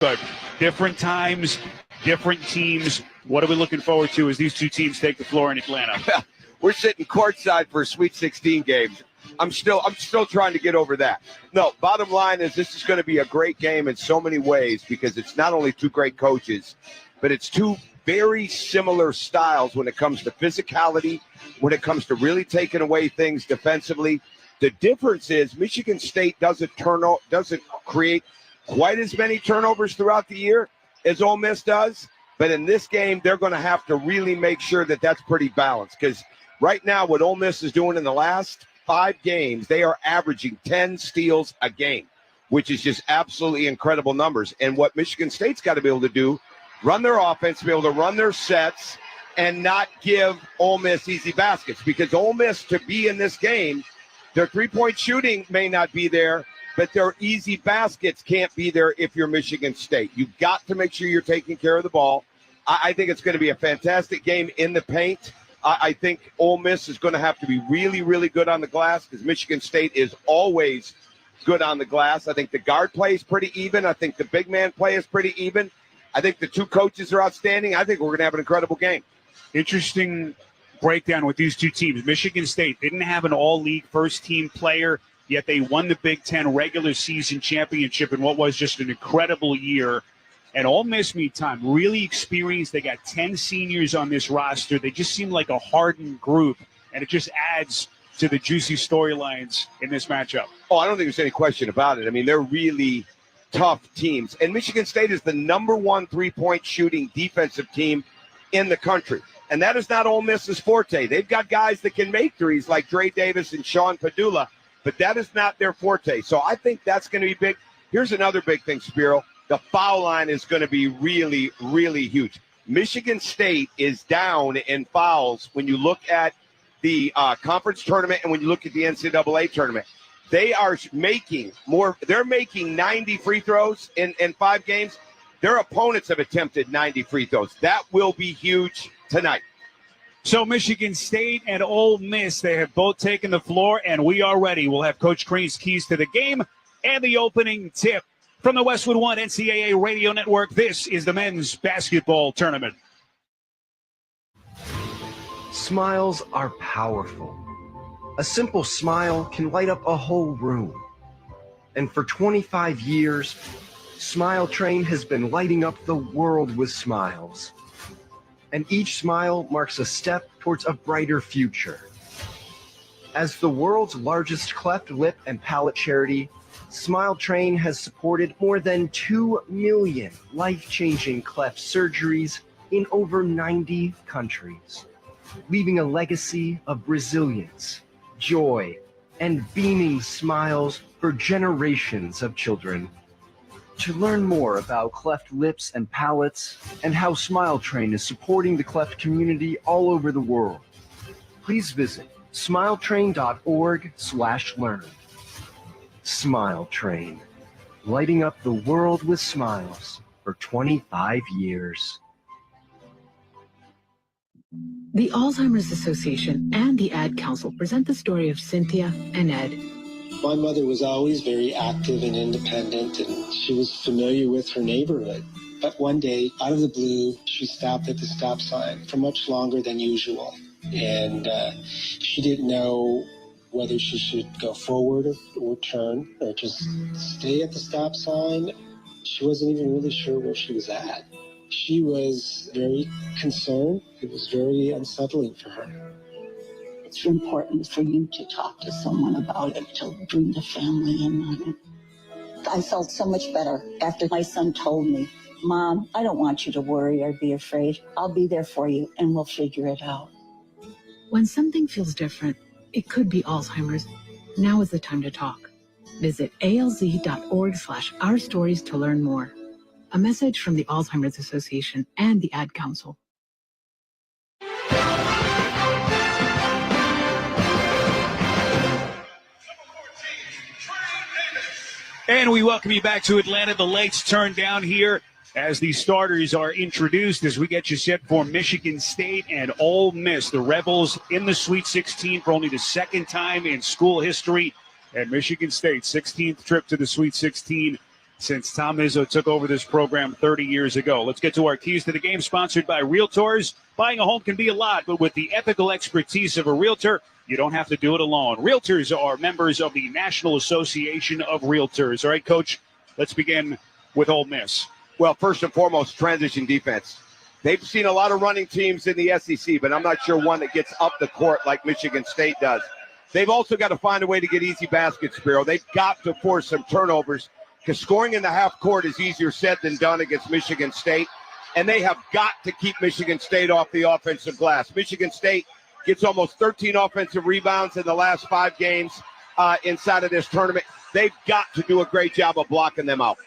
But different times, different teams. What are we looking forward to as these two teams take the floor in Atlanta? We're sitting courtside for a Sweet 16 game. I'm still trying to get over that. No, bottom line is this is going to be a great game in so many ways because it's not only two great coaches, but it's two very similar styles when it comes to physicality, when it comes to really taking away things defensively. The difference is Michigan State doesn't create quite as many turnovers throughout the year as Ole Miss does. But in this game, they're going to have to really make sure that that's pretty balanced because right now what Ole Miss is doing in the last 5 games, they are averaging 10 steals a game, which is just absolutely incredible numbers. And what Michigan State's got to be able to do, run their offense, be able to run their sets, and not give Ole Miss easy baskets. Because Ole Miss, to be in this game, their three-point shooting may not be there, but their easy baskets can't be there if you're Michigan State. You've got to make sure you're taking care of the ball. I think it's going to be a fantastic game in the paint. I think Ole Miss is going to have to be really, really good on the glass because Michigan State is always good on the glass. I think the guard play is pretty even. I think the big man play is pretty even. I think the two coaches are outstanding. I think we're going to have an incredible game. Interesting breakdown with these two teams. Michigan State didn't have an all-league first-team player, yet they won the Big Ten regular season championship in what was just an incredible year. And Ole Miss, meantime, really experienced. They got 10 seniors on this roster. They just seem like a hardened group, and it just adds to the juicy storylines in this matchup. Oh, I don't think there's any question about it. I mean, they're really tough teams. And Michigan State is the number 1 three-point shooting defensive team in the country. And that is not Ole Miss's forte. They've got guys that can make threes like Dre Davis and Sean Padula, but that is not their forte. So I think that's going to be big. Here's another big thing, Spiro. The foul line is going to be really, really huge. Michigan State is down in fouls when you look at the conference tournament and when you look at the NCAA tournament. They are making more. They're making 90 free throws in 5 games. Their opponents have attempted 90 free throws. That will be huge tonight. So Michigan State and Ole Miss, they have both taken the floor, and we are ready. We'll have Coach Crane's keys to the game and the opening tip. From the Westwood One NCAA Radio Network, this is the men's basketball tournament. Smiles are powerful. A simple smile can light up a whole room. And for 25 years, Smile Train has been lighting up the world with smiles. And each smile marks a step towards a brighter future. As the world's largest cleft lip and palate charity, Smile Train has supported more than 2 million life-changing cleft surgeries in over 90 countries, leaving a legacy of resilience, joy, and beaming smiles for generations of children. To learn more about cleft lips and palates and how Smile Train is supporting the cleft community all over the world, please visit smiletrain.org/learn. Smile Train, lighting up the world with smiles for 25 years. The Alzheimer's Association and the Ad Council present the story of Cynthia and Ed. My mother was always very active and independent, and she was familiar with her neighborhood. But one day, out of the blue, she stopped at the stop sign for much longer than usual. And she didn't know whether she should go forward or turn or just stay at the stop sign. She wasn't even really sure where she was at. She was very concerned. It was very unsettling for her. It's important for you to talk to someone about it, to bring the family in on it. I felt so much better after my son told me, Mom, I don't want you to worry or be afraid. I'll be there for you and we'll figure it out. When something feels different, it could be Alzheimer's. Now is the time to talk. Visit alz.org/ourstories to learn more. A message from the Alzheimer's Association and the Ad Council. And we welcome you back to Atlanta. The lights turn down here as the starters are introduced as we get you set for Michigan State and Ole Miss. The Rebels in the Sweet 16 for only the second time in school history. And Michigan State, 16th trip to the Sweet 16 since Tom Izzo took over this program 30 years ago. Let's get to our keys to the game, sponsored by Realtors. Buying a home can be a lot, but with the ethical expertise of a realtor, you don't have to do it alone. Realtors are members of the National Association of Realtors. All right, Coach, let's begin with Ole Miss. Well, first and foremost, transition defense. They've seen a lot of running teams in the SEC, but I'm not sure one that gets up the court like Michigan State does. They've also got to find a way to get easy baskets, Spiro. They've got to force some turnovers because scoring in the half court is easier said than done against Michigan State, and they have got to keep Michigan State off the offensive glass. Michigan State gets almost 13 offensive rebounds in the last 5 games inside of this tournament. They've got to do a great job of blocking them out.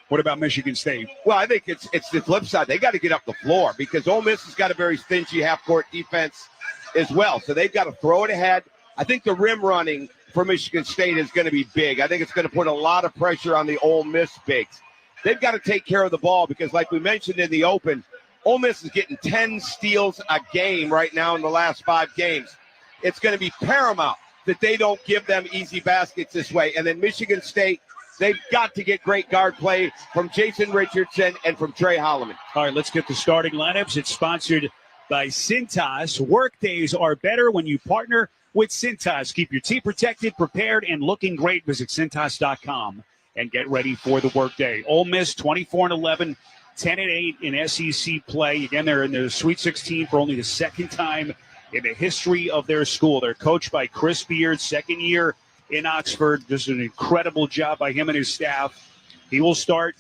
What about Michigan State? Well, I think it's the flip side. They got to get up the floor because Ole Miss has got a very stingy half-court defense as well. So they've got to throw it ahead. I think the rim running for Michigan State is going to be big. I think it's going to put a lot of pressure on the Ole Miss bigs. They've got to take care of the ball because, like we mentioned in the open, Ole Miss is getting 10 steals a game right now in the last 5 games. It's going to be paramount that they don't give them easy baskets this way. And then Michigan State, they've got to get great guard play from Jason Richardson and from Trey Holloman. All right, let's get the starting lineups. It's sponsored by Cintas. Work days are better when you partner with Cintas. Keep your team protected, prepared, and looking great. Visit Cintas.com and get ready for the workday. Ole Miss 24-11, 10-8 in SEC play. Again, they're in the Sweet 16 for only the second time in the history of their school. They're coached by Chris Beard, second year in Oxford. Just an incredible job by him and his staff. He will start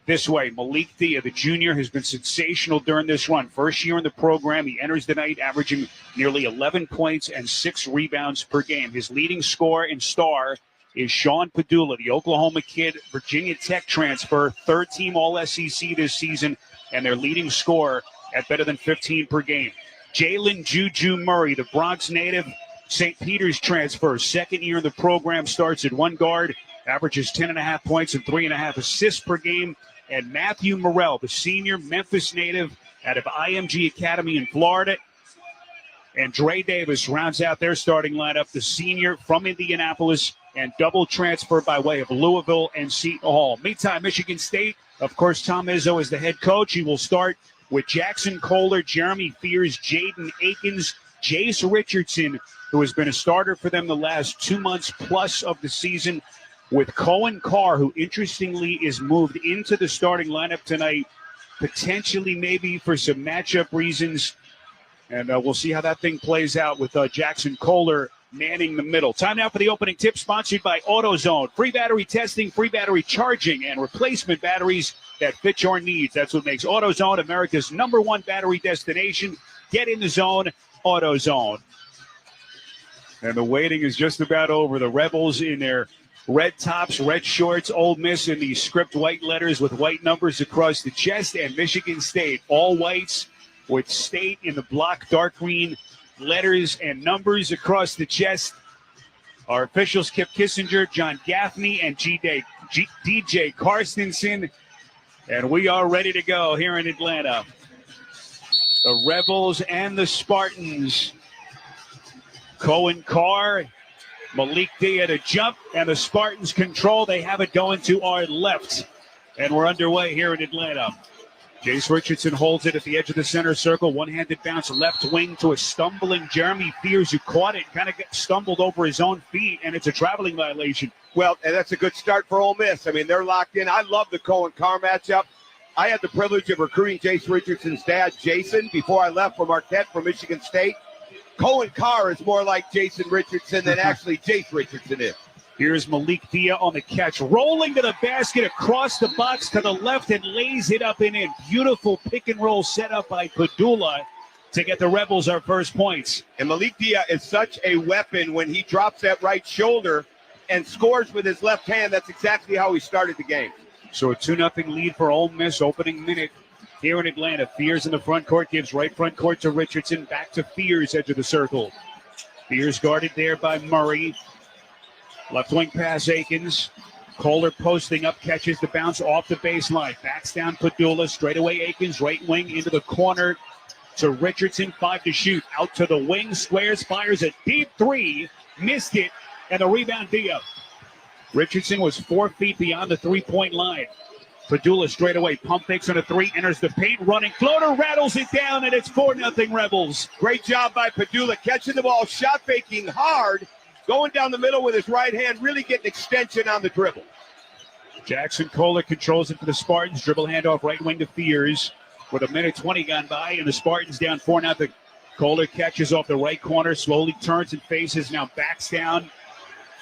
this way. Malik Dia, the junior, has been sensational during this run. First year in the program, he enters the night averaging nearly 11 points and 6 rebounds per game. His leading scorer and star is Sean Padula, the Oklahoma kid, Virginia Tech transfer, third-team All-SEC this season, and their leading scorer at better than 15 per game. Jalen Juju Murray, the Bronx native, St. Peter's transfer, second year in the program, starts at one guard, averages 10.5 points and 3.5 assists per game. And Matthew Morrell, the senior Memphis native out of IMG Academy in Florida. And Dre Davis rounds out their starting lineup, the senior from Indianapolis, and double transfer by way of Louisville and Seton Hall. Meantime, Michigan State, of course, Tom Izzo is the head coach. He will start with Jackson Kohler, Jeremy Fears, Jaden Akins, Jace Richardson, who has been a starter for them the last 2 months plus of the season, with Cohen Carr, who interestingly is moved into the starting lineup tonight, potentially maybe for some matchup reasons. And we'll see how that thing plays out with Jackson Kohler manning the middle. Time now for the opening tip, sponsored by AutoZone. Free battery testing, free battery charging, and replacement batteries that fit your needs. That's what makes AutoZone America's #1 battery destination. Get in the zone, AutoZone. And the waiting is just about over. The Rebels in their red tops, red shorts, Ole Miss in the script white letters with white numbers across the chest, and Michigan State all whites with State in the block dark green letters and numbers across the chest. Our officials, Kip Kissinger, John Gaffney, and DJ Carstensen, and we are ready to go here in Atlanta. The Rebels and the Spartans. Cohen Carr, Malik Dia to jump, and the Spartans control. They have it going to our left, and we're underway here in Atlanta. Jace Richardson holds it at the edge of the center circle. One-handed bounce left wing to a stumbling Jeremy Fears, who caught it, kind of stumbled over his own feet, and it's a traveling violation. Well, and that's a good start for Ole Miss. I mean, they're locked in. I love the Cohen Carr matchup. I had the privilege of recruiting Jace Richardson's dad, Jason, before I left for Marquette for Michigan State. Cohen Carr is more like Jason Richardson than actually Jace Richardson is. Here's Malik Dia on the catch, rolling to the basket across the box to the left and lays it up and in. Beautiful pick and roll set up by Padula to get the Rebels our first points. And Malik Dia is such a weapon when he drops that right shoulder and scores with his left hand. That's exactly how he started the game. So a 2-0 lead for Ole Miss opening minute here in Atlanta. Fears in the front court, gives right front court to Richardson, back to Fears, edge of the circle. Fears guarded there by Murray. Left wing pass, Akins. Kohler posting up, catches the bounce off the baseline. Backs down Padula, straight away Akins, right wing into the corner to Richardson, 5 to shoot. Out to the wing, squares, fires a deep 3, missed it, and the rebound Dia. Richardson was 4 feet beyond the three-point line. Padula straight away, pump fakes on a three, enters the paint, running floater, rattles it down, and it's 4-0 Rebels. Great job by Padula, catching the ball, shot faking hard, going down the middle with his right hand, really getting extension on the dribble. Jackson Kohler controls it for the Spartans. Dribble handoff right wing to Fears with 1:20 gone by, and the Spartans down 4-0. Kohler catches off the right corner, slowly turns and faces, now backs down,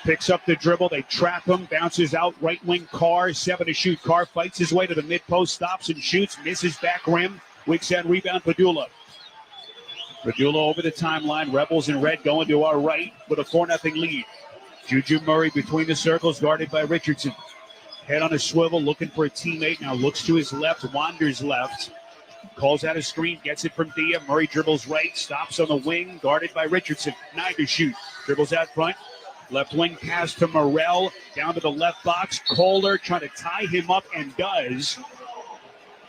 picks up the dribble. They trap him, bounces out right wing. Carr, 7 to shoot. Carr fights his way to the mid post, stops and shoots, misses back rim. Weak side rebound, Padula. Padula over the timeline. Rebels in red going to our right with a 4-0 lead. Juju Murray between the circles, guarded by Richardson. Head on a swivel, looking for a teammate. Now looks to his left, wanders left. Calls out a screen, gets it from Dia. Murray dribbles right, stops on the wing, guarded by Richardson. 9 to shoot. Dribbles out front. Left wing pass to Morrell, down to the left box. Kohler trying to tie him up and does.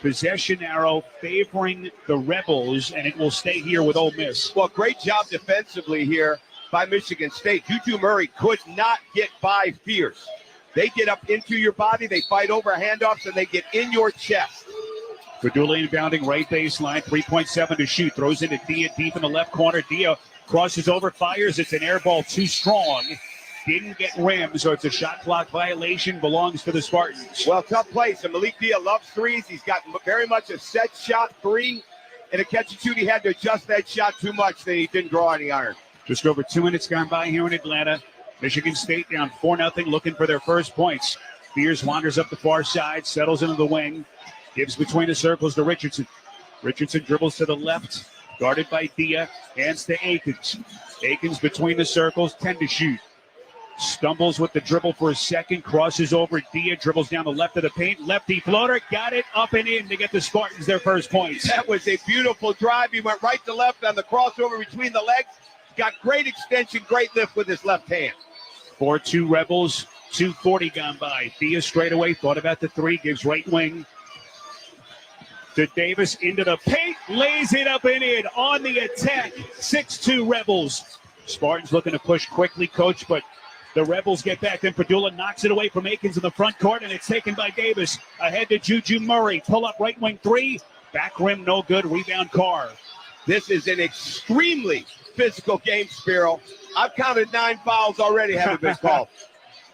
Possession arrow favoring the Rebels, and it will stay here with Ole Miss. Well, great job defensively here by Michigan State. Juju Murray could not get by Fears. They get up into your body, they fight over handoffs, and they get in your chest. Padula inbounding right baseline, 3.7 to shoot. Throws into Dia deep in the left corner. Dia crosses over, fires. It's an air ball too strong. Didn't get rim, so it's a shot clock violation. Belongs to the Spartans. Well, tough place. And Malik Dia loves threes. He's got very much a set shot three. And a catch and shoot, he had to adjust that shot too much. Then he didn't draw any iron. Just over 2 minutes gone by here in Atlanta. Michigan State down 4-0, looking for their first points. Fears wanders up the far side, settles into the wing, gives between the circles to Richardson. Richardson dribbles to the left, guarded by Dia, hands to Akins. Akins between the circles, 10 to shoot. Stumbles with the dribble for a second, crosses over Dia, dribbles down the left of the paint, lefty floater, got it up and in to get the Spartans their first points. That was a beautiful drive. He went right to left on the crossover between the legs. Got great extension, great lift with his left hand. 4-2 Rebels, 2:40 gone by. Dia straight away, thought about the three, gives right wing to Davis into the paint, lays it up and in on the attack. 6-2 Rebels. Spartans looking to push quickly, coach, but the Rebels get back. Then Padula knocks it away from Akins in the front court, and it's taken by Davis. Ahead to Juju Murray. Pull up right wing three. Back rim, no good. Rebound Carr. This is an extremely physical game, Spiro. I've counted 9 fouls already haven't been called.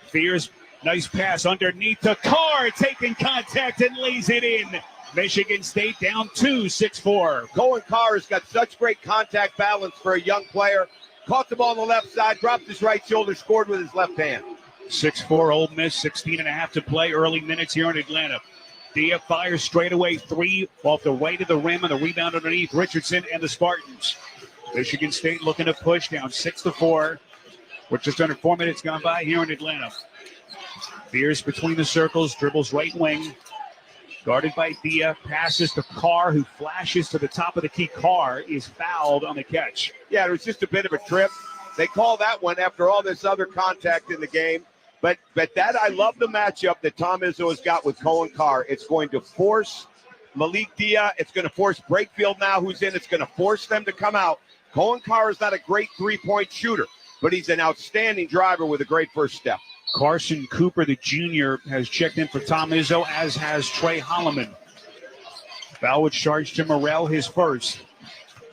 Fears, nice pass underneath to Carr, taking contact and lays it in. Michigan State down 2, 6-4. Cohen Carr has got such great contact balance for a young player. Caught the ball on the left side, dropped his right shoulder, scored with his left hand. 6-4 Ole Miss, 16.5 to play. Early minutes here in Atlanta. Dia fires straight away, 3 off the right of the rim, and the rebound underneath Richardson and the Spartans. Michigan State looking to push down 6-4. With just under 4 minutes gone by here in Atlanta. Fears between the circles, dribbles right wing. Guarded by Dia, passes to Carr, who flashes to the top of the key. Carr is fouled on the catch. Yeah, it was just a bit of a trip. They call that one after all this other contact in the game. But that, I love the matchup that Tom Izzo has got with Cohen Carr. It's going to force Malik Dia. It's going to force Brakefield now, who's in. It's going to force them to come out. Cohen Carr is not a great three-point shooter, but he's an outstanding driver with a great first step. Carson Cooper, the junior, has checked in for Tom Izzo, as has Trey Holloman. Foul was charged to Morrell, his first.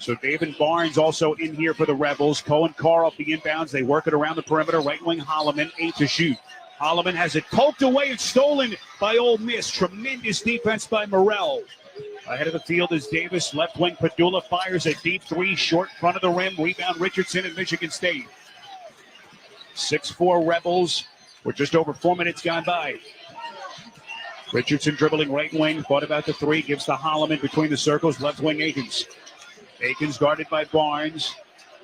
So David Barnes also in here for the Rebels. Cohen Carr off the inbounds. They work it around the perimeter. Right wing Holloman, 8 to shoot. Holloman has it poked away and stolen by Ole Miss. Tremendous defense by Morrell. Ahead of the field is Davis. Left wing Padula fires a deep three, short front of the rim. Rebound Richardson and Michigan State. 6-4 Rebels. We're just over 4 minutes gone by. Richardson dribbling right wing. Thought about the three. Gives to Holloman between the circles. Left wing Akins. Akins guarded by Barnes.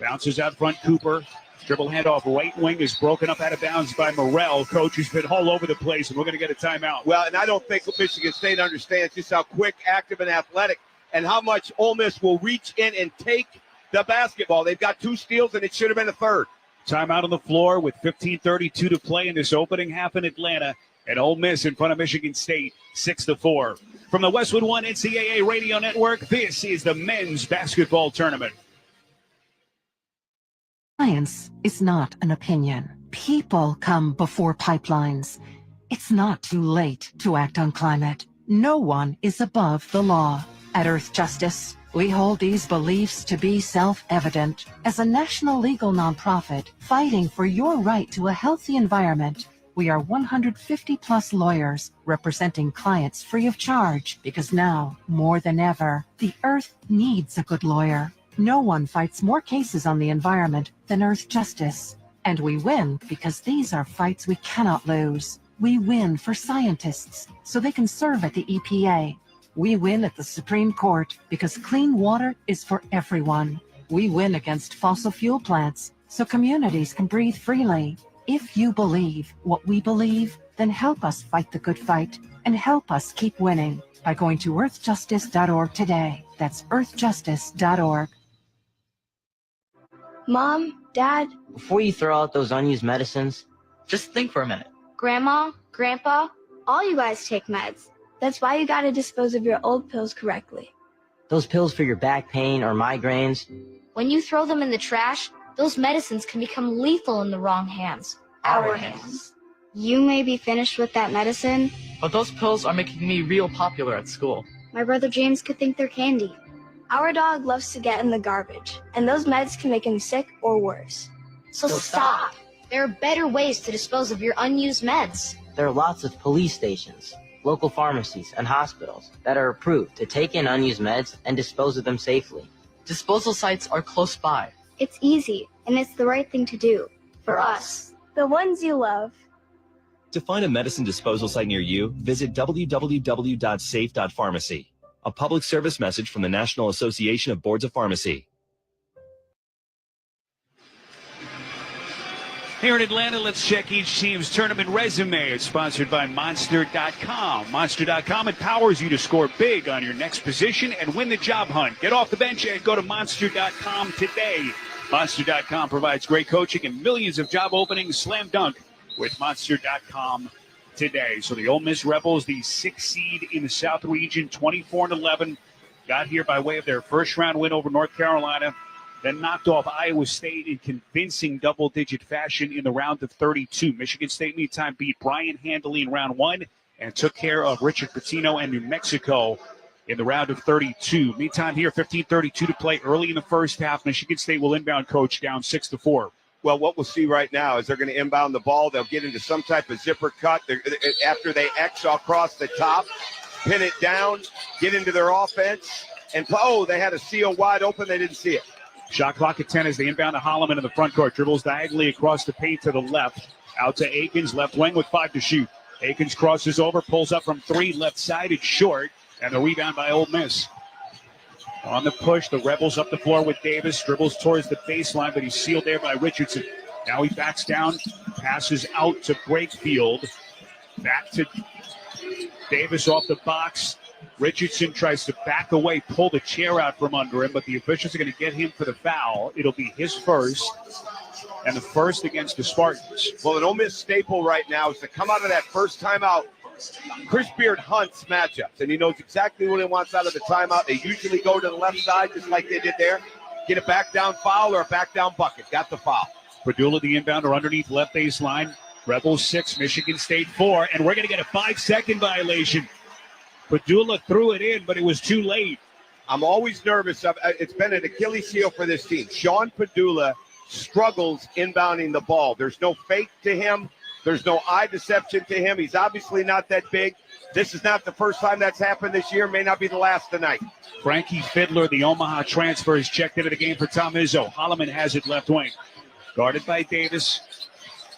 Bounces out front Cooper. Dribble handoff right wing is broken up out of bounds by Morrell. Coach has been all over the place, and we're going to get a timeout. Well, and I don't think Michigan State understands just how quick, active, and athletic, and how much Ole Miss will reach in and take the basketball. They've got 2 steals, and it should have been a third. Timeout on the floor with 15:32 to play in this opening half in Atlanta. And Ole Miss in front of Michigan State, 6-4. From the Westwood One NCAA Radio Network, this is the men's basketball tournament. Science is not an opinion. people come before pipelines. It's not too late to act on climate. No one is above the law. At Earth Justice, we hold these beliefs to be self-evident. As a national legal nonprofit fighting for your right to a healthy environment, we are 150-plus lawyers representing clients free of charge because now, more than ever, the Earth needs a good lawyer. No one fights more cases on the environment than Earth Justice. And we win because these are fights we cannot lose. We win for scientists so they can serve at the EPA. We win at the Supreme Court because clean water is for everyone. We win against fossil fuel plants so communities can breathe freely. If you believe what we believe, then help us fight the good fight and help us keep winning by going to earthjustice.org today. That's earthjustice.org. Mom, Dad, Before you throw out those unused medicines, just think for a minute. Grandma, Grandpa, all you guys take meds. That's why you gotta dispose of your old pills correctly. Those pills for your back pain or migraines, When you throw them in the trash, those medicines can become lethal in the wrong hands. Our hands. You may be finished with that medicine. But those pills are making me real popular at school. My brother James could think they're candy. Our dog loves to get in the garbage, and those meds can make him sick or worse. So stop. There are better ways to dispose of your unused meds. there are lots of police stations, local pharmacies, and hospitals that are approved to take in unused meds and dispose of them safely. Disposal sites are close by. It's easy, and it's the right thing to do. For us. The ones you love. To find a medicine disposal site near you, visit www.safe.pharmacy. A public service message from the National Association of Boards of Pharmacy. Here in Atlanta, let's check each team's tournament resume. It's sponsored by Monster.com. Monster.com empowers you to score big on your next position and win the job hunt. Get off the bench and go to Monster.com today. Monster.com provides great coaching and millions of job openings. Slam dunk with Monster.com today. So the Ole Miss Rebels, the 6th seed in the South Region, 24-11, got here by way of their first-round win over North Carolina, then knocked off Iowa State in convincing double-digit fashion in the round of 32. Michigan State, meantime, beat Brian Handley in round 1 and took care of Richard Pitino and New Mexico in the round of 32. Meantime, here, 15:32 to play early in the first half. Michigan State will inbound, coach, down 6-4. Well, what we'll see right now is they're going to inbound the ball. They'll get into some type of zipper cut. After they X across the top, pin it down, get into their offense, and they had a seal wide open. They didn't see it. Shot clock at 10 as they inbound to Holloman in the front court. Dribbles diagonally across the paint to the left. Out to Akins, left wing with 5 to shoot. Akins crosses over, pulls up from 3, left side. It's short, and the rebound by Ole Miss. On the push, the Rebels up the floor with Davis. Dribbles towards the baseline, but he's sealed there by Richardson. Now he backs down, passes out to Brakefield. Back to Davis off the box. Richardson tries to back away, pull the chair out from under him, but the officials are going to get him for the foul. It'll be his first, and the first against the Spartans. Well, an Ole Miss staple right now is to come out of that first timeout. Chris Beard hunts matchups, and he knows exactly what he wants out of the timeout. They usually go to the left side, just like they did there. Get a back down foul or a back down bucket. Got the foul. Padula, the inbounder, underneath left baseline. Rebels 6, Michigan State 4, and we're going to get a 5-second violation. Padula threw it in, but it was too late. I'm always nervous. It's been an Achilles heel for this team. Sean Padula struggles inbounding the ball. There's no fake to him. There's no eye deception to him. He's obviously not that big. This is not the first time that's happened this year. May not be the last tonight. Frankie Fiddler, the Omaha transfer, is checked into the game for Tom Izzo. Holloman has it left wing. Guarded by Davis.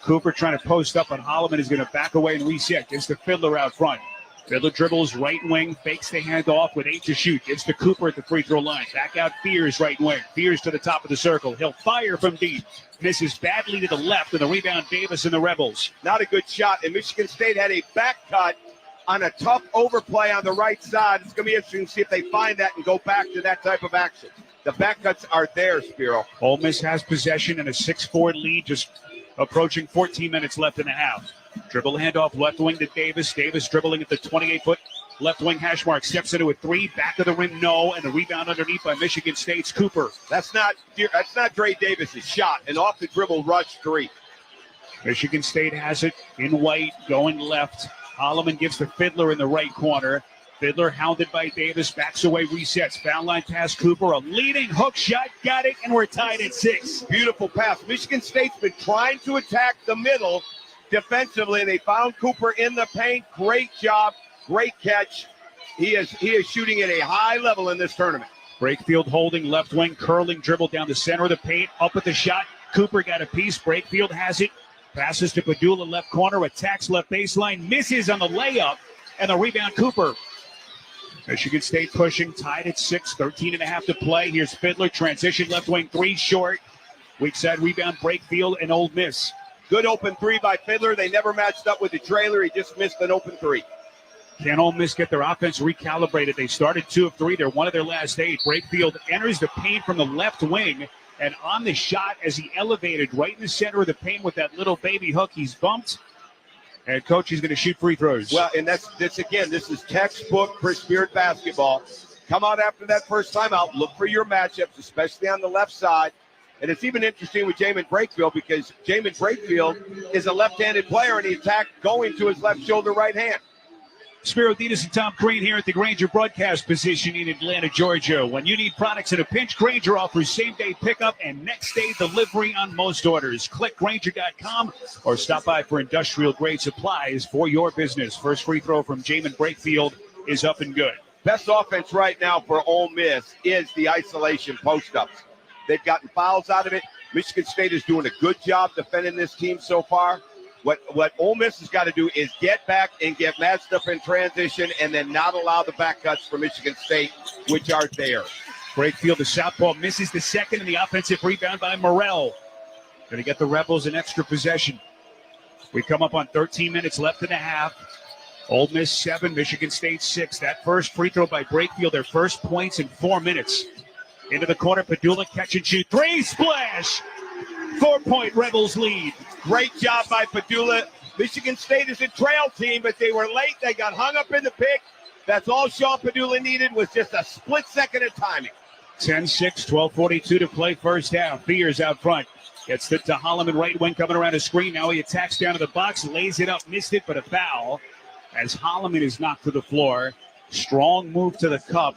Cooper trying to post up, and Holloman is going to back away and reset. Gives to Fiddler out front. Fiddler dribbles right wing, fakes the handoff with 8 to shoot. Gives to Cooper at the free throw line. Back out Fears right wing. Fears to the top of the circle. He'll fire from deep. Misses badly to the left, and the rebound Davis and the Rebels. Not a good shot, and Michigan State had a back cut on a tough overplay on the right side. It's going to be interesting to see if they find that and go back to that type of action. The back cuts are there, Spiro. Ole Miss has possession and a 6-4 lead, just approaching 14 minutes left in the half. Dribble handoff left wing to Davis. Davis dribbling at the 28-foot left wing hash mark. Steps into a 3. Back of the rim, no. And the rebound underneath by Michigan State's Cooper. That's not Dre Davis's shot. An off the dribble rush 3. Michigan State has it in white, going left. Holloman gives to Fiddler in the right corner. Fiddler hounded by Davis, backs away, resets. Foul line pass, Cooper, a leading hook shot, got it, and we're tied at 6. Beautiful pass. Michigan State's been trying to attack the middle defensively. They found Cooper in the paint. Great job, great catch. He is shooting at a high level in this tournament. Brakefield holding left wing, curling dribble down the center of the paint, up with the shot. Cooper got a piece. Brakefield has it. Passes to Padula, left corner, attacks left baseline, misses on the layup, and the rebound, Cooper. Michigan State pushing, tied at 6, 13.5 to play. Here's Fiddler, transition left wing, 3 short. Weak side rebound, Brakefield, and Ole Miss. Good open 3 by Fiddler. They never matched up with the trailer. He just missed an open 3. Can Ole Miss get their offense recalibrated? They started 2 of 3. They're one of their last 8. Brakefield enters the paint from the left wing. And on the shot, as he elevated right in the center of the paint with that little baby hook, he's bumped. And coach is going to shoot free throws. Well, and this is textbook Chris Beard basketball. Come out after that first timeout, look for your matchups, especially on the left side. And it's even interesting with Jamin Brakefield because Jamin Brakefield is a left-handed player, and he attacked going to his left shoulder right hand. Spiro Ditas and Tom Crane here at the Granger broadcast position in Atlanta, Georgia. When you need products in a pinch, Granger offers same-day pickup and next-day delivery on most orders. Click Granger.com or stop by for industrial-grade supplies for your business. First free throw from Jamin Brakefield is up and good. Best offense right now for Ole Miss is the isolation post-ups. They've gotten fouls out of it. Michigan State is doing a good job defending this team so far. What Ole Miss has got to do is get back and get matched up in transition and then not allow the back cuts for Michigan State, which are there. Brakefield, the southpaw, misses the second, and the offensive rebound by Morrell. Going to get the Rebels an extra possession. We come up on 13 minutes left in the half. Ole Miss 7, Michigan State 6. That first free throw by Brakefield, their first points in 4 minutes. Into the corner, Padula, catch and shoot. 3, splash! 4-point Rebels lead. Great job by Padula. Michigan State is a trail team, but they were late. They got hung up in the pick. That's all Sean Padula needed was just a split second of timing. 10-6, 12:42 to play first half. Fears out front. Gets it to Holloman, right wing, coming around the screen. Now he attacks down to the box, lays it up, missed it, but a foul as Holloman is knocked to the floor. Strong move to the cup.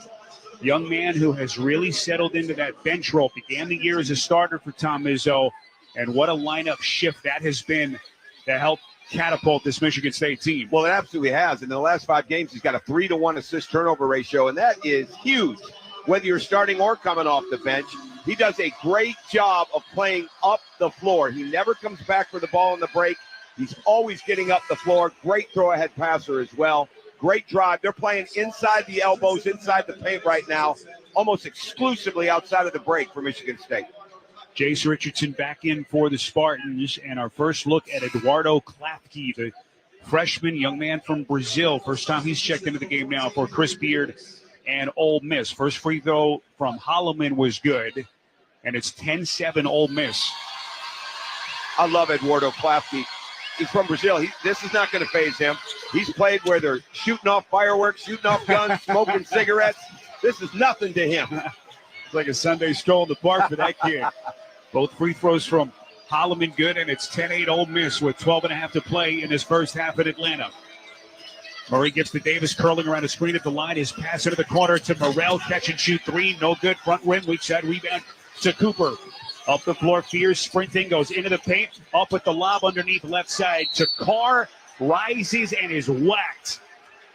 Young man who has really settled into that bench role. Began the year as a starter for Tom Izzo. And what a lineup shift that has been to help catapult this Michigan State team. Well, it absolutely has. In the last 5 games, he's got a 3-to-1 assist turnover ratio, and that is huge. Whether you're starting or coming off the bench, he does a great job of playing up the floor. He never comes back for the ball in the break. He's always getting up the floor. Great throw-ahead passer as well. Great drive. They're playing inside the elbows, inside the paint right now, almost exclusively outside of the break for Michigan State. Jace Richardson back in for the Spartans, and our first look at Eduardo Klafke, the freshman young man from Brazil. First time he's checked into the game now for Chris Beard and Ole Miss. First free throw from Holloman was good, and it's 10-7 Ole Miss. I love Eduardo Klafke. He's from Brazil. This is not going to faze him. He's played where they're shooting off fireworks, shooting off guns, smoking cigarettes. This is nothing to him. It's like a Sunday stroll in the park for that kid. Both free throws from Holloman good, and it's 10-8 Ole Miss with 12.5 to play in this first half at Atlanta. Murray gets to Davis, curling around a screen at the line. His pass into the corner to Morrell. Catch and shoot 3. No good. Front rim. Weak side rebound to Cooper. Up the floor. Fears sprinting. Goes into the paint. Up with the lob underneath left side to Carr. Rises and is whacked.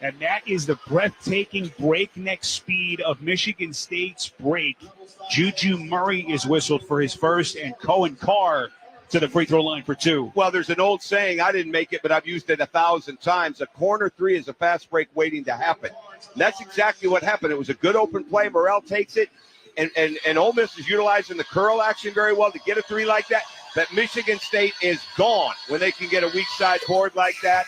And that is the breathtaking breakneck speed of Michigan State's break. Juju Murray is whistled for his first, and Cohen Carr to the free throw line for 2. Well, there's an old saying, I didn't make it, but I've used it 1,000 times. A corner 3 is a fast break waiting to happen. And that's exactly what happened. It was a good open play. Morrell takes it, and Ole Miss is utilizing the curl action very well to get a 3 like that. But Michigan State is gone when they can get a weak side board like that.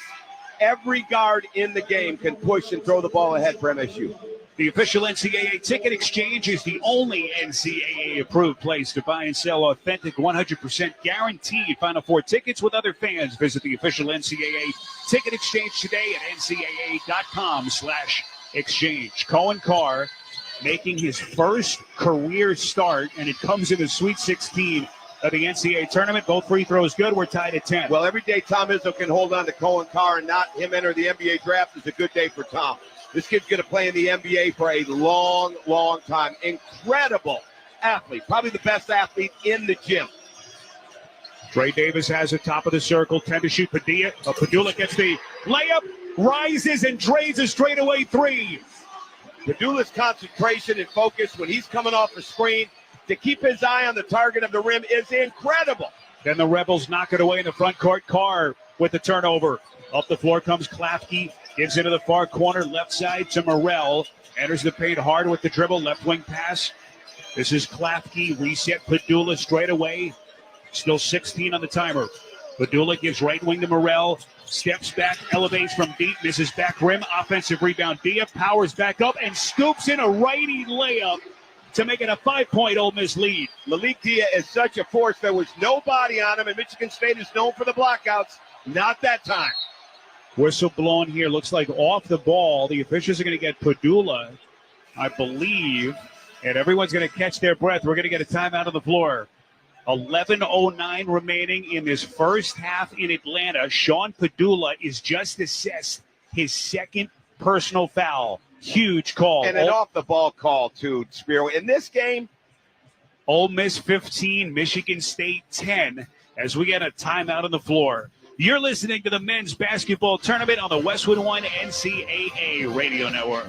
Every guard in the game can push and throw the ball ahead for MSU. The official NCAA ticket exchange is the only NCAA-approved place to buy and sell authentic, 100% guaranteed Final Four tickets with other fans. Visit the official NCAA ticket exchange today at ncaa.com/exchange. Cohen Carr making his first career start, and it comes in the Sweet 16 of the NCAA tournament. Both free throws good. We're tied at 10. Well, every day Tom Izzo can hold on to Cohen Carr and not him enter the NBA draft is a good day for Tom. This kid's going to play in the NBA for a long, long time. Incredible athlete. Probably the best athlete in the gym. Trey Davis has it top of the circle. 10 to shoot. Padula gets the layup, rises, and drains a straightaway three. Padula's concentration and focus when he's coming off the screen to keep his eye on the target of the rim is incredible. Then the Rebels knock it away in the front court. Carr with the turnover. Up the floor comes Klafke. Gives into the far corner, left side to Morrell. Enters the paint hard with the dribble. Left wing pass. This is Klafke. Reset Padula straight away. Still 16 on the timer. Padula gives right wing to Morrell. Steps back, elevates from deep, misses back rim. Offensive rebound. Dia powers back up and scoops in a righty layup to make it a 5-point Ole Miss lead. Malik Dia is such a force. There was nobody on him, and Michigan State is known for the blockouts. Not that time. Whistle blown here. Looks like off the ball. The officials are going to get Padula, I believe, and everyone's going to catch their breath. We're going to get a timeout on the floor. 11:09 remaining in this first half in Atlanta. Sean Padula is just assessed his second personal foul. Huge call. And an off-the-ball call, too, Spiro. In this game, Ole Miss 15, Michigan State 10, as we get a timeout on the floor. You're listening to the men's basketball tournament on the Westwood One NCAA radio network.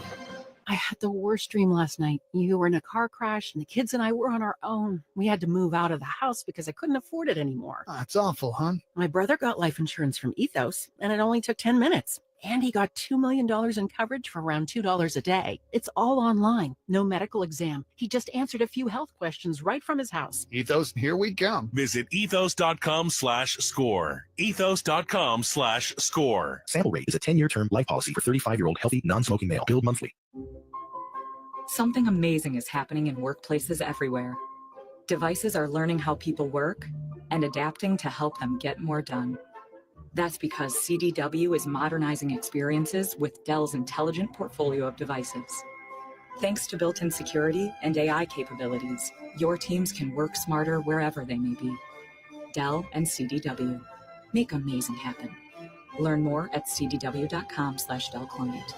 I had the worst dream last night. You were in a car crash, and the kids and I were on our own. We had to move out of the house because I couldn't afford it anymore. That's awful, hon. My brother got life insurance from Ethos, and it only took 10 minutes. And he got $2 million in coverage for around $2 a day. It's all online. No medical exam. He just answered a few health questions right from his house. Ethos, here we come. Visit ethos.com/score. Ethos.com/score. Sample rate is a 10-year term life policy for 35-year-old healthy, non-smoking male. Billed monthly. Something amazing is happening in workplaces everywhere. Devices are learning how people work and adapting to help them get more done. That's because CDW is modernizing experiences with Dell's intelligent portfolio of devices. Thanks to built-in security and AI capabilities, your teams can work smarter wherever they may be. Dell and CDW. Make amazing happen. Learn more at cdw.com/DellClient.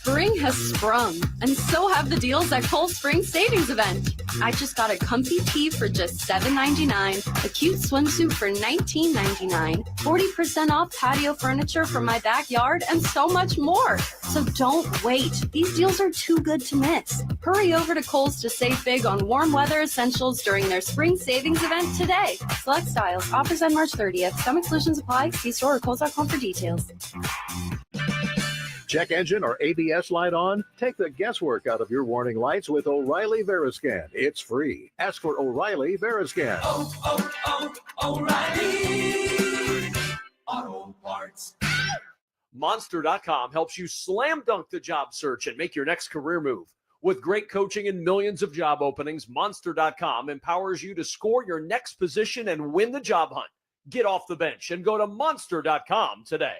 Spring has sprung, and so have the deals at Kohl's Spring Savings Event. I just got a comfy tee for just $7.99, a cute swimsuit for $19.99, 40% off patio furniture for my backyard, and so much more. So don't wait. These deals are too good to miss. Hurry over to Kohl's to save big on warm weather essentials during their Spring Savings Event today. Select styles. Offers end March 30th. Some exclusions apply. See store or Kohls.com for details. Check engine or ABS light on? Take the guesswork out of your warning lights with O'Reilly Veriscan. It's free. Ask for O'Reilly Veriscan. O'Reilly Auto Parts. Monster.com helps you slam dunk the job search and make your next career move. With great coaching and millions of job openings, Monster.com empowers you to score your next position and win the job hunt. Get off the bench and go to Monster.com today.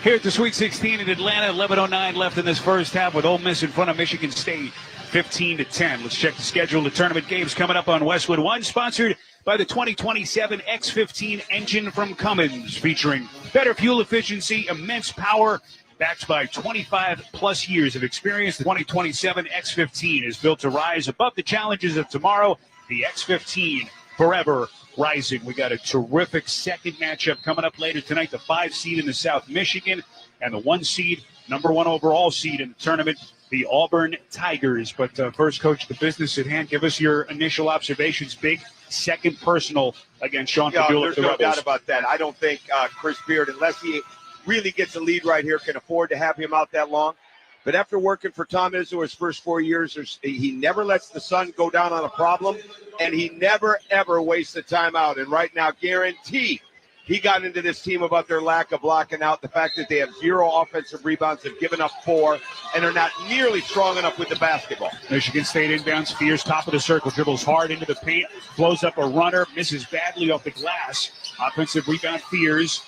Here at the Sweet 16 in Atlanta, 11:09 left in this first half with Ole Miss in front of Michigan State, 15-10. Let's check the schedule. The tournament games coming up on Westwood One, sponsored by the 2027 X15 engine from Cummins, featuring better fuel efficiency, immense power, backed by 25-plus years of experience. The 2027 X15 is built to rise above the challenges of tomorrow. The X15, forever rising. We got a terrific second matchup coming up later tonight. The 5 seed in the South, Michigan, and the 1 seed, number 1 overall seed in the tournament, the Auburn Tigers. But first, Coach, the business at hand. Give us your initial observations. Big second personal against Sean Padula. There's no doubt about that. I don't think Chris Beard, unless he really gets a lead right here, can afford to have him out that long. But after working for Tom Izzo his first 4 years, he never lets the sun go down on a problem, and he never, ever wastes a timeout. And right now, guarantee he got into this team about their lack of blocking out, the fact that they have 0 offensive rebounds, have given up 4, and are not nearly strong enough with the basketball. Michigan State inbounds. Fears top of the circle, dribbles hard into the paint, blows up a runner, misses badly off the glass. Offensive rebound, Fears.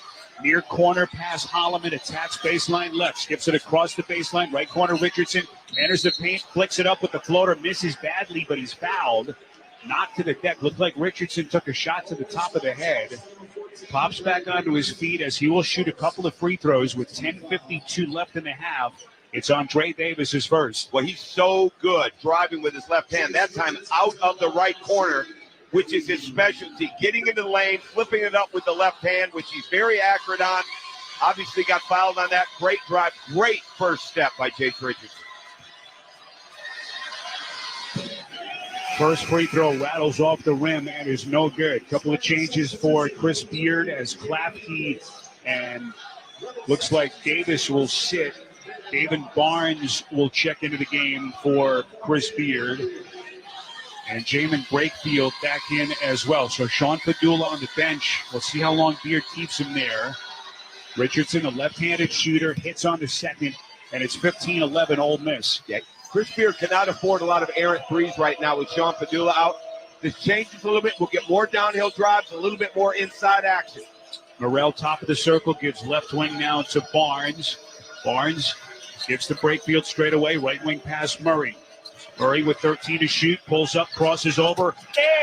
Near corner pass, Holloman attacks baseline left, skips it across the baseline, right corner Richardson, enters the paint, flicks it up with the floater, misses badly, but he's fouled. Knocked to the deck, looked like Richardson took a shot to the top of the head. Pops back onto his feet as he will shoot a couple of free throws with 10:52 left in the half. It's Andre Davis's first. Well, he's so good driving with his left hand. That time out of the right corner, which is his specialty. Getting into the lane, flipping it up with the left hand, which he's very accurate on. Obviously got fouled on that. Great drive. Great first step by Jace Richardson. First free throw rattles off the rim and is no good. Couple of changes for Chris Beard as Klafke and looks like Davis will sit. David Barnes will check into the game for Chris Beard. And Jamin Brakefield back in as well. So Sean Padula on the bench. We'll see how long Beard keeps him there. Richardson, a left-handed shooter, hits on the second, and it's 15-11 Ole Miss. Yeah. Chris Beard cannot afford a lot of errant threes right now with Sean Padula out. This changes a little bit. We'll get more downhill drives, a little bit more inside action. Morrell, top of the circle, gives left wing now to Barnes. Barnes gives to Brakefield straight away. Right wing pass Murray. Murray with 13 to shoot, pulls up, crosses over,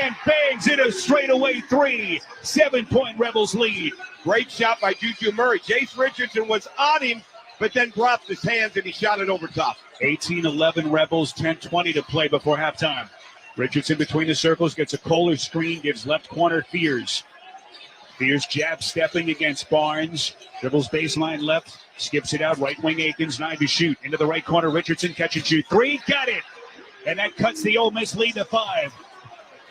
and bangs in a straightaway three. 7-point Rebels lead. Great shot by Juju Murray. Jace Richardson was on him, but then dropped his hands and he shot it over top. 18-11 Rebels, 10:20 to play before halftime. Richardson between the circles, gets a Kohler screen, gives left corner Fears. Fears jab stepping against Barnes. Dribbles baseline left, skips it out. Right wing Akins, 9 to shoot. Into the right corner, Richardson, catch and shoot. 3, got it! And that cuts the Ole Miss lead to 5.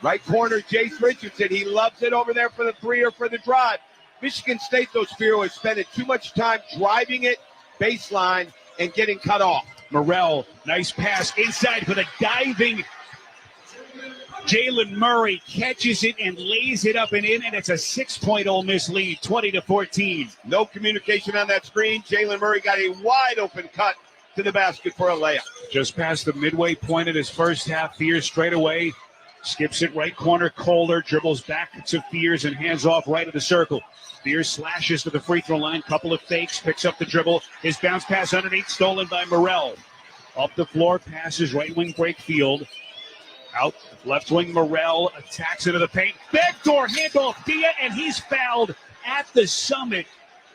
Right corner, Jace Richardson. He loves it over there for the three or for the drive. Michigan State, though, Spiro, is spending too much time driving it baseline and getting cut off. Morrell, nice pass inside for the diving Jalen Murray, catches it and lays it up and in, and it's a 6-point Ole Miss lead, 20-14. No communication on that screen. Jalen Murray got a wide open cut to the basket for a layup. Just past the midway point of his first half, Fears straight away, skips it right corner, Kohler, dribbles back to Fears and hands off right of the circle. Fears slashes to the free throw line, couple of fakes, picks up the dribble. His bounce pass underneath, stolen by Morrell. Up the floor, passes right wing Brakefield. Out left wing Morrell, attacks into the paint. Backdoor handoff, Dia, and he's fouled at the summit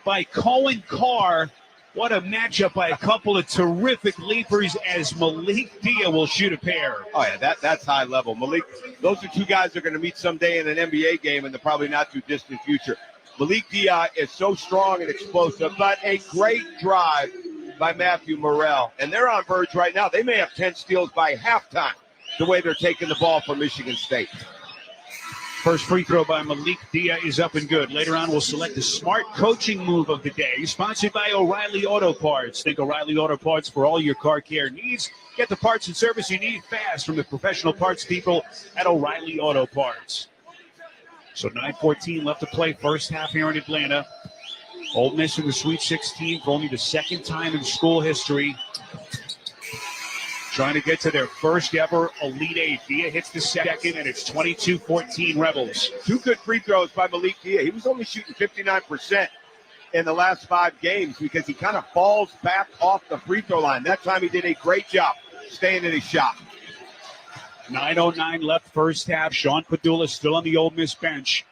by Cohen Carr. What a matchup by a couple of terrific leapers as Malik Dia will shoot a pair. Oh, yeah, that's high level. Malik, those are two guys that are going to meet someday in an NBA game in the probably not too distant future. Malik Dia is so strong and explosive, but a great drive by Matthew Morrell. And they're on verge right now. They may have 10 steals by halftime, the way they're taking the ball from Michigan State. First free throw by Malik Dia is up and good. Later on, we'll select the smart coaching move of the day, sponsored by O'Reilly Auto Parts. Think O'Reilly Auto Parts for all your car care needs. Get the parts and service you need fast from the professional parts people at O'Reilly Auto Parts. So 9:14 left to play, first half here in Atlanta. Ole Miss in the Sweet 16 for only the second time in school history. Trying to get to their first ever Elite Eight. Dia hits the second, and it's 22-14 Rebels. Two good free throws by Malik Dia. He was only shooting 59% in the last 5 games because he kind of falls back off the free throw line. That time he did a great job staying in his shot. 9:09 left first half. Sean Padula still on the Ole Miss bench.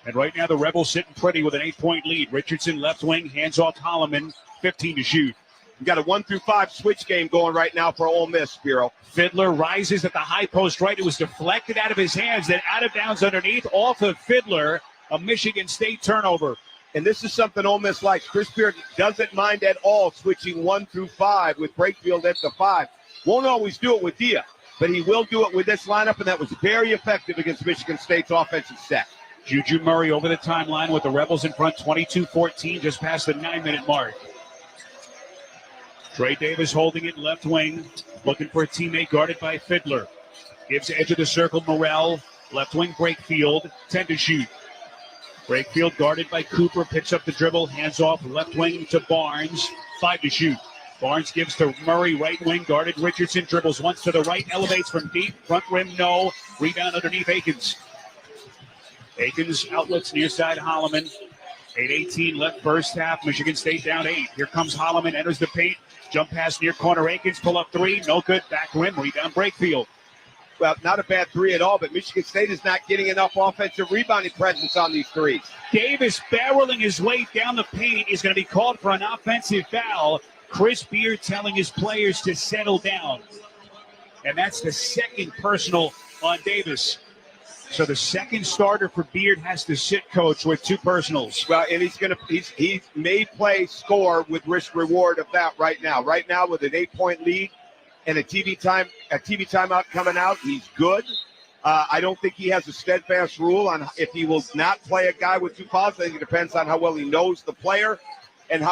And right now the Rebels sitting pretty with an 8-point lead. Richardson left wing, hands off Holloman, 15 to shoot. We got a 1-through-5 switch game going right now for Ole Miss, Spiro. Fiddler rises at the high post right. It was deflected out of his hands, then out of bounds underneath, off of Fiddler. A Michigan State turnover. And this is something Ole Miss likes. Chris Beard doesn't mind at all switching 1-through-5 with Brakefield at the 5. Won't always do it with Dia, but he will do it with this lineup, and that was very effective against Michigan State's offensive set. Juju Murray over the timeline with the Rebels in front, 22-14, just past the 9-minute mark. Trey Davis holding it left wing, looking for a teammate guarded by Fiddler. Gives edge of the circle, Morrell, left wing Brakefield, 10 to shoot. Brakefield guarded by Cooper, picks up the dribble, hands off left wing to Barnes, 5 to shoot. Barnes gives to Murray, right wing, guarded Richardson, dribbles once to the right, elevates from deep, front rim, no. Rebound underneath Akins. Akins outlets near side Holloman. 8:18 left first half. Michigan State down 8. Here comes Holloman, enters the paint. Jump pass near corner. Akins pull up 3. No good. Back rim. Rebound Brakefield. Well, not a bad 3 at all, but Michigan State is not getting enough offensive rebounding presence on these 3s. Davis barreling his way down the paint is going to be called for an offensive foul. Chris Beard telling his players to settle down. And that's the second personal on Davis. So the second starter for Beard has to sit, Coach, with 2 personals. Well, and he may play score with risk reward of that right now. Right now, with an 8-point lead and a TV timeout coming out, he's good. I don't think he has a steadfast rule on if he will not play a guy with 2 fouls. I think it depends on how well he knows the player and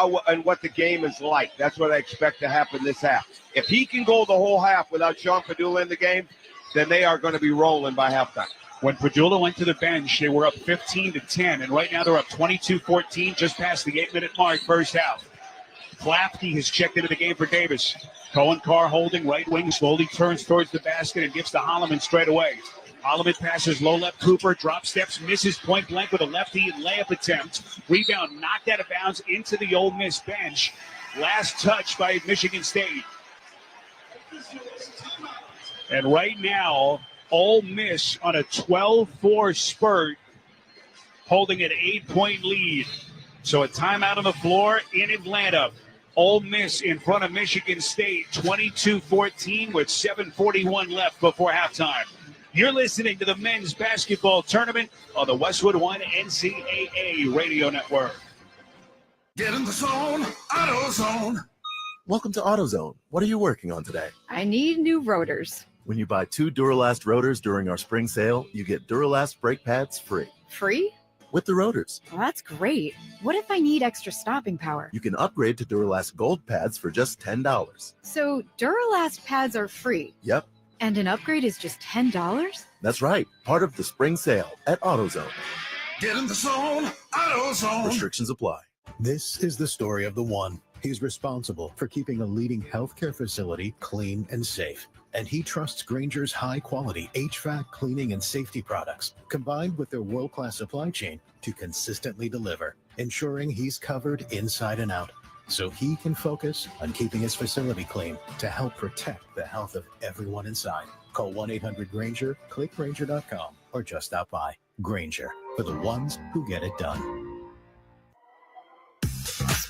what the game is like. That's what I expect to happen this half. If he can go the whole half without Sean Padula in the game, then they are going to be rolling by halftime. When Padula went to the bench, they were up 15-10, and right now they're up 22-14, just past the 8-minute mark, first half. Klafke has checked into the game for Davis. Cohen Carr holding right wing, slowly turns towards the basket and gives to Holloman straight away. Holloman passes low left Cooper, drop steps, misses point blank with a lefty layup attempt. Rebound knocked out of bounds into the Ole Miss bench. Last touch by Michigan State. And right now, Ole Miss on a 12-4 spurt, holding an 8-point lead. So a timeout on the floor in Atlanta. Ole Miss in front of Michigan State, 22-14 with 7:41 left before halftime. You're listening to the men's basketball tournament on the Westwood One NCAA radio network. Get in the zone, AutoZone. Welcome to AutoZone. What are you working on today? I need new rotors. When you buy 2 Duralast rotors during our spring sale, you get Duralast brake pads free. Free? With the rotors. Well, that's great. What if I need extra stopping power? You can upgrade to Duralast Gold pads for just $10. So Duralast pads are free? Yep. And an upgrade is just $10? That's right. Part of the spring sale at AutoZone. Get in the zone, AutoZone. Restrictions apply. This is the story of the one. He's responsible for keeping a leading healthcare facility clean and safe. And he trusts Grainger's high-quality HVAC cleaning and safety products, combined with their world-class supply chain, to consistently deliver, ensuring he's covered inside and out, so he can focus on keeping his facility clean to help protect the health of everyone inside. Call 1-800-GRAINGER, click Grainger.com, or just stop by. Grainger, for the ones who get it done.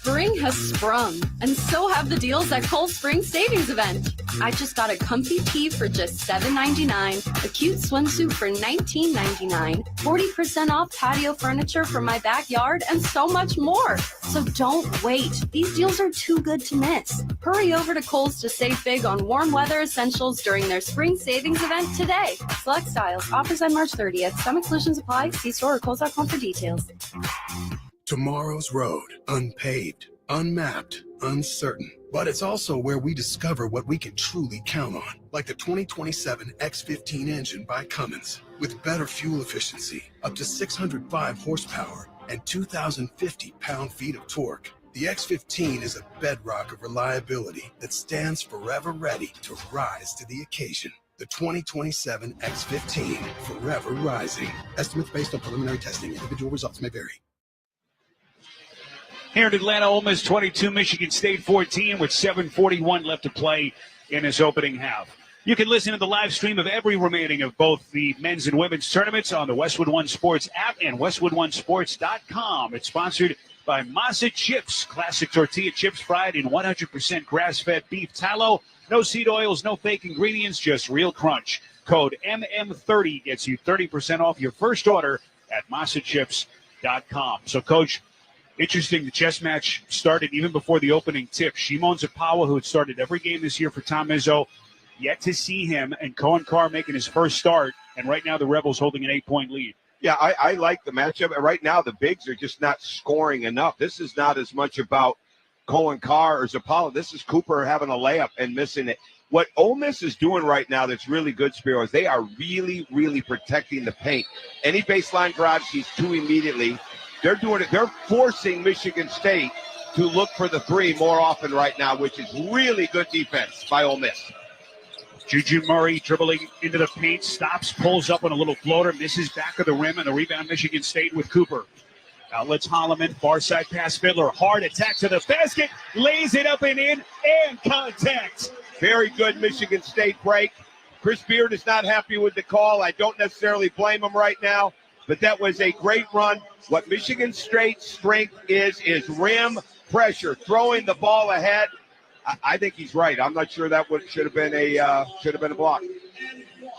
Spring has sprung, and so have the deals at Cold Spring Savings Event. I just got a comfy tee for just $7.99, a cute swimsuit for $19.99, 40% off patio furniture for my backyard, and so much more. So don't wait. These deals are too good to miss. Hurry over to Kohl's to save big on warm weather essentials during their Spring Savings Event today. Select styles. Offers end March 30th. Some exclusions apply. See store or Kohls.com for details. Tomorrow's road, unpaved, unmapped, uncertain. But it's also where we discover what we can truly count on, like the 2027 X15 engine by Cummins. With better fuel efficiency, up to 605 horsepower, and 2,050 pound-feet of torque. The X15 is a bedrock of reliability that stands forever ready to rise to the occasion. The 2027 X15, forever rising. Estimates based on preliminary testing. Individual results may vary. Here in Atlanta, Ole Miss 22, Michigan State 14 with 7:41 left to play in this opening half. You can listen to the live stream of every remaining of both the men's and women's tournaments on the Westwood One Sports app and WestwoodOneSports.com. It's sponsored by Masa Chips, classic tortilla chips fried in 100% grass-fed beef tallow. No seed oils, no fake ingredients, just real crunch. Code MM30 gets you 30% off your first order at MasaChips.com. So, Coach, interesting, the chess match started even before the opening tip. Shimon Zapawa, who had started every game this year for Tom Izzo, yet to see him, and Cohen Carr making his first start, and right now the Rebels holding an 8-point lead. Yeah, I like the matchup. Right now the bigs are just not scoring enough. This is not as much about Cohen Carr or Zapawa. This is Cooper having a layup and missing it. What Ole Miss is doing right now that's really good, Spiro, is they are really, really protecting the paint. Any baseline drives, he's two immediately. They're doing it. They're forcing Michigan State to look for the three more often right now, which is really good defense by Ole Miss. Juju Murray dribbling into the paint, stops, pulls up on a little floater, misses back of the rim, and a rebound Michigan State with Cooper. Outlets Holloman, far side pass Fiddler, hard attack to the basket, lays it up and in, and contact. Very good Michigan State break. Chris Beard is not happy with the call. I don't necessarily blame him right now, but that was a great run. What Michigan State's strength is rim pressure, throwing the ball ahead. I think he's right. I'm not sure that should have been a block.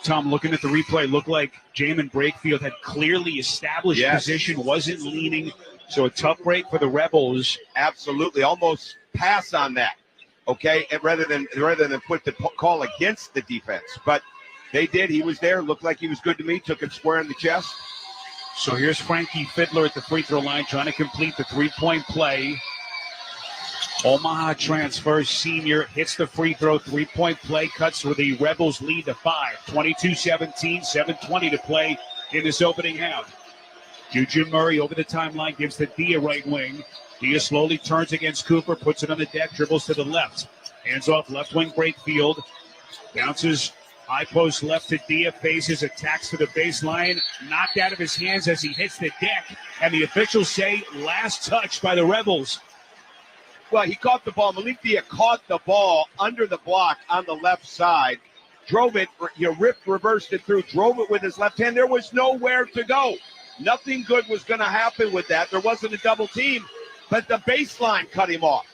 Tom, looking at the replay, looked like Jamin Brakefield had clearly established position, wasn't leaning. So a tough break for the Rebels. Absolutely, almost pass on that. Okay, and rather than put the call against the defense, but they did. He was there. Looked like he was good to me. Took it square in the chest. So here's Frankie Fiddler at the free throw line trying to complete the three-point play. Omaha transfers, senior, hits the free throw, three-point play, cuts with the Rebels lead to 5. 22-17, 7:20 to play in this opening half. Juju Murray over the timeline, gives the Dia right wing. Dia slowly turns against Cooper, puts it on the deck, dribbles to the left. Hands off left wing Brakefield. Bounces high post left to Dia, faces, attacks to the baseline. Knocked out of his hands as he hits the deck. And the officials say last touch by the Rebels. Well, he caught the ball. Malik Dia caught the ball under the block on the left side. Drove it, reversed it through, drove it with his left hand. There was nowhere to go. Nothing good was going to happen with that. There wasn't a double team, but the baseline cut him off.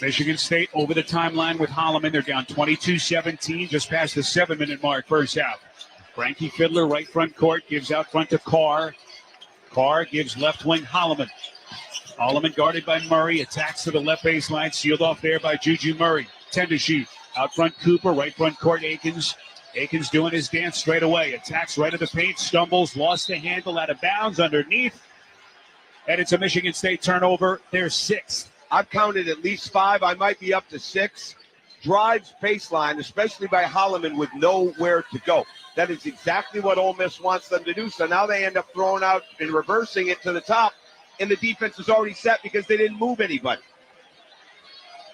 Michigan State over the timeline with Holloman. They're down 22-17, just past the 7-minute mark, first half. Frankie Fiddler, right front court, gives out front to Carr. Carr gives left wing Holloman. Holloman guarded by Murray, attacks to the left baseline, sealed off there by Juju Murray. 10 to shoot. Out front Cooper, right front court Akins. Akins doing his dance straight away. Attacks right at the paint, stumbles, lost the handle, out of bounds underneath. And it's a Michigan State turnover, their 6th. I've counted at least 5. I might be up to 6. Drives baseline, especially by Holloman, with nowhere to go. That is exactly what Ole Miss wants them to do. So now they end up throwing out and reversing it to the top. And the defense is already set because they didn't move anybody.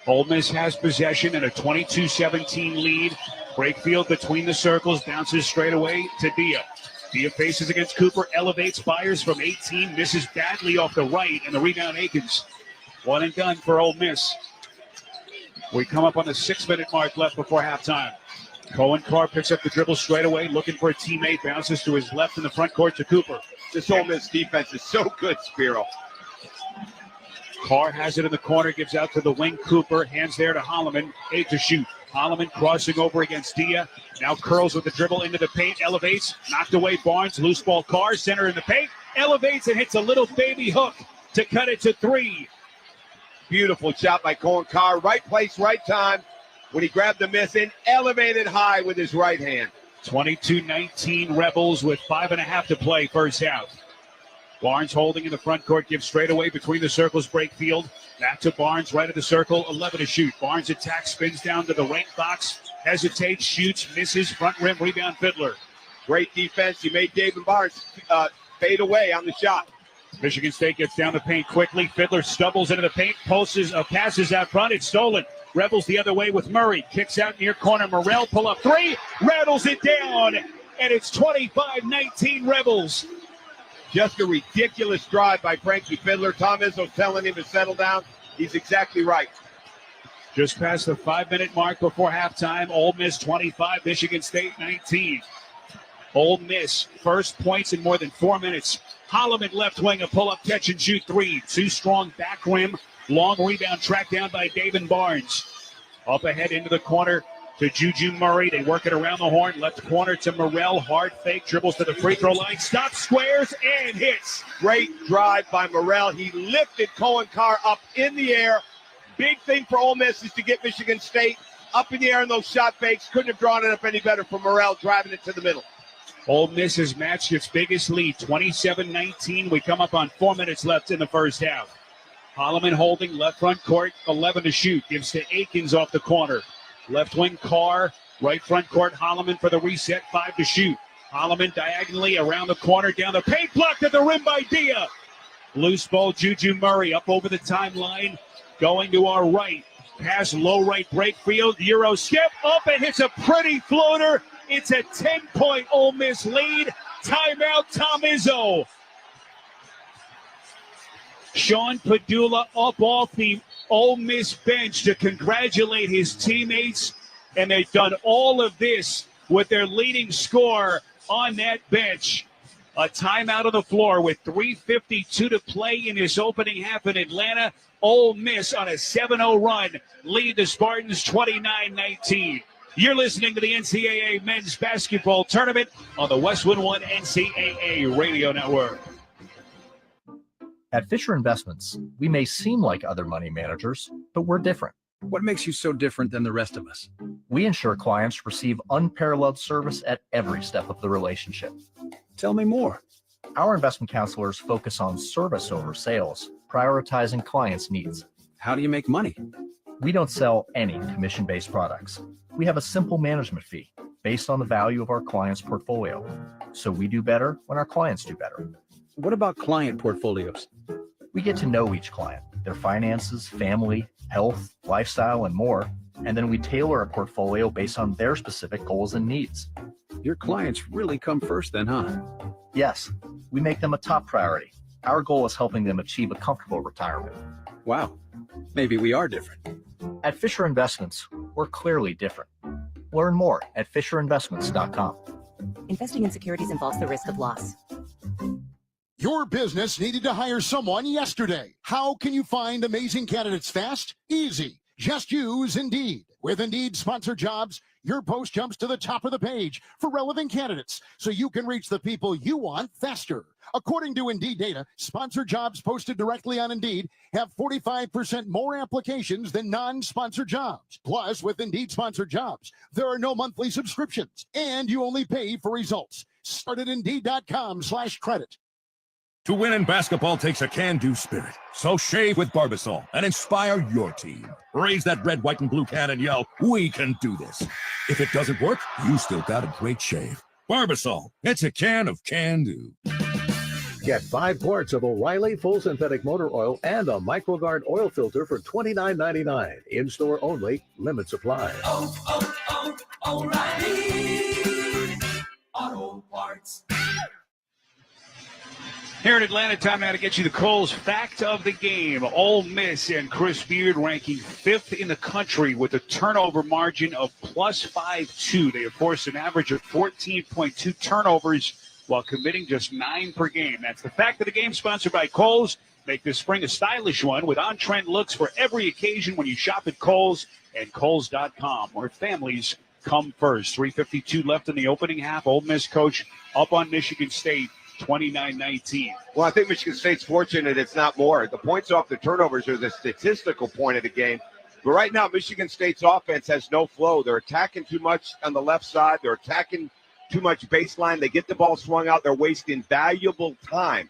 Ole Miss has possession and a 22-17 lead. Brakefield between the circles, bounces straight away to Dia. Dia faces against Cooper, elevates, fires from 18, misses badly off the right, and the rebound Akins. One and done for Ole Miss. We come up on the 6-minute mark left before halftime. Cohen Carr picks up the dribble straight away, looking for a teammate, bounces to his left in the front court to Cooper. This Ole Miss defense is so good, Spiro. Carr has it in the corner, gives out to the wing Cooper, hands there to Holloman, 8 to shoot. Holloman crossing over against Dia, now curls with the dribble into the paint, elevates, knocked away Barnes, loose ball Carr, center in the paint, elevates and hits a little baby hook to cut it to 3. Beautiful shot by Cohen Carr, right place, right time, when he grabbed the miss and elevated high with his right hand. 22-19 Rebels with 5.5 to play first half. Barnes holding in the front court, gives straight away between the circles, Brakefield. Back to Barnes, right of the circle, 11 to shoot. Barnes attacks, spins down to the right box, hesitates, shoots, misses, front rim, rebound Fiddler. Great defense. He made David Barnes fade away on the shot. Michigan State gets down the paint quickly. Fiddler stumbles into the paint, passes out front, it's stolen. Rebels the other way with Murray. Kicks out near corner. Morrell pull up 3. Rattles it down. And it's 25-19 Rebels. Just a ridiculous drive by Frankie Fiddler. Tom Izzo telling him to settle down. He's exactly right. Just past the 5-minute mark before halftime. Ole Miss 25, Michigan State 19. Ole Miss first points in more than 4 minutes. Holloman left wing, a pull-up catch and shoot 3. Too strong back rim. Long rebound tracked down by David Barnes. Up ahead into the corner to Juju Murray. They work it around the horn. Left corner to Morrell. Hard fake. Dribbles to the free throw line. Stops, squares, and hits. Great drive by Morrell. He lifted Cohen Carr up in the air. Big thing for Ole Miss is to get Michigan State up in the air in those shot fakes. Couldn't have drawn it up any better for Morrell driving it to the middle. Ole Miss has matched its biggest lead, 27-19. We come up on 4 minutes left in the first half. Holloman holding left front court, 11 to shoot. Gives to Akins off the corner. Left wing Carr, right front court Holloman for the reset, 5 to shoot. Holloman diagonally around the corner, down the paint, blocked at the rim by Dia. Loose ball, Juju Murray up over the timeline, going to our right. Pass low right, Brakefield, Euro skip, up and hits a pretty floater. It's a 10-point Ole Miss lead. Timeout, Tom Izzo. Sean Padula up off the Ole Miss bench to congratulate his teammates, and they've done all of this with their leading scorer on that bench. A timeout on the floor with 3:52 to play in this opening half in Atlanta. Ole Miss on a 7-0 run, lead the Spartans 29-19. You're listening to the NCAA Men's Basketball Tournament on the Westwood One NCAA Radio Network. At Fisher Investments, we may seem like other money managers, but we're different. What makes you so different than the rest of us? We ensure clients receive unparalleled service at every step of the relationship. Tell me more. Our investment counselors focus on service over sales, prioritizing clients' needs. How do you make money? We don't sell any commission-based products. We have a simple management fee based on the value of our client's portfolio. So we do better when our clients do better. What about client portfolios? We get to know each client, their finances, family, health, lifestyle, and more, and then we tailor a portfolio based on their specific goals and needs. Your clients really come first then, huh? Yes, we make them a top priority. Our goal is helping them achieve a comfortable retirement. Wow, maybe we are different. At Fisher Investments, we're clearly different. Learn more at FisherInvestments.com. Investing in securities involves the risk of loss. Your business needed to hire someone yesterday. How can you find amazing candidates fast? Easy. Just use Indeed. With Indeed Sponsored Jobs, your post jumps to the top of the page for relevant candidates, so you can reach the people you want faster. According to Indeed data, sponsored jobs posted directly on Indeed have 45% more applications than non-sponsored jobs. Plus, with Indeed Sponsored Jobs, there are no monthly subscriptions, and you only pay for results. Start at Indeed.com/credit. To win in basketball takes a can-do spirit. So shave with Barbasol and inspire your team. Raise that red, white, and blue can and yell, "We can do this." If it doesn't work, you still got a great shave. Barbasol, it's a can of can-do. Get 5 quarts of O'Reilly Full Synthetic Motor Oil and a MicroGuard oil filter for $29.99. In-store only. Limit supply. O'Reilly Auto Parts. Here in Atlanta, time now to get you the Kohl's fact of the game. Ole Miss and Chris Beard ranking 5th in the country with a turnover margin of plus 5.2. They have forced an average of 14.2 turnovers while committing just 9 per game. That's the fact of the game, sponsored by Kohl's. Make this spring a stylish one with on-trend looks for every occasion when you shop at Kohl's and Kohl's.com, where families come first. 3:52 left in the opening half. Ole Miss coach up on Michigan State. 29-19. Well, I think Michigan State's fortunate it's not more. The points off the turnovers are the statistical point of the game. But right now, Michigan State's offense has no flow. They're attacking too much on the left side. They're attacking too much baseline. They get the ball swung out. They're wasting valuable time.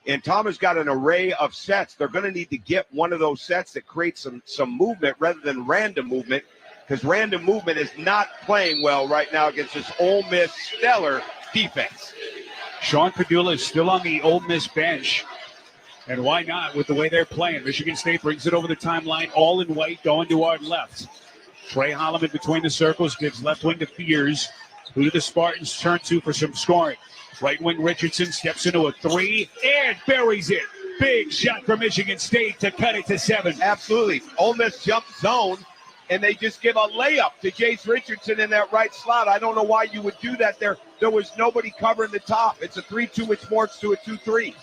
And Tom has got an array of sets. They're going to need to get one of those sets that creates some movement rather than random movement, because random movement is not playing well right now against this Ole Miss stellar defense. Sean Padula is still on the Ole Miss bench. And why not with the way they're playing? Michigan State brings it over the timeline, all in white, going to our left. Trey Holloman between the circles, gives left wing to Fears, who the Spartans turn to for some scoring. Right wing Richardson steps into a 3 and buries it. Big shot for Michigan State to cut it to 7. Absolutely. Ole Miss jump zone, and they just give a layup to Jace Richardson in that right slot. I don't know why you would do that there. There was nobody covering the top. It's a 3-2, which morphs to a 2-3.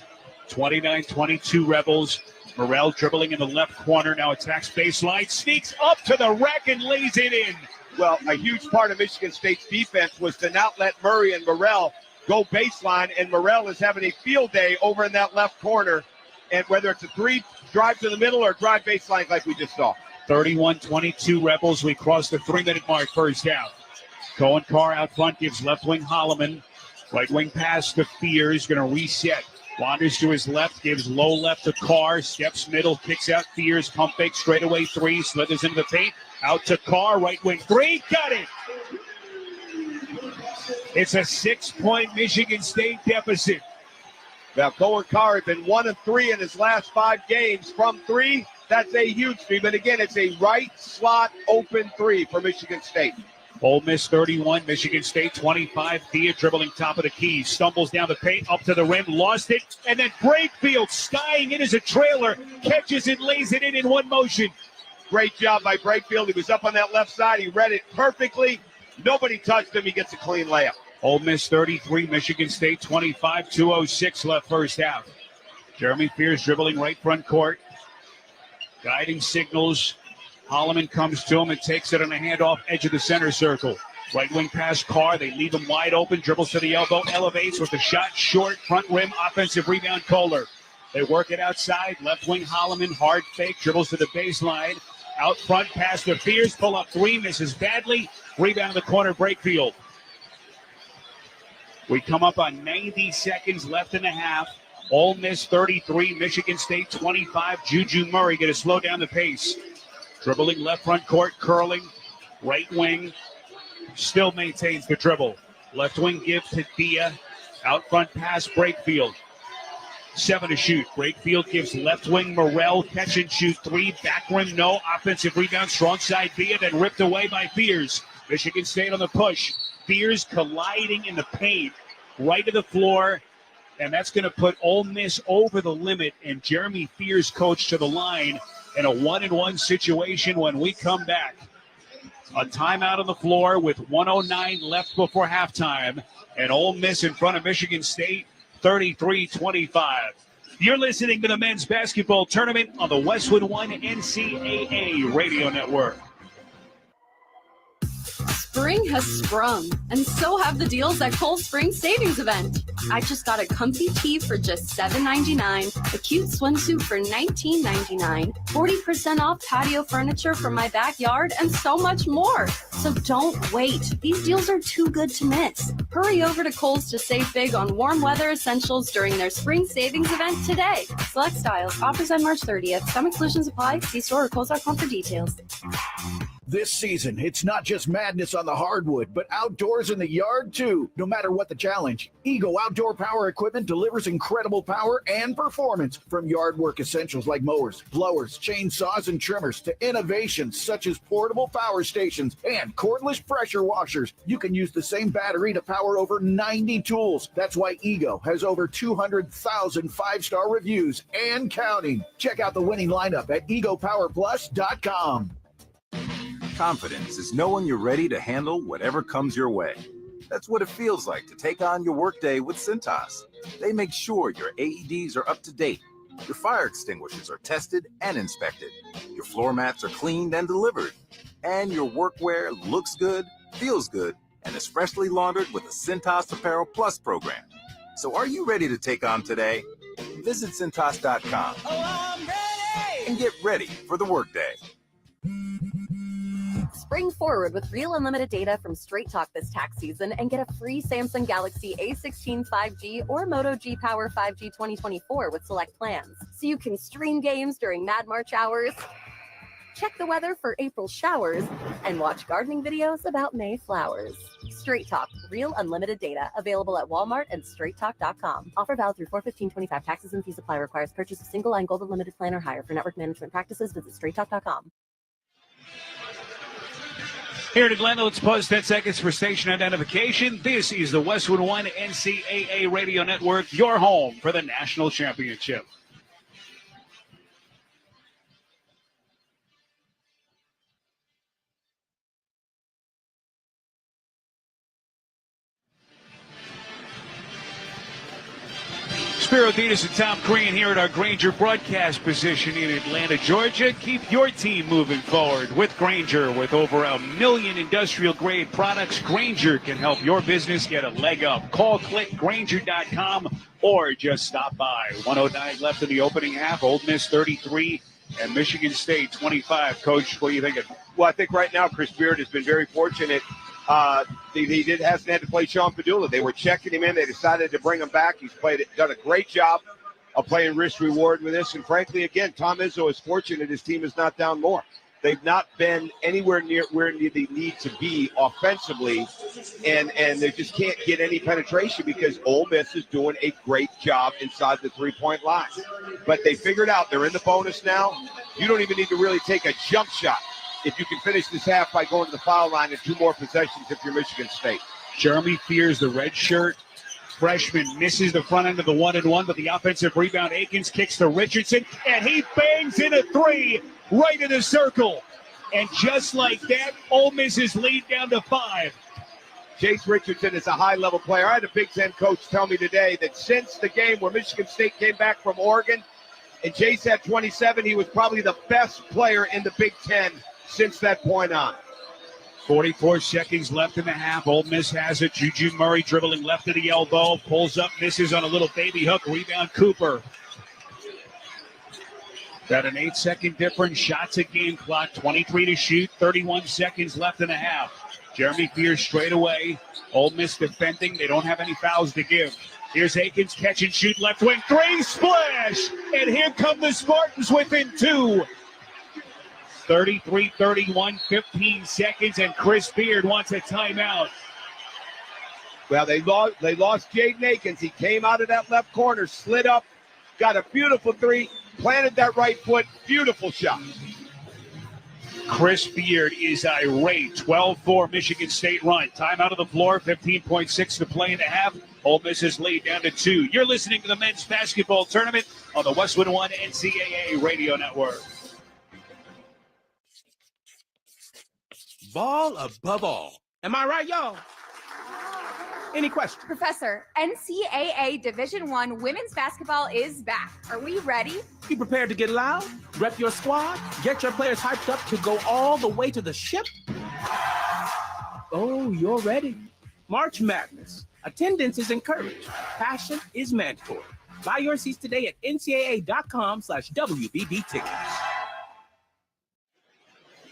29-22 Rebels. Morrell dribbling in the left corner, now attacks baseline, sneaks up to the rack and lays it in. Well, a huge part of Michigan State's defense was to not let Murray and Morrell go baseline, and Morrell is having a field day over in that left corner. And whether it's a 3, drive to the middle, or drive baseline like we just saw. 31-22 Rebels. We crossed the 3-minute mark first half. Cohen Carr out front gives left wing Holloman. Right wing pass to Fears, going to reset. Wanders to his left, gives low left to Carr. Steps middle, kicks out Fears. Pump fake, straightaway 3, slithers into the paint. Out to Carr, right wing 3, got it! It's a 6-point Michigan State deficit. Now, Cohen Carr had been 1 of 3 in his last 5 games from 3. That's a huge three, but again, it's a right slot open 3 for Michigan State. Ole Miss 31, Michigan State 25. Thea dribbling top of the key, stumbles down the paint, up to the rim, lost it, and then Brakefield skying it as a trailer, catches it, lays it in one motion. Great job by Brakefield. He was up on that left side. He read it perfectly. Nobody touched him. He gets a clean layup. Ole Miss 33, Michigan State 25, 2:06 left first half. Jeremy Fears dribbling right front court, guiding signals. Holloman comes to him and takes it on a handoff, edge of the center circle. Right wing pass Carr. They leave him wide open. Dribbles to the elbow. Elevates with the shot short. Front rim. Offensive rebound Kohler. They work it outside. Left wing Holloman. Hard fake. Dribbles to the baseline. Out front pass to Fears. Pull up three. Misses badly. Rebound in the corner. Brakefield. We come up on 90 seconds left in the half. Ole Miss 33. Michigan State 25. Juju Murray going to slow down the pace. Dribbling left front court, curling, right wing, still maintains the dribble. Left wing give to Dia, out front pass, Brakefield. 7 to shoot. Brakefield gives left wing Morrell, catch and shoot 3, back rim no, offensive rebound, strong side Dia, then ripped away by Fears. Michigan State on the push. Fears colliding in the paint, right to the floor, and that's going to put Ole Miss over the limit, and Jeremy Fears coach to the line. In a 1-and-1 situation when we come back. A timeout on the floor with 1:09 left before halftime. And Ole Miss in front of Michigan State, 33-25. You're listening to the men's basketball tournament on the Westwood One NCAA radio network. Spring has sprung, and so have the deals at Cold Spring Savings Event. I just got a comfy tee for just $7.99, a cute swimsuit for $19.99, 40% off patio furniture for my backyard, and so much more. So don't wait. These deals are too good to miss. Hurry over to Kohl's to save big on warm weather essentials during their Spring Savings Event today. Select styles. Offers end March 30th. Some exclusions apply. See store or Kohls.com for details. This season, it's not just madness on the hardwood, but outdoors in the yard, too. No matter what the challenge, Ego Outdoor Power Equipment delivers incredible power and performance, from yard work essentials like mowers, blowers, chainsaws, and trimmers to innovations such as portable power stations and cordless pressure washers. You can use the same battery to power over 90 tools. That's why Ego has over 200,000 five-star reviews and counting. Check out the winning lineup at egopowerplus.com. Confidence is knowing you're ready to handle whatever comes your way. That's what it feels like to take on your workday with Cintas. They make sure your AEDs are up to date, your fire extinguishers are tested and inspected, your floor mats are cleaned and delivered, and your workwear looks good, feels good, and is freshly laundered with the Cintas Apparel Plus program. So are you ready to take on today? Visit Cintas.com and get ready for the workday. Spring forward with real unlimited data from Straight Talk this tax season and get a free Samsung Galaxy A16 5G or Moto G Power 5G 2024 with select plans. So you can stream games during Mad March hours, check the weather for April showers, and watch gardening videos about May flowers. Straight Talk, real unlimited data, available at Walmart and straighttalk.com. Offer valid through 4/15/25. Taxes and fees apply. Requires purchase of single line gold unlimited plan or higher. For network management practices, visit straighttalk.com. Here in Atlanta, let's pause 10 seconds for station identification. This is the Westwood One NCAA radio network, your home for the national championship. Spiro Dinas and Tom Crean here at our Grainger broadcast position in Atlanta, Georgia. Keep your team moving forward with Grainger. With over 1 million industrial-grade products, Grainger can help your business get a leg up. Call, click, Grainger.com, or just stop by. 1:09 left in the opening half. Ole Miss 33 and Michigan State 25. Coach, what are you thinking? Well, I think right now Chris Beard has been very fortunate. He hasn't had to play Sean Padula. They were checking him in. They decided to bring him back. He's done a great job of playing risk-reward with this. And frankly, again, Tom Izzo is fortunate his team is not down more. They've not been anywhere near where they need to be offensively, and they just can't get any penetration because Ole Miss is doing a great job inside the three-point line. But they figured out they're in the bonus now. You don't even need to really take a jump shot if you can finish this half by going to the foul line and 2 more possessions if you're Michigan State. Jeremy Fears, the red shirt freshman, misses the front end of the 1-and-1, but the offensive rebound, Akins kicks to Richardson, and he bangs in a 3 right in the circle. And just like that, Ole Miss's lead down to 5. Jace Richardson is a high-level player. I had a Big Ten coach tell me today that since the game where Michigan State came back from Oregon and Jace had 27, he was probably the best player in the Big Ten since that point on. 44 seconds left in the half. Ole Miss has it. Juju Murray dribbling left to the elbow. Pulls up, misses on a little baby hook. Rebound Cooper. Got an 8-second difference. Shots at game clock. 23 to shoot. 31 seconds left in the half. Jeremy Fears straight away. Ole Miss defending. They don't have any fouls to give. Here's Akins, catch and shoot, left wing, 3, splash! And here come the Spartans within 2. 33-31, 15 seconds, and Chris Beard wants a timeout. Well, they lost Jaden Akins. He came out of that left corner, slid up, got a beautiful 3, planted that right foot, beautiful shot. Chris Beard is irate. 12-4 Michigan State run. Time out of the floor, 15.6 to play in the half. Ole Miss's lead down to 2. You're listening to the men's basketball tournament on the Westwood One NCAA Radio Network. Ball above all. Am I right, y'all? Any questions? Professor, NCAA Division I women's basketball is back. Are we ready? You prepared to get loud? Rep your squad? Get your players hyped up to go all the way to the ship? Oh, you're ready. March Madness. Attendance is encouraged. Passion is mandatory. Buy your seats today at ncaa.com/WBD tickets.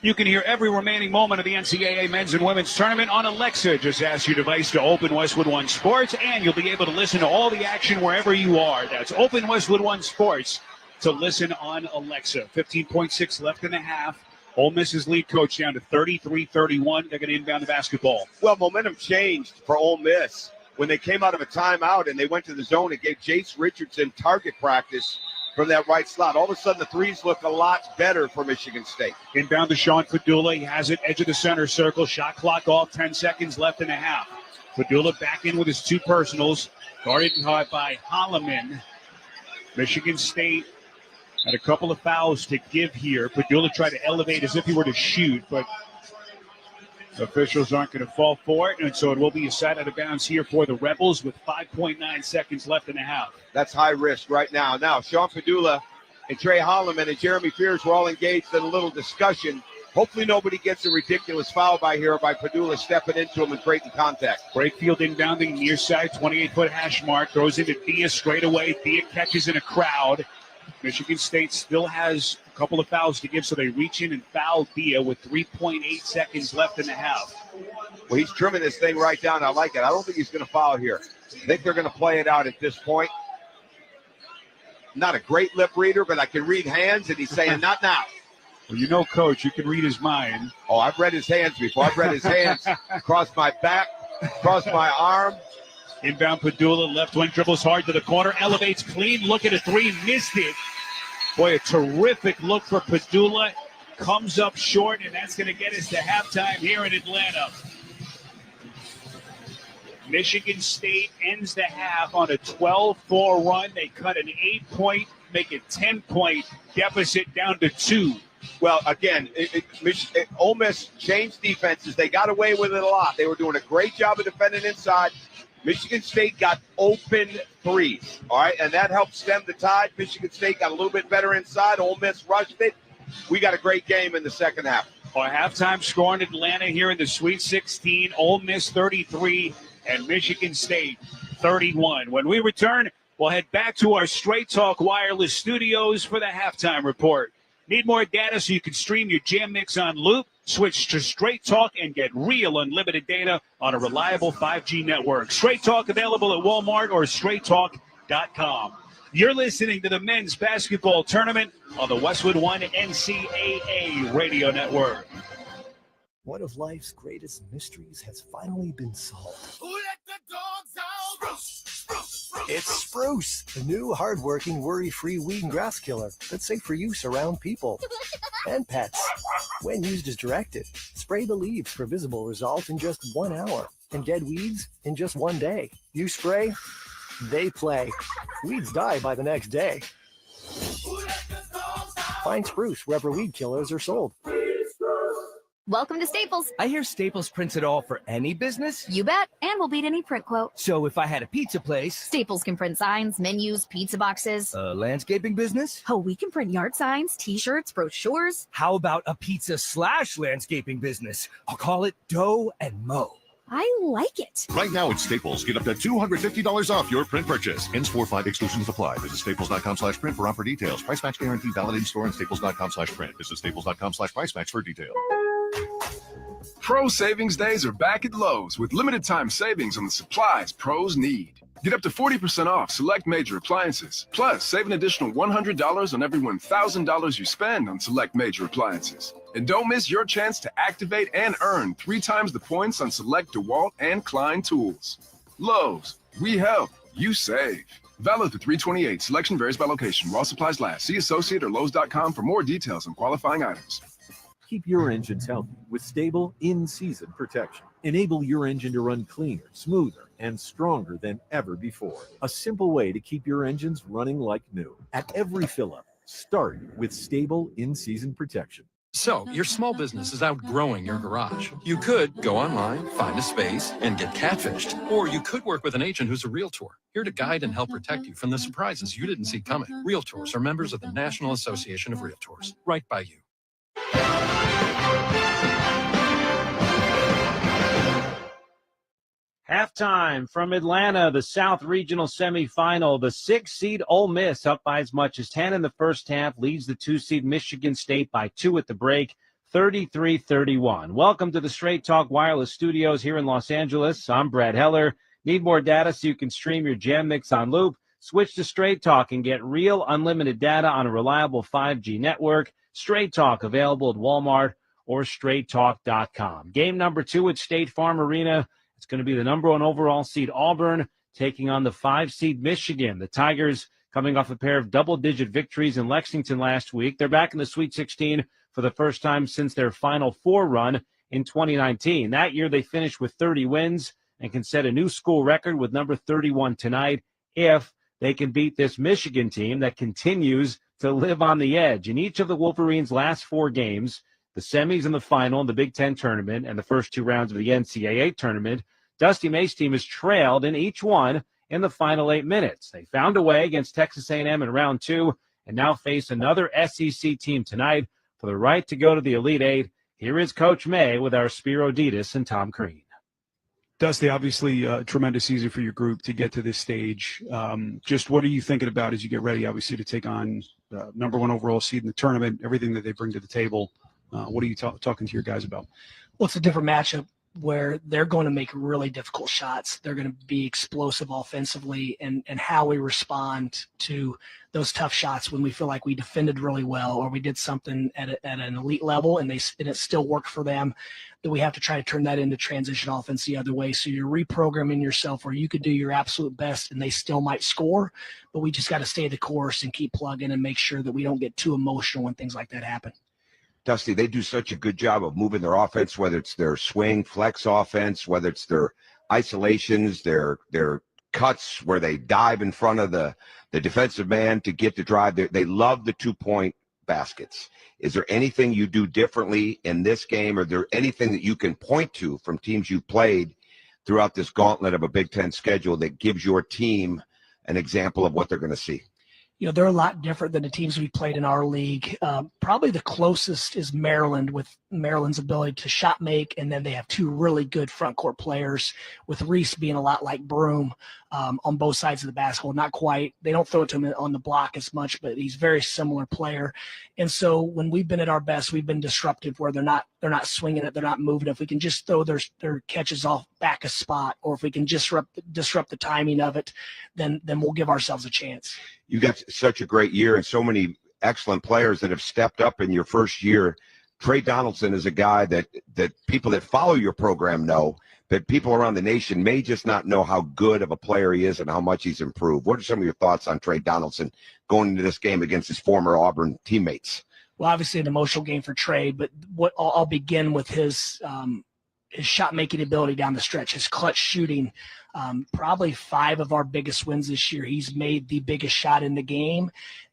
You can hear every remaining moment of the NCAA men's and women's tournament on Alexa. Just ask your device to open Westwood One Sports, and you'll be able to listen to all the action wherever you are. That's open Westwood One Sports to listen on Alexa. 15.6 left in the half. Ole Miss's lead coach down to 33-31. They're going to inbound the basketball. Well, momentum changed for Ole Miss when they came out of a timeout and they went to the zone and gave Jace Richardson target practice from that right slot. All of a sudden, the threes look a lot better for Michigan State. Inbound to Sean Padula. He has it, edge of the center circle. Shot clock off, 10 seconds left in the half. Padula back in with his 2 personals. Guarded by Holloman. Michigan State had a couple of fouls to give here. Padula tried to elevate as if he were to shoot, but officials aren't going to fall for it, and so it will be a side out of bounds here for the Rebels with 5.9 seconds left in the half. That's high risk right now. Now, Sean Padula and Trey Holloman and Jeremy Fears were all engaged in a little discussion. Hopefully nobody gets a ridiculous foul by Padula stepping into him and breaking contact. Brakefield inbounding near side, 28-foot hash mark, throws into Dia straight away. Dia catches in a crowd. Michigan State still has a couple of fouls to give, so they reach in and foul Dia with 3.8 seconds left in the half. Well, he's trimming this thing right down. I like it. I don't think he's going to foul here. I think they're going to play it out at this point. Not a great lip reader, but I can read hands, and he's saying, not now. Well, you know, Coach, you can read his mind. Oh, I've read his hands before. I've read his hands across my back, across my arm. Inbound Padula, left wing, dribbles hard to the corner, elevates clean, look at a 3, missed it. Boy, a terrific look for Padula. Comes up short, and that's going to get us to halftime here in Atlanta. Michigan State ends the half on a 12-4 run. They cut an 8-point, make it 10-point deficit down to 2. Well, again, Ole Miss changed defenses. They got away with it a lot. They were doing a great job of defending inside. Michigan State got open threes, all right, and that helped stem the tide. Michigan State got a little bit better inside. Ole Miss rushed it. We got a great game in the second half. Our halftime score in Atlanta here in the Sweet 16, Ole Miss 33 and Michigan State 31. When we return, we'll head back to our Straight Talk Wireless studios for the halftime report. Need more data so you can stream your Jam Mix on loop? Switch to Straight Talk and get real unlimited data on a reliable 5G network. Straight Talk available at Walmart or straighttalk.com. You're listening to the men's basketball tournament on the Westwood One NCAA Radio Network. One of life's greatest mysteries has finally been solved. Who let the dogs out? It's Spruce, the new hard-working, worry-free weed and grass killer that's safe for use around people and pets. when used as directed. Spray the leaves for visible results in just 1 hour, and dead weeds in just 1 day. You spray, they play. Weeds die by the next day. Find Spruce wherever weed killers are sold. Welcome to Staples. I hear Staples prints it all for any business. You bet, and we'll beat any print quote. So if I had a pizza place. Staples can print signs, menus, pizza boxes. A landscaping business? Oh, we can print yard signs, t-shirts, brochures. How about a pizza/landscaping business? I'll call it Dough and Mo. I like it. Right now at Staples, get up to $250 off your print purchase. Ends 4/5 exclusions apply. Visit staples.com/print for offer details. Price match guarantee valid in store and staples.com/print. Visit staples.com/price match for detail. Pro Savings Days are back at Lowe's with limited time savings on the supplies pros need. Get up to 40% off select major appliances. Plus, save an additional $100 on every $1,000 you spend on select major appliances. And don't miss your chance to activate and earn 3 times the points on select DeWalt and Klein tools. Lowe's, we help, you save. Valid through 3/28. Selection varies by location. While supplies last. See associate or Lowe's.com for more details on qualifying items. Keep your engines healthy with stable in-season protection. Enable your engine to run cleaner, smoother, and stronger than ever before. A simple way to keep your engines running like new. At every fill-up, start with stable in-season protection. So, your small business is outgrowing your garage. You could go online, find a space, and get catfished. Or you could work with an agent who's a realtor, here to guide and help protect you from the surprises you didn't see coming. Realtors are members of the National Association of Realtors. Right by you. Halftime from Atlanta, the South Regional Semifinal. The 6th seed Ole Miss, up by as much as 10 in the first half, leads the 2 seed Michigan State by 2 at the break, 33-31. Welcome to the Straight Talk Wireless Studios here in Los Angeles. I'm Brad Heller. Need more data so you can stream your Jam Mix on loop? Switch to Straight Talk and get real unlimited data on a reliable 5G network. Straight Talk available at Walmart or straighttalk.com. Game number 2 at State Farm Arena. It's going to be the number 1 overall seed Auburn taking on the 5 seed Michigan. The Tigers coming off a pair of double-digit victories in Lexington last week. They're back in the Sweet 16 for the first time since their Final Four run in 2019. That year they finished with 30 wins and can set a new school record with number 31 tonight if they can beat this Michigan team that continues to live on the edge. In each of the Wolverines' last 4 games, the semis and the final in the Big Ten tournament and the first 2 rounds of the NCAA tournament, Dusty May's team has trailed in each one in the final 8 minutes. They found a way against Texas A&M in round 2 and now face another SEC team tonight for the right to go to the Elite 8. Here is Coach May with our Spiro Ditas and Tom Crean. Dusty, obviously a tremendous season for your group to get to this stage. Just what are you thinking about as you get ready, obviously, to take on number 1 overall seed in the tournament, everything that they bring to the table? What are you talking to your guys about? Well, it's a different matchup where they're going to make really difficult shots. They're going to be explosive offensively, and how we respond to those tough shots when we feel like we defended really well or we did something at an elite level and it still worked for them, that we have to try to turn that into transition offense the other way. So you're reprogramming yourself where you could do your absolute best and they still might score, but we just got to stay the course and keep plugging and make sure that we don't get too emotional when things like that happen. Dusty, they do such a good job of moving their offense, whether it's their swing, flex offense, whether it's their isolations, their cuts where they dive in front of the defensive man to get the drive. They love the 2-point baskets. Is there anything you do differently in this game, or there anything that you can point to from teams you've played throughout this gauntlet of a Big Ten schedule that gives your team an example of what they're going to see? You know, they're a lot different than the teams we played in our league. Probably the closest is Maryland, with Maryland's ability to shot make, and then they have 2 really good front court players, with Reese being a lot like Broome on both sides of the basketball. Not quite. They don't throw it to him on the block as much, but he's a very similar player. And so when we've been at our best, we've been disruptive where they're not swinging it, they're not moving. If we can just throw their catches off back a spot, or if we can disrupt the timing of it, then we'll give ourselves a chance. You got such a great year and so many excellent players that have stepped up in your first year. Trey Donaldson is a guy that people that follow your program know, that people around the nation may just not know how good of a player he is and how much he's improved. What are some of your thoughts on Trey Donaldson going into this game against his former Auburn teammates? Well, obviously an emotional game for Trey, but what I'll begin with his shot-making ability down the stretch, his clutch shooting. Probably 5 of our biggest wins this year, he's made the biggest shot in the game,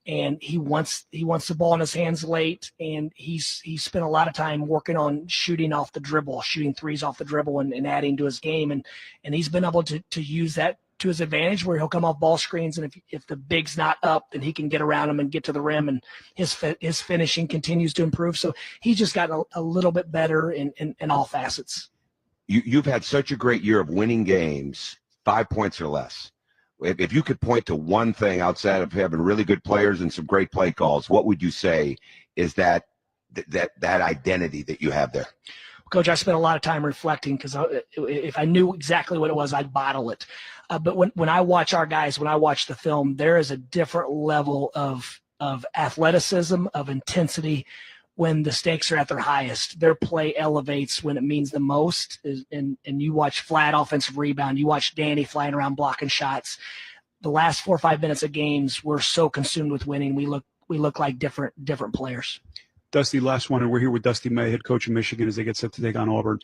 and he wants the ball in his hands late, and he's spent a lot of time working on shooting off the dribble, shooting threes off the dribble and adding to his game, and he's been able to use that to his advantage, where he'll come off ball screens, and if the big's not up, then he can get around him and get to the rim, and his finishing continues to improve. So he's just gotten a little bit better in all facets. You've had such a great year of winning games, 5 points or less. If you could point to one thing outside of having really good players and some great play calls, what would you say is that identity that you have there? Coach, I spent a lot of time reflecting, because if I knew exactly what it was, I'd bottle it. But when I watch our guys, when I watch the film, there is a different level of athleticism, of intensity. When the stakes are at their highest, their play elevates when it means the most. And you watch flat offensive rebound, you watch Danny flying around blocking shots. The last 4 or 5 minutes of games, we're so consumed with winning. We look like different players. Dusty, last one, and we're here with Dusty May, head coach of Michigan, as they get set to take on Auburn.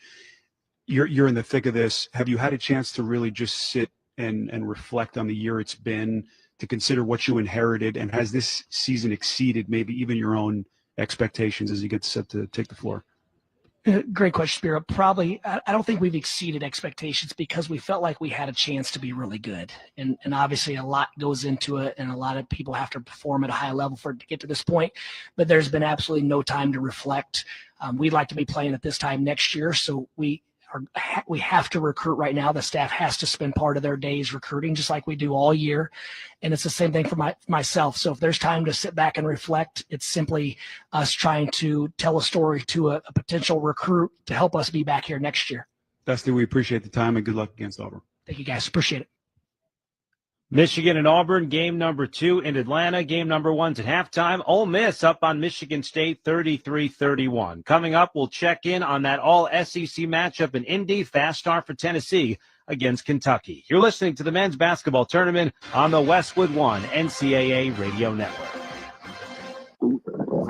You're in the thick of this. Have you had a chance to really just sit and reflect on the year it's been, to consider what you inherited, and has this season exceeded maybe even your own expectations as you get set to take the floor? Great question, Spiro. Probably, I don't think we've exceeded expectations, because we felt like we had a chance to be really good. And obviously a lot goes into it, and a lot of people have to perform at a high level for it to get to this point. But there's been absolutely no time to reflect. We'd like to be playing at this time next year, so we have to recruit right now. The staff has to spend part of their days recruiting, just like we do all year. And it's the same thing for myself. So if there's time to sit back and reflect, it's simply us trying to tell a story to a potential recruit to help us be back here next year. Dusty, we appreciate the time, and good luck against Auburn. Thank you, guys. Appreciate it. Michigan and Auburn, game number 2 in Atlanta. Game number 1's at halftime. Ole Miss up on Michigan State 33-31. Coming up, we'll check in on that all-SEC matchup in Indy. Fast start for Tennessee against Kentucky. You're listening to the men's basketball tournament on the Westwood One NCAA Radio Network.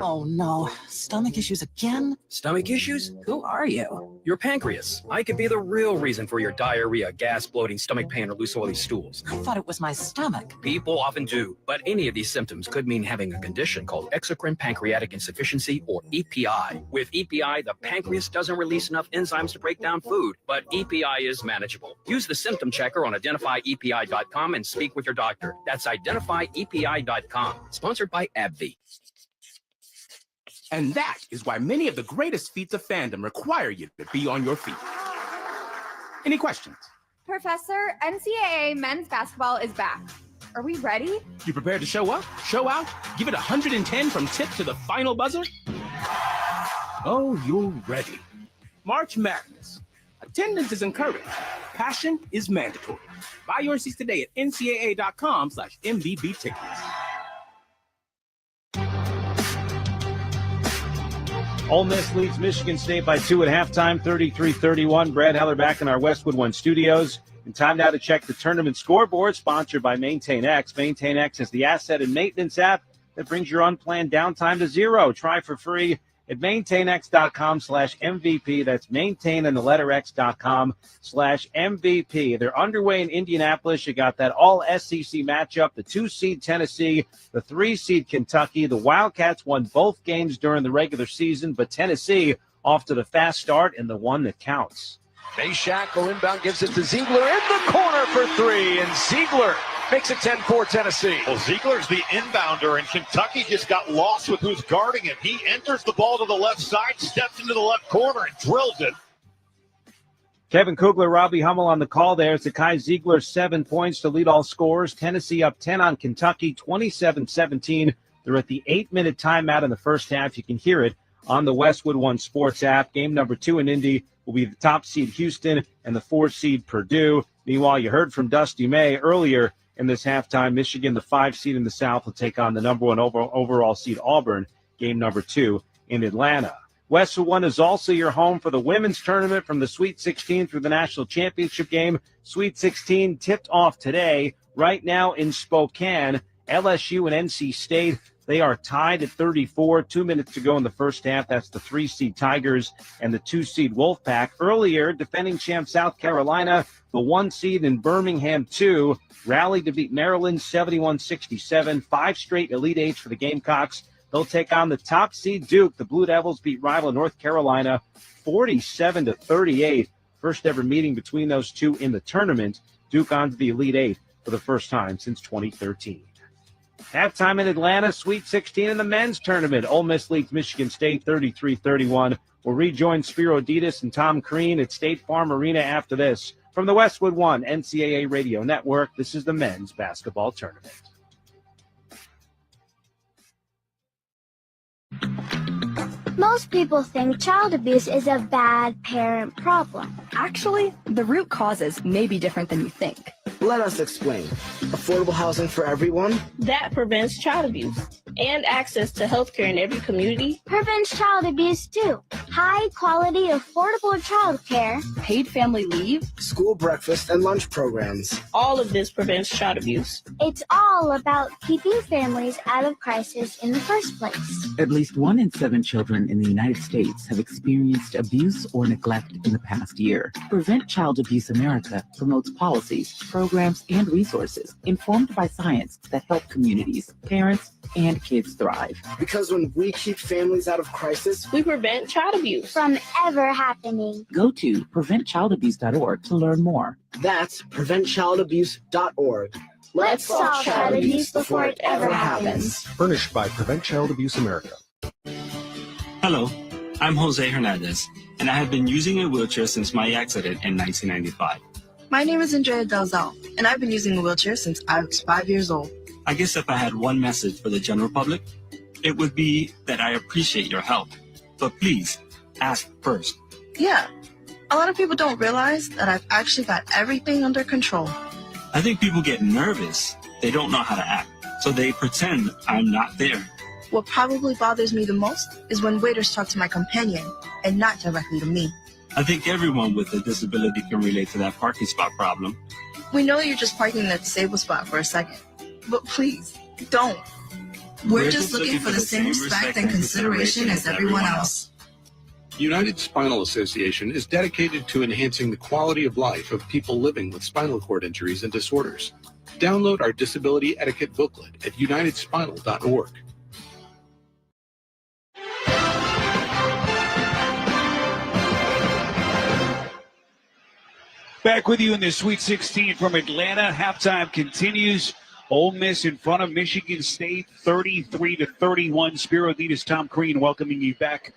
Oh no, stomach issues again? Stomach issues? Who are you? Your pancreas. I could be the real reason for your diarrhea, gas, bloating, stomach pain, or loose oily stools. I thought it was my stomach. People often do, but any of these symptoms could mean having a condition called exocrine pancreatic insufficiency, or EPI. With EPI, the pancreas doesn't release enough enzymes to break down food, but EPI is manageable. Use the symptom checker on identifyepi.com and speak with your doctor. That's identifyepi.com. Sponsored by AbbVie. And that is why many of the greatest feats of fandom require you to be on your feet. Any questions? Professor, NCAA men's basketball is back. Are we ready? You prepared to show up, show out, give it 110 from tip to the final buzzer? Oh, you're ready. March Madness. Attendance is encouraged. Passion is mandatory. Buy your seats today at ncaa.com/MVB tickets. Ole Miss leads Michigan State by 2 at halftime, 33-31. Brad Heller back in our Westwood One studios. And time now to check the tournament scoreboard, sponsored by MaintainX. MaintainX is the asset and maintenance app that brings your unplanned downtime to zero. Try for free at maintainx.com/MVP. That's maintain and the letter x.com/MVP. They're underway in Indianapolis. You got that all SEC matchup, the 2-seed Tennessee, the 3-seed Kentucky. The Wildcats won both games during the regular season, but Tennessee off to the fast start and the one that counts. Meshack will inbound, gives it to Ziegler in the corner for 3, and Ziegler makes it 10-4 Tennessee. Well, Ziegler's the inbounder, and Kentucky just got lost with who's guarding him. He enters the ball to the left side, steps into the left corner, and drills it. Kevin Kugler, Robbie Hummel on the call there. It's Kai Ziegler, 7 points to lead all scorers. Tennessee up 10 on Kentucky, 27-17. They're at the 8-minute timeout in the first half. You can hear it on the Westwood One Sports app. Game number 2 in Indy will be the top seed Houston and the 4-seed Purdue. Meanwhile, you heard from Dusty May earlier in this halftime. Michigan, the 5 seed in the South, will take on the number 1 overall seed Auburn. Game number 2 in Atlanta. Westwood One is also your home for the women's tournament from the Sweet 16 through the national championship game. Sweet 16 tipped off today. Right now in Spokane, LSU and NC State. They are tied at 34, 2 minutes to go in the first half. That's the 3-seed Tigers and the 2-seed Wolfpack. Earlier, defending champ South Carolina, the 1-seed in Birmingham 2, rallied to beat Maryland 71-67. 5 straight Elite Eights for the Gamecocks. They'll take on the top seed Duke. The Blue Devils beat rival North Carolina 47-38. First ever meeting between those two in the tournament. Duke on to the Elite Eight for the first time since 2013. Halftime in Atlanta, Sweet 16 in the men's tournament. Ole Miss leads Michigan State 33-31. We'll rejoin Spiro Ditas and Tom Crean at State Farm Arena after this. From the Westwood One NCAA Radio Network, this is the men's basketball tournament. Most people think child abuse is a bad parent problem. Actually, the root causes may be different than you think. Let us explain. Affordable housing for everyone. That prevents child abuse. And access to health care in every community. Prevents child abuse too. High quality, affordable child care. Paid family leave. School breakfast and lunch programs. All of this prevents child abuse. It's all about keeping families out of crisis in the first place. At least 1 in 7 children in the United States have experienced abuse or neglect in the past year. Prevent Child Abuse America promotes policies, programs, and resources informed by science that help communities, parents, and kids thrive. Because when we keep families out of crisis, we prevent child abuse from ever happening. Go to preventchildabuse.org to learn more. That's preventchildabuse.org. Let's solve child abuse before it ever happens. Furnished by Prevent Child Abuse America. Hello, I'm Jose Hernandez, and I have been using a wheelchair since my accident in 1995. My name is Andrea Delzal, and I've been using a wheelchair since I was 5 years old. I guess if I had one message for the general public, it would be that I appreciate your help. But please, ask first. Yeah, a lot of people don't realize that I've actually got everything under control. I think people get nervous. They don't know how to act, so they pretend I'm not there. What probably bothers me the most is when waiters talk to my companion and not directly to me. I think everyone with a disability can relate to that parking spot problem. We know you're just parking in a disabled spot for a second, but please, don't. We're just looking for the same respect and consideration as everyone else. United Spinal Association is dedicated to enhancing the quality of life of people living with spinal cord injuries and disorders. Download our disability etiquette booklet at unitedspinal.org. Back with you in the Sweet 16 from Atlanta. Halftime continues. Ole Miss in front of Michigan State, 33-31. Spiro Ditas, Tom Crean welcoming you back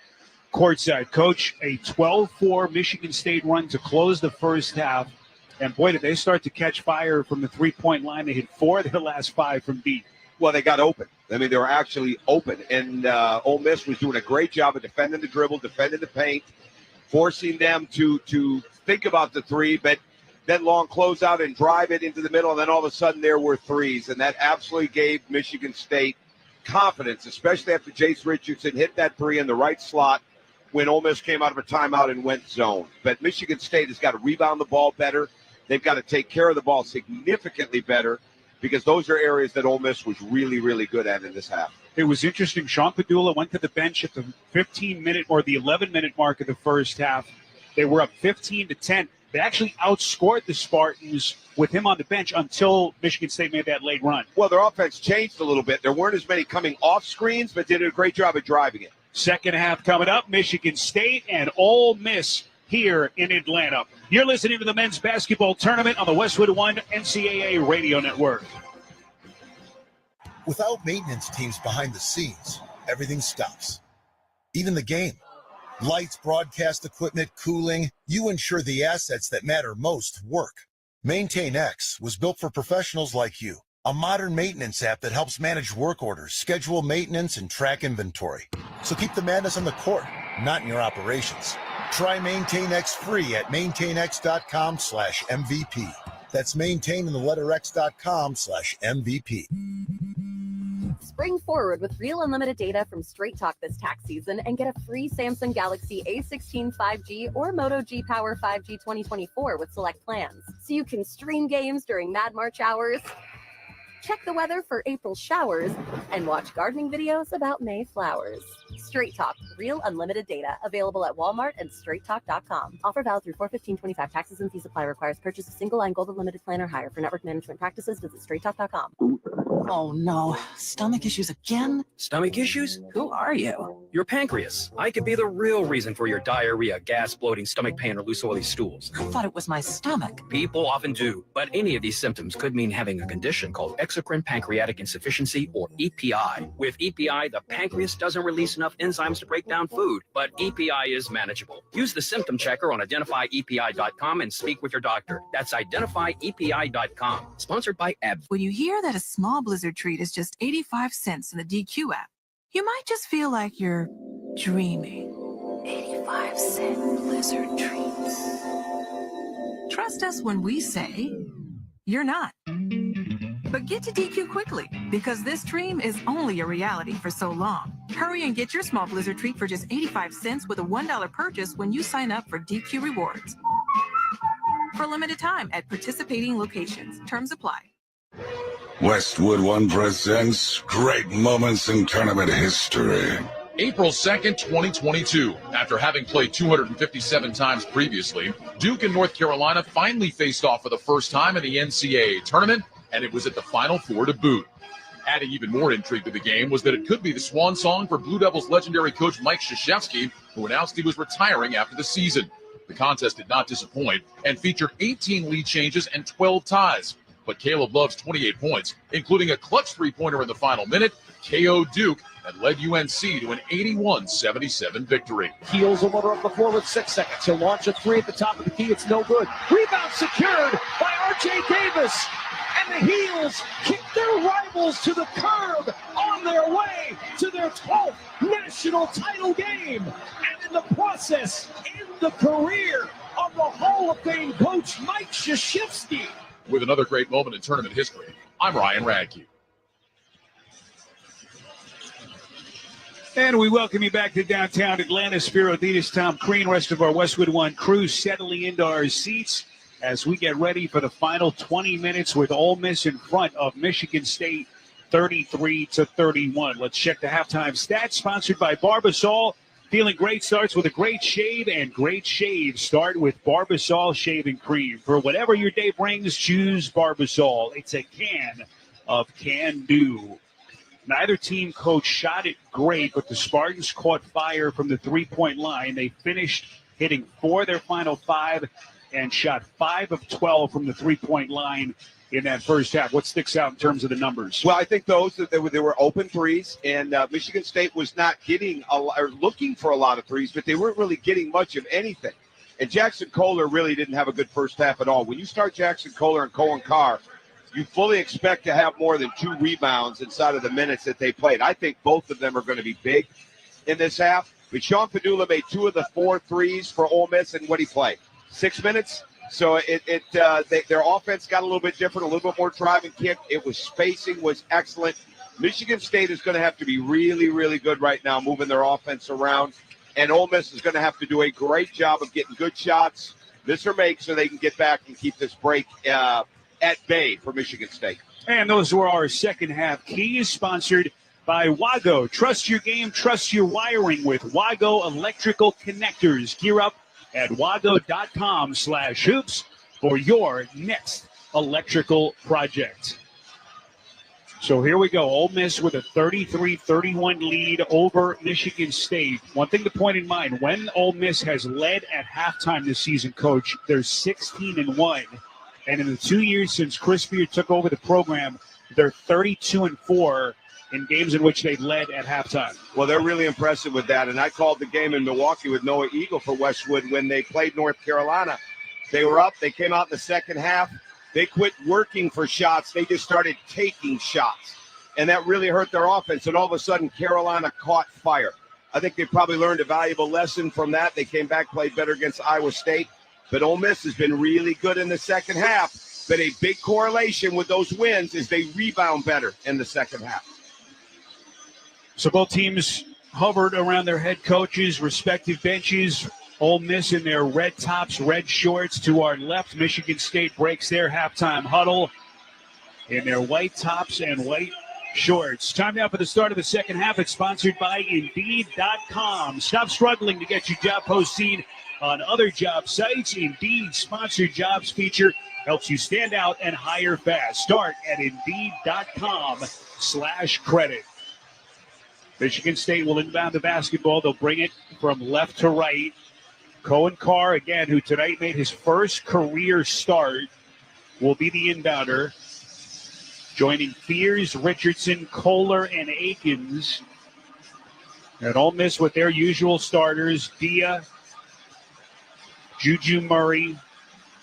courtside. Coach, a 12-4 Michigan State run to close the first half. And boy, did they start to catch fire from the three-point line. They hit 4 of their last 5 from deep. Well, they got open. I mean, they were actually open. And Ole Miss was doing a great job of defending the dribble, defending the paint, forcing them to think about the three, but then long closeout and drive it into the middle, and then all of a sudden there were threes, and that absolutely gave Michigan State confidence, especially after Jace Richardson hit that three in the right slot when Ole Miss came out of a timeout and went zone. But Michigan State has got to rebound the ball better. They've got to take care of the ball significantly better because those are areas that Ole Miss was really, really good at in this half. It was interesting. Sean Padula went to the bench at the 15-minute or the 11-minute mark of the first half. They were up 15-10. They actually outscored the Spartans with him on the bench until Michigan State made that late run. Well, their offense changed a little bit. There weren't as many coming off screens, but they did a great job of driving it. Second half coming up, Michigan State and Ole Miss here in Atlanta. You're listening to the men's basketball tournament on the Westwood One NCAA Radio Network. Without maintenance teams behind the scenes, everything stops. Even the game. Lights, broadcast equipment, cooling, you ensure the assets that matter most work. MaintainX was built for professionals like you. A modern maintenance app that helps manage work orders, schedule maintenance, and track inventory. So keep the madness on the court, not in your operations. Try MaintainX free at maintainx.com/MVP. That's maintain in the letter x.com/MVP. Spring forward with real unlimited data from Straight Talk this tax season and get a free Samsung Galaxy A16 5G or Moto G Power 5G 2024 with select plans. So you can stream games during Mad March hours, check the weather for April showers, and watch gardening videos about May flowers. Straight Talk, real unlimited data, available at Walmart and straighttalk.com. Offer valid through 4/15/25. Taxes and fees apply. Requires purchase of single line gold unlimited plan or higher. For network management practices, visit straighttalk.com. Oh no, stomach issues again? Stomach issues? Who are you? Your pancreas. I could be the real reason for your diarrhea, gas, bloating, stomach pain, or loose oily stools. I thought it was my stomach. People often do, but any of these symptoms could mean having a condition called exocrine pancreatic insufficiency, or EPI. With EPI, the pancreas doesn't release enough enzymes to break down food, but EPI is manageable. Use the symptom checker on identifyepi.com and speak with your doctor. That's identifyepi.com. Sponsored by AB. When you hear that a small Blizzard treat is just 85 cents in the DQ app, you might just feel like you're dreaming. 85-cent Blizzard treats. Trust us when we say you're not. But get to DQ quickly, because this dream is only a reality for so long. Hurry and get your small Blizzard treat for just 85 cents with a $1 purchase when you sign up for DQ Rewards. For a limited time at participating locations. Terms apply. Westwood One presents Great Moments in Tournament History. April 2nd, 2022. After having played 257 times previously, Duke and North Carolina finally faced off for the first time in the NCAA tournament, and it was at the Final Four to boot. Adding even more intrigue to the game was that it could be the swan song for Blue Devils legendary coach Mike Krzyzewski, who announced he was retiring after the season. The contest did not disappoint and featured 18 lead changes and 12 ties. But Caleb Love's 28 points, including a clutch three-pointer in the final minute, KO'd Duke and led UNC to an 81-77 victory. Heels a motor up the floor with 6 seconds. He'll launch a three at the top of the key. It's no good. Rebound secured by R.J. Davis. And the Heels kick their rivals to the curb on their way to their 12th national title game. And in the process, end the career of the Hall of Fame coach Mike Krzyzewski. With another great moment in tournament history, I'm Ryan Radke. And we welcome you back to downtown Atlanta. Spiro Ditas, Tom Crean, rest of our Westwood One crew settling into our seats as we get ready for the final 20 minutes with Ole Miss in front of Michigan State 33-31. Let's check the halftime stats, sponsored by Barbasol. Feeling great starts with a great shave, and great shaves start with Barbasol shaving cream. For whatever your day brings, choose Barbasol. It's a can of can-do. Neither team coach shot it great, but the Spartans caught fire from the three-point line. They finished hitting 4 of their final 5 and shot 5 of 12 from the three-point line in that first half. What sticks out in terms of the numbers? Well, I think there were open threes, and Michigan State was not getting or looking for a lot of threes, but they weren't really getting much of anything. And Jackson Kohler really didn't have a good first half at all. When you start Jackson Kohler and Cohen Carr, you fully expect to have more than 2 rebounds inside of the minutes that they played. I think both of them are going to be big in this half. But Sean Padula made 2 of the 4 threes for Ole Miss, and what he played? 6 minutes? So their offense got a little bit different, a little bit more drive and kick. Spacing was excellent. Michigan State is going to have to be really, really good right now, moving their offense around. And Ole Miss is going to have to do a great job of getting good shots, miss or make, so they can get back and keep this break at bay for Michigan State. And those were our second half keys, sponsored by Wago. Trust your game, trust your wiring with Wago Electrical Connectors. Gear up at wago.com/hoops for your next electrical project. So here we go. Ole Miss with a 33-31 lead over Michigan State. One thing to point in mind, when Ole Miss has led at halftime this season, Coach, they're 16-1. And in the 2 years since Chris Beard took over the program, they're 32-4 in games in which they led at halftime. Well, they're really impressive with that. And I called the game in Milwaukee with Noah Eagle for Westwood when they played North Carolina. They were up. They came out in the second half. They quit working for shots. They just started taking shots. And that really hurt their offense. And all of a sudden, Carolina caught fire. I think they probably learned a valuable lesson from that. They came back, played better against Iowa State. But Ole Miss has been really good in the second half. But a big correlation with those wins is they rebound better in the second half. So both teams hovered around their head coaches' respective benches. Ole Miss in their red tops, red shorts. To our left, Michigan State breaks their halftime huddle. in their white tops and white shorts. Time now for the start of the second half. It's sponsored by Indeed.com. Stop struggling to get your job posted on other job sites. Indeed sponsored jobs feature helps you stand out and hire fast. Start at Indeed.com/credit. Michigan State will inbound the basketball. They'll bring it from left to right. Cohen Carr, again, who tonight made his first career start, will be the inbounder. Joining Fears, Richardson, Kohler, and Akins. And Ole Miss with their usual starters, Dia, Juju Murray,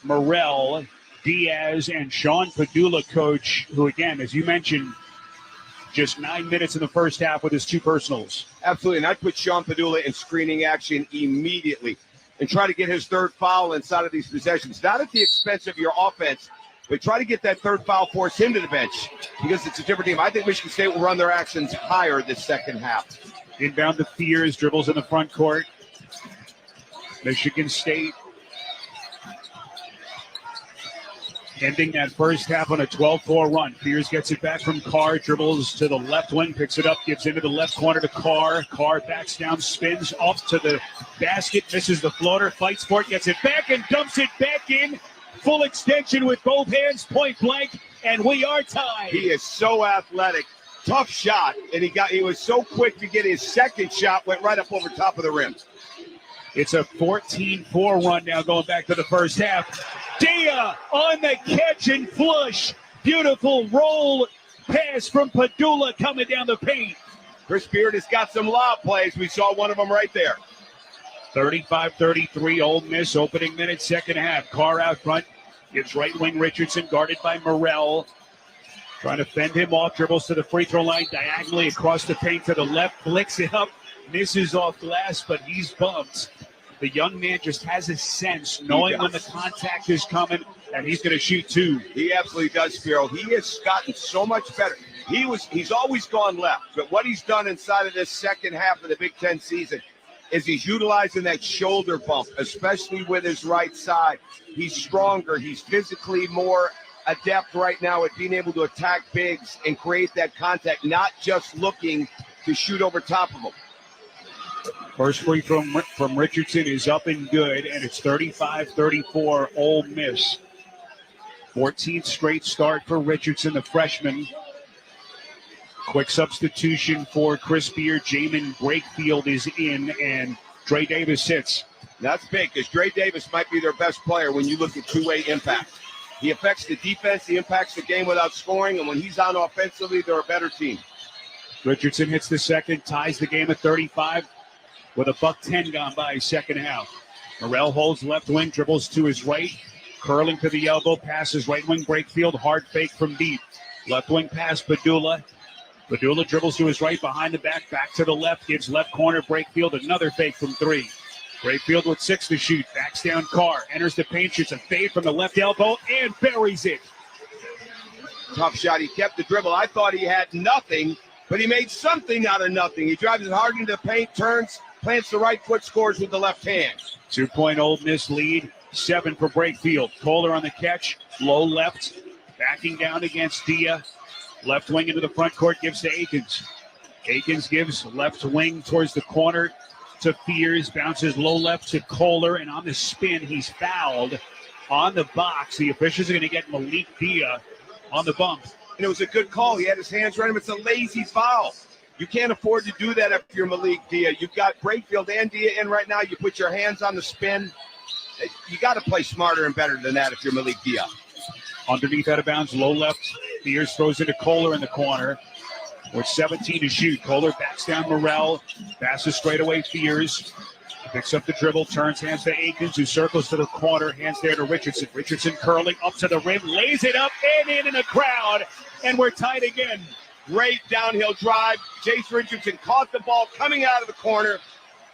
Morrell, Diaz, and Sean Padula, coach, who, again, as you mentioned, just 9 minutes in the first half with his two personals. Absolutely, and I'd put Sean Padula in screening action immediately and try to get his third foul inside of these possessions. Not at the expense of your offense, but try to get that third foul, force him to the bench because it's a different team. I think Michigan State will run their actions higher this second half. Inbound to Fears, dribbles in the front court. Michigan State ending that first half on a 12-4 run. Fears gets it back from Carr, dribbles to the left wing, picks it up, gives into the left corner to Carr. Carr backs down, spins up to the basket, misses the floater, fights for it, gets it back and dumps it back in. Full extension with both hands, point blank, and we are tied. He is so athletic. Tough shot, and he was so quick to get his second shot, went right up over top of the rim. It's a 14-4 run now going back to the first half. Dia on the catch and flush. Beautiful roll pass from Padula coming down the paint. Chris Beard has got some lob plays. We saw one of them right there. 35-33, Ole Miss, opening minute, second half. Carr out front, gives right wing Richardson, guarded by Morrell. Trying to fend him off, dribbles to the free throw line, diagonally across the paint to the left, flicks it up, misses off glass, but he's bumped. The young man just has a sense, knowing when the contact is coming, and he's going to shoot two. He absolutely does, Spiro. He has gotten so much better. He's always gone left, but what he's done inside of this second half of the Big Ten season is he's utilizing that shoulder bump, especially with his right side. He's stronger. He's physically more adept right now at being able to attack bigs and create that contact, not just looking to shoot over top of them. First free from Richardson is up and good, and it's 35-34 Ole Miss. 14th straight start for Richardson, the freshman. Quick substitution for Chris Beard. Jamin Brakefield is in, and Dre Davis sits. That's big, because Dre Davis might be their best player when you look at two-way impact. He affects the defense, he impacts the game without scoring, and when he's on offensively, they're a better team. Richardson hits the second, ties the game at 35 with a $1:10 gone by second half. Morrell holds left wing, dribbles to his right, curling to the elbow, passes right wing Brakefield, hard fake from deep. Left wing pass, Padula. Padula dribbles to his right, behind the back to the left, gives left corner Brakefield, another fake from three. Brakefield with 6 to shoot, backs down Carr, enters the paint, shoots a fade from the left elbow, and buries it. Tough shot, he kept the dribble. I thought he had nothing, but he made something out of nothing. He drives it hard into the paint, turns, plants the right foot, scores with the left hand. 2-point Ole Miss lead, 7 for Brakefield. Kohler on the catch, low left, backing down against Dia. Left wing into the front court, gives to Akins. Akins gives left wing towards the corner to Fears, bounces low left to Kohler, and on the spin, he's fouled on the box. The officials are going to get Malik Dia on the bump. And it was a good call. He had his hands right him. It's a lazy foul. You can't afford to do that if you're Malik Dia. You've got Brakefield and Dia in right now. You put your hands on the spin. You got to play smarter and better than that if you're Malik Dia. Underneath out of bounds, low left. Fears throws into Kohler in the corner. With 17 to shoot, Kohler backs down Morrell. Passes straight away, Fears. Picks up the dribble, turns hands to Akins, who circles to the corner. Hands there to Richardson. Richardson curling up to the rim, lays it up and in the crowd. And we're tied again. Great downhill drive. Jace Richardson caught the ball coming out of the corner,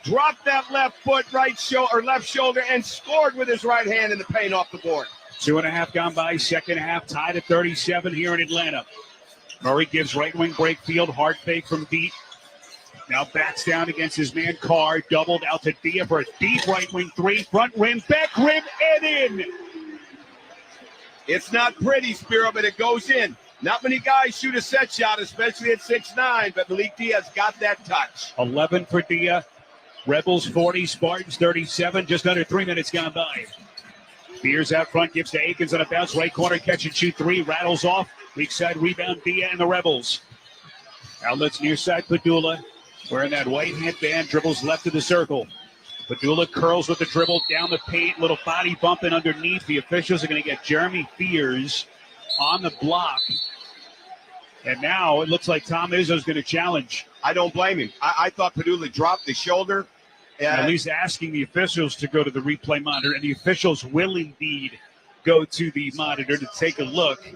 dropped that left foot, left shoulder, and scored with his right hand in the paint off the board. 2.5 gone by, second half, tied at 37 here in Atlanta. Murray gives right wing Brakefield, hard fake from deep. Now backs down against his man Carr, doubled out to Dia for a deep right wing three, front rim, back rim, and in. It's not pretty, Spiro, but it goes in. Not many guys shoot a set shot, especially at 6'9", but Malik Diaz got that touch. 11 for Dia. Rebels 40, Spartans 37. Just under 3 minutes gone by. Beers out front, gives to Akins on a bounce. Right corner, catch and shoot three. Rattles off. Weak side rebound, Dia and the Rebels. Outlets near side, Padula. Wearing that white headband, dribbles left of the circle. Padula curls with the dribble down the paint. Little body bumping underneath. The officials are going to get Jeremy Fears on the block. And now it looks like Tom Izzo's going to challenge. I don't blame him. I thought Padula dropped the shoulder. At least asking the officials to go to the replay monitor. And the officials will indeed go to the monitor to take a look.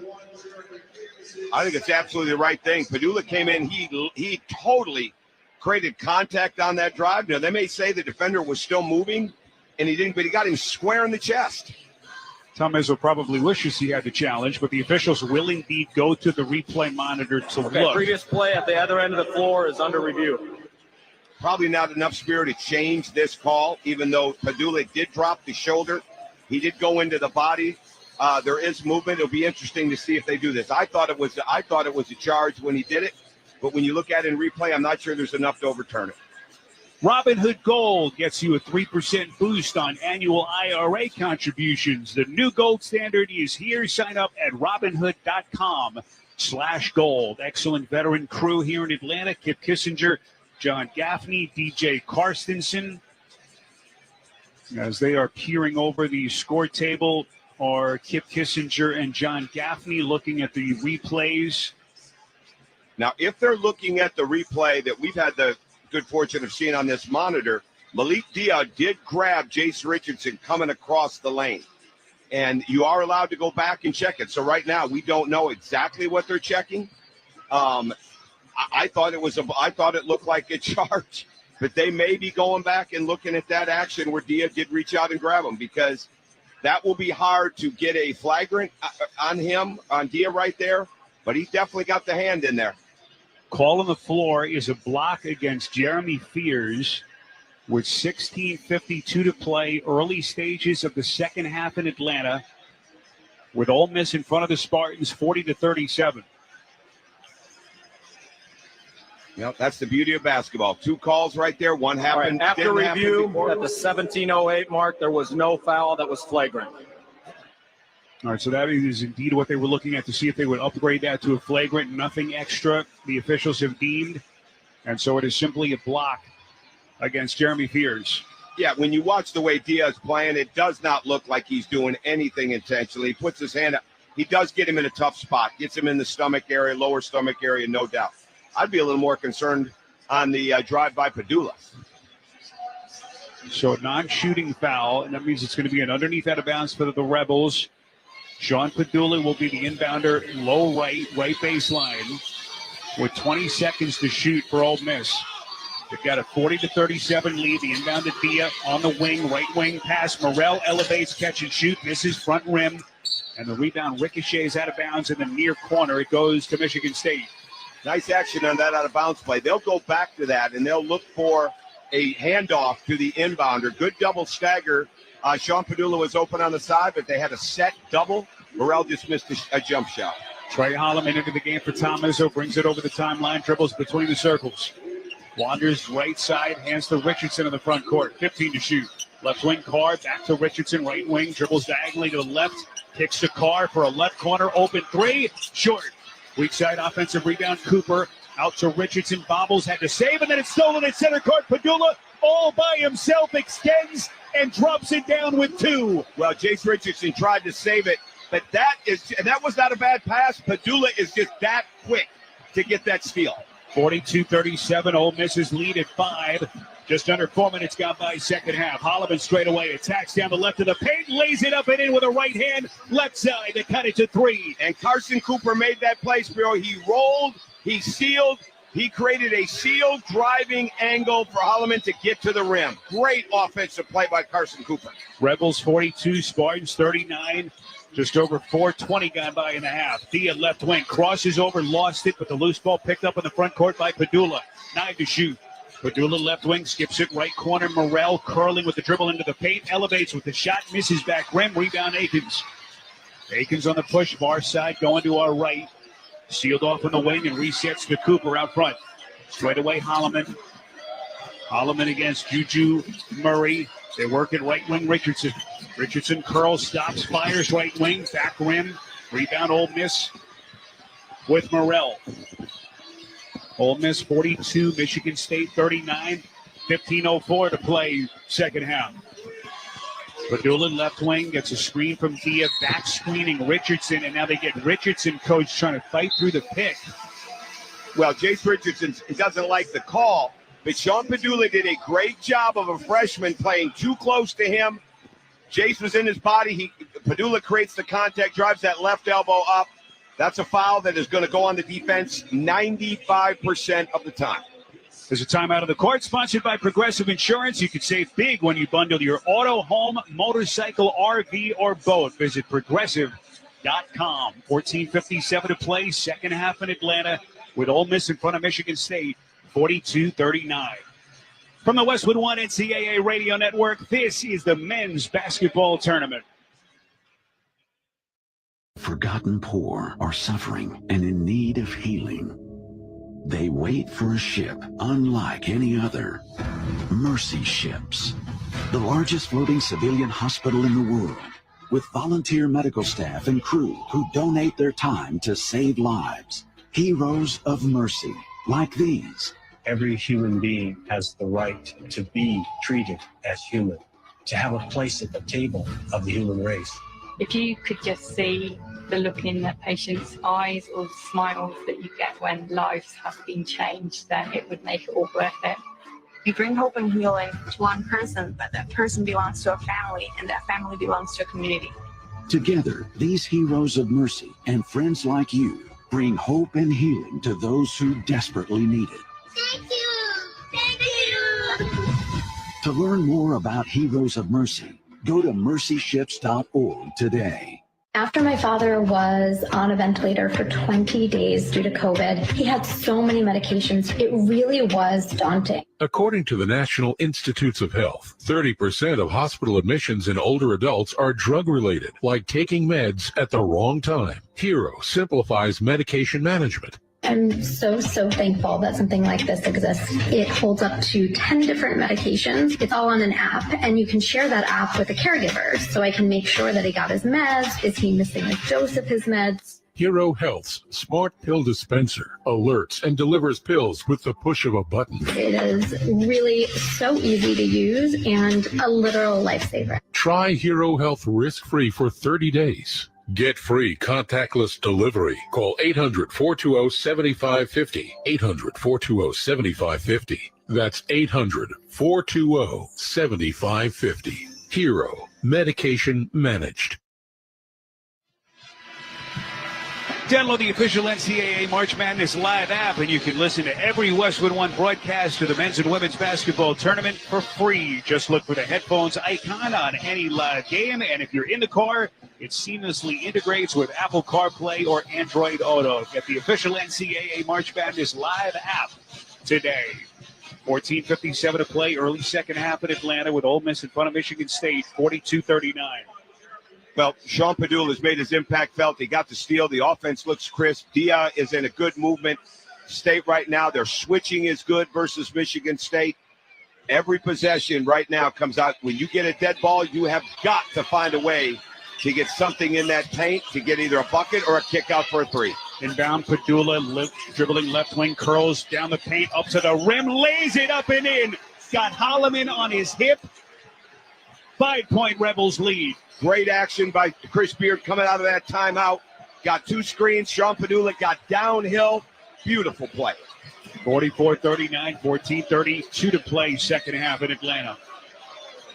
I think it's absolutely the right thing. Padula came in. He totally created contact on that drive. Now, they may say the defender was still moving, and he didn't, but he got him square in the chest. Tom Izzo probably wishes he had the challenge, but the officials will indeed go to the replay monitor to look. Previous play at the other end of the floor is under review. Probably not enough spirit to change this call, even though Padula did drop the shoulder. He did go into the body. There is movement. It'll be interesting to see if they do this. I thought it was a charge when he did it, but when you look at it in replay, I'm not sure there's enough to overturn it. Robinhood Gold gets you a 3% boost on annual IRA contributions. The new gold standard is here. Sign up at Robinhood.com/gold. Excellent veteran crew here in Atlanta. Kip Kissinger, John Gaffney, DJ Karstensen. As they are peering over the score table, are Kip Kissinger and John Gaffney looking at the replays. Now, if they're looking at the replay that we've had the good fortune of seeing on this monitor, Malik Dia did grab Jace Richardson coming across the lane. And you are allowed to go back and check it. So right now, we don't know exactly what they're checking. I thought it looked like a charge, but they may be going back and looking at that action where Dia did reach out and grab him, because that will be hard to get a flagrant on him, on Dia right there, but he definitely got the hand in there. Call on the floor is a block against Jeremy Fears with 16:52 to play. Early stages of the second half in Atlanta, with Ole Miss in front of the Spartans 40-37. Yep, that's the beauty of basketball. Two calls right there. One happened. Right, after review, at the 17:08 mark, there was no foul that was flagrant. All right, so that is indeed what they were looking at to see if they would upgrade that to a flagrant. Nothing extra the officials have deemed. And so it is simply a block against Jeremy Fears. Yeah, when you watch the way Diaz playing, it does not look like he's doing anything intentionally. He puts his hand up. He does get him in a tough spot. Gets him in the stomach area, lower stomach area, no doubt. I'd be a little more concerned on the drive by Padula. So a non-shooting foul, and that means it's going to be an underneath out of bounds for the Rebels. Sean Padula will be the inbounder, low right baseline, with 20 seconds to shoot for Ole Miss. They've got a 40-37 lead. The inbound to Dia on the wing, right wing pass. Morrell elevates, catch and shoot, misses front rim, and the rebound ricochets out of bounds in the near corner. It goes to Michigan State. Nice action on that out of bounds play. They'll go back to that, and they'll look for a handoff to the inbounder. Good double stagger. Sean Padula was open on the side, but they had a set double. Morrell just missed a jump shot. Trey Holloman into the game for Tom Izzo, brings it over the timeline, dribbles between the circles. Wanders right side, hands to Richardson in the front court. 15 to shoot. Left wing Carr, back to Richardson, right wing, dribbles diagonally to the left, kicks to Carr for a left corner, open three, short. Weak side offensive rebound, Cooper out to Richardson, bobbles, had to save, and then it's stolen at center court. Padula all by himself extends and drops it down with two. Well, Jace Richardson tried to save it, but that was not a bad pass. Padula is just that quick to get that steal. 42-37, Ole Miss's lead at 5. Just under 4 minutes gone by second half. Holloman straight away attacks down the left of the paint, lays it up and in with a right hand, left side to cut it to 3. And Carson Cooper made that play, Spiro. He rolled, he sealed, he created a sealed driving angle for Holloman to get to the rim. Great offensive play by Carson Cooper. Rebels 42, Spartans 39. Just over 4:20 gone by in the half. Dia left wing, crosses over, lost it, but the loose ball picked up in the front court by Padula. 9 to shoot. Padula left wing, skips it right corner. Morrell curling with the dribble into the paint, elevates with the shot, misses back rim, rebound Akins. Akins on the push, far side, going to our right. Sealed off in the wing and resets to Cooper out front. Straight away, Holloman. Holloman against Juju Murray. They work at right wing, Richardson. Richardson curls, stops, fires right wing, back rim. Rebound, Ole Miss with Morrell. Ole Miss 42, Michigan State 39. 15:04 to play second half. Padula left wing gets a screen from Dia, back screening Richardson, and now they get Richardson, coach, trying to fight through the pick. Well, Jace Richardson doesn't like the call, but Sean Padula did a great job of a freshman playing too close to him. Jace was in his body. Padula creates the contact, drives that left elbow up. That's a foul that is going to go on the defense 95% of the time. There's a timeout on the court, sponsored by Progressive Insurance. You can save big when you bundle your auto, home, motorcycle, RV, or boat. Visit Progressive.com. 14:57 to play, second half in Atlanta, with Ole Miss in front of Michigan State, 42-39. From the Westwood One NCAA Radio Network, this is the men's basketball tournament. Forgotten poor are suffering and in need of healing. They wait for a ship unlike any other. Mercy Ships, the largest floating civilian hospital in the world, with volunteer medical staff and crew who donate their time to save lives. Heroes of mercy, like these. Every human being has the right to be treated as human, to have a place at the table of the human race. If you could just see the look in that patient's eyes or the smiles that you get when lives have been changed, then it would make it all worth it. You bring hope and healing to one person, but that person belongs to a family, and that family belongs to a community. Together, these heroes of mercy and friends like you bring hope and healing to those who desperately need it. Thank you! Thank you! To learn more about Heroes of Mercy, go to mercyships.org today. After my father was on a ventilator for 20 days due to COVID, he had so many medications. It really was daunting. According to the National Institutes of Health, 30% of hospital admissions in older adults are drug-related, like taking meds at the wrong time. Hero simplifies medication management. I'm so thankful that something like this exists. It holds up to 10 different medications. It's all on an app, and you can share that app with a caregiver. So I can make sure that he got his meds. Is he missing a dose of his meds? Hero Health's smart pill dispenser alerts and delivers pills with the push of a button. It is really so easy to use and a literal lifesaver. Try Hero Health risk-free for 30 days. Get free contactless delivery. Call 800-420-7550. 800-420-7550. That's 800-420-7550. Hero. Medication managed. Download the official NCAA March Madness live app, and you can listen to every Westwood One broadcast of the men's and women's basketball tournament for free. Just look for the headphones icon on any live game, and if you're in the car, it seamlessly integrates with Apple CarPlay or Android Auto. Get the official NCAA March Madness live app today. 14:57 to play, early second half in Atlanta, with Ole Miss in front of Michigan State, 42-39. Well, Sean Padula has made his impact felt. He got the steal. The offense looks crisp. Dia is in a good movement state right now. Their switching is good versus Michigan State. Every possession right now comes out. When you get a dead ball, you have got to find a way to get something in that paint to get either a bucket or a kick out for a three. Inbound, Padula dribbling left wing, curls down the paint, up to the rim, lays it up and in. Got Holloman on his hip. 5-point Rebels lead. Great action by Chris Beard coming out of that timeout. Got two screens. Sean Padula got downhill. Beautiful play. 44-39, 14:32 to play, second half in Atlanta.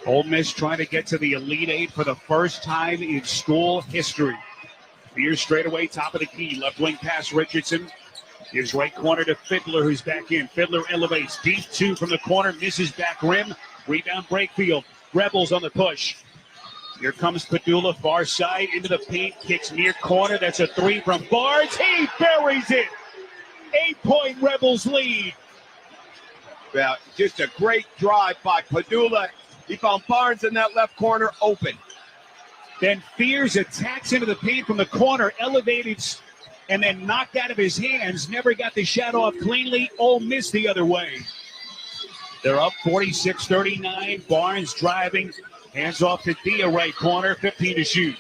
Ole Miss trying to get to the Elite Eight for the first time in school history. Beard straight away, top of the key. Left wing pass, Richardson. Gives right corner to Fiddler, who's back in. Fiddler elevates. Deep two from the corner, misses back rim. Rebound, Brakefield. Rebels on the push. Here comes Padula, far side, into the paint, kicks near corner. That's a three from Barnes. He buries it. 8-point Rebels lead. Well, just a great drive by Padula. He found Barnes in that left corner open. Then Fears attacks into the paint from the corner, elevated and then knocked out of his hands. Never got the shot off cleanly. Ole Miss the other way. They're up 46-39. Barnes driving. Hands off to Dia, right corner. 15 to shoot.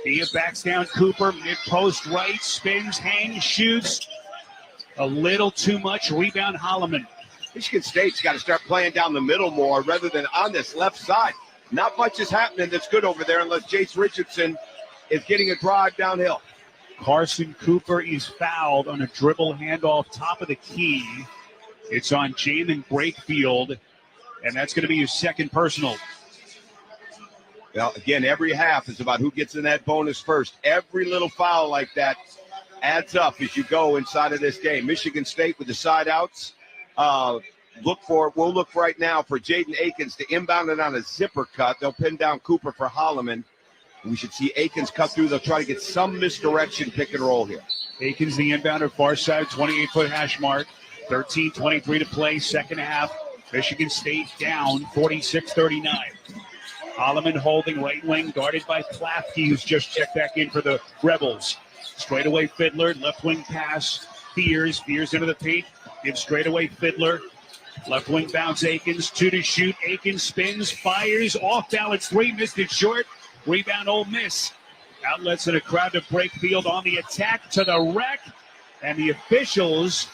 Dia backs down Cooper. Mid-post right. Spins, hangs, shoots. A little too much. Rebound Holloman. Michigan State's got to start playing down the middle more rather than on this left side. Not much is happening that's good over there unless Jace Richardson is getting a drive downhill. Carson Cooper is fouled on a dribble handoff top of the key. It's on Jamin Brakefield, and that's going to be his second personal. Well, again, every half is about who gets in that bonus first. Every little foul like that adds up as you go inside of this game. Michigan State with the side outs. We'll look right now for Jaden Akins to inbound it on a zipper cut. They'll pin down Cooper for Holloman. We should see Akins cut through. They'll try to get some misdirection pick and roll here. Akins, the inbounder, far side, 28-foot hash mark. 13:23 to play, second half. Michigan State down 46-39. Holloman holding right wing, guarded by Klafke, who's just checked back in for the Rebels. Straightaway Fiddler, left wing pass. Fears into the paint. Gives straightaway Fiddler. Left wing bounce Akins, 2 to shoot. Akins spins, fires, off balance 3, missed it short. Rebound Ole Miss. Outlets in a crowd to Brakefield on the attack to the rack. And the officials,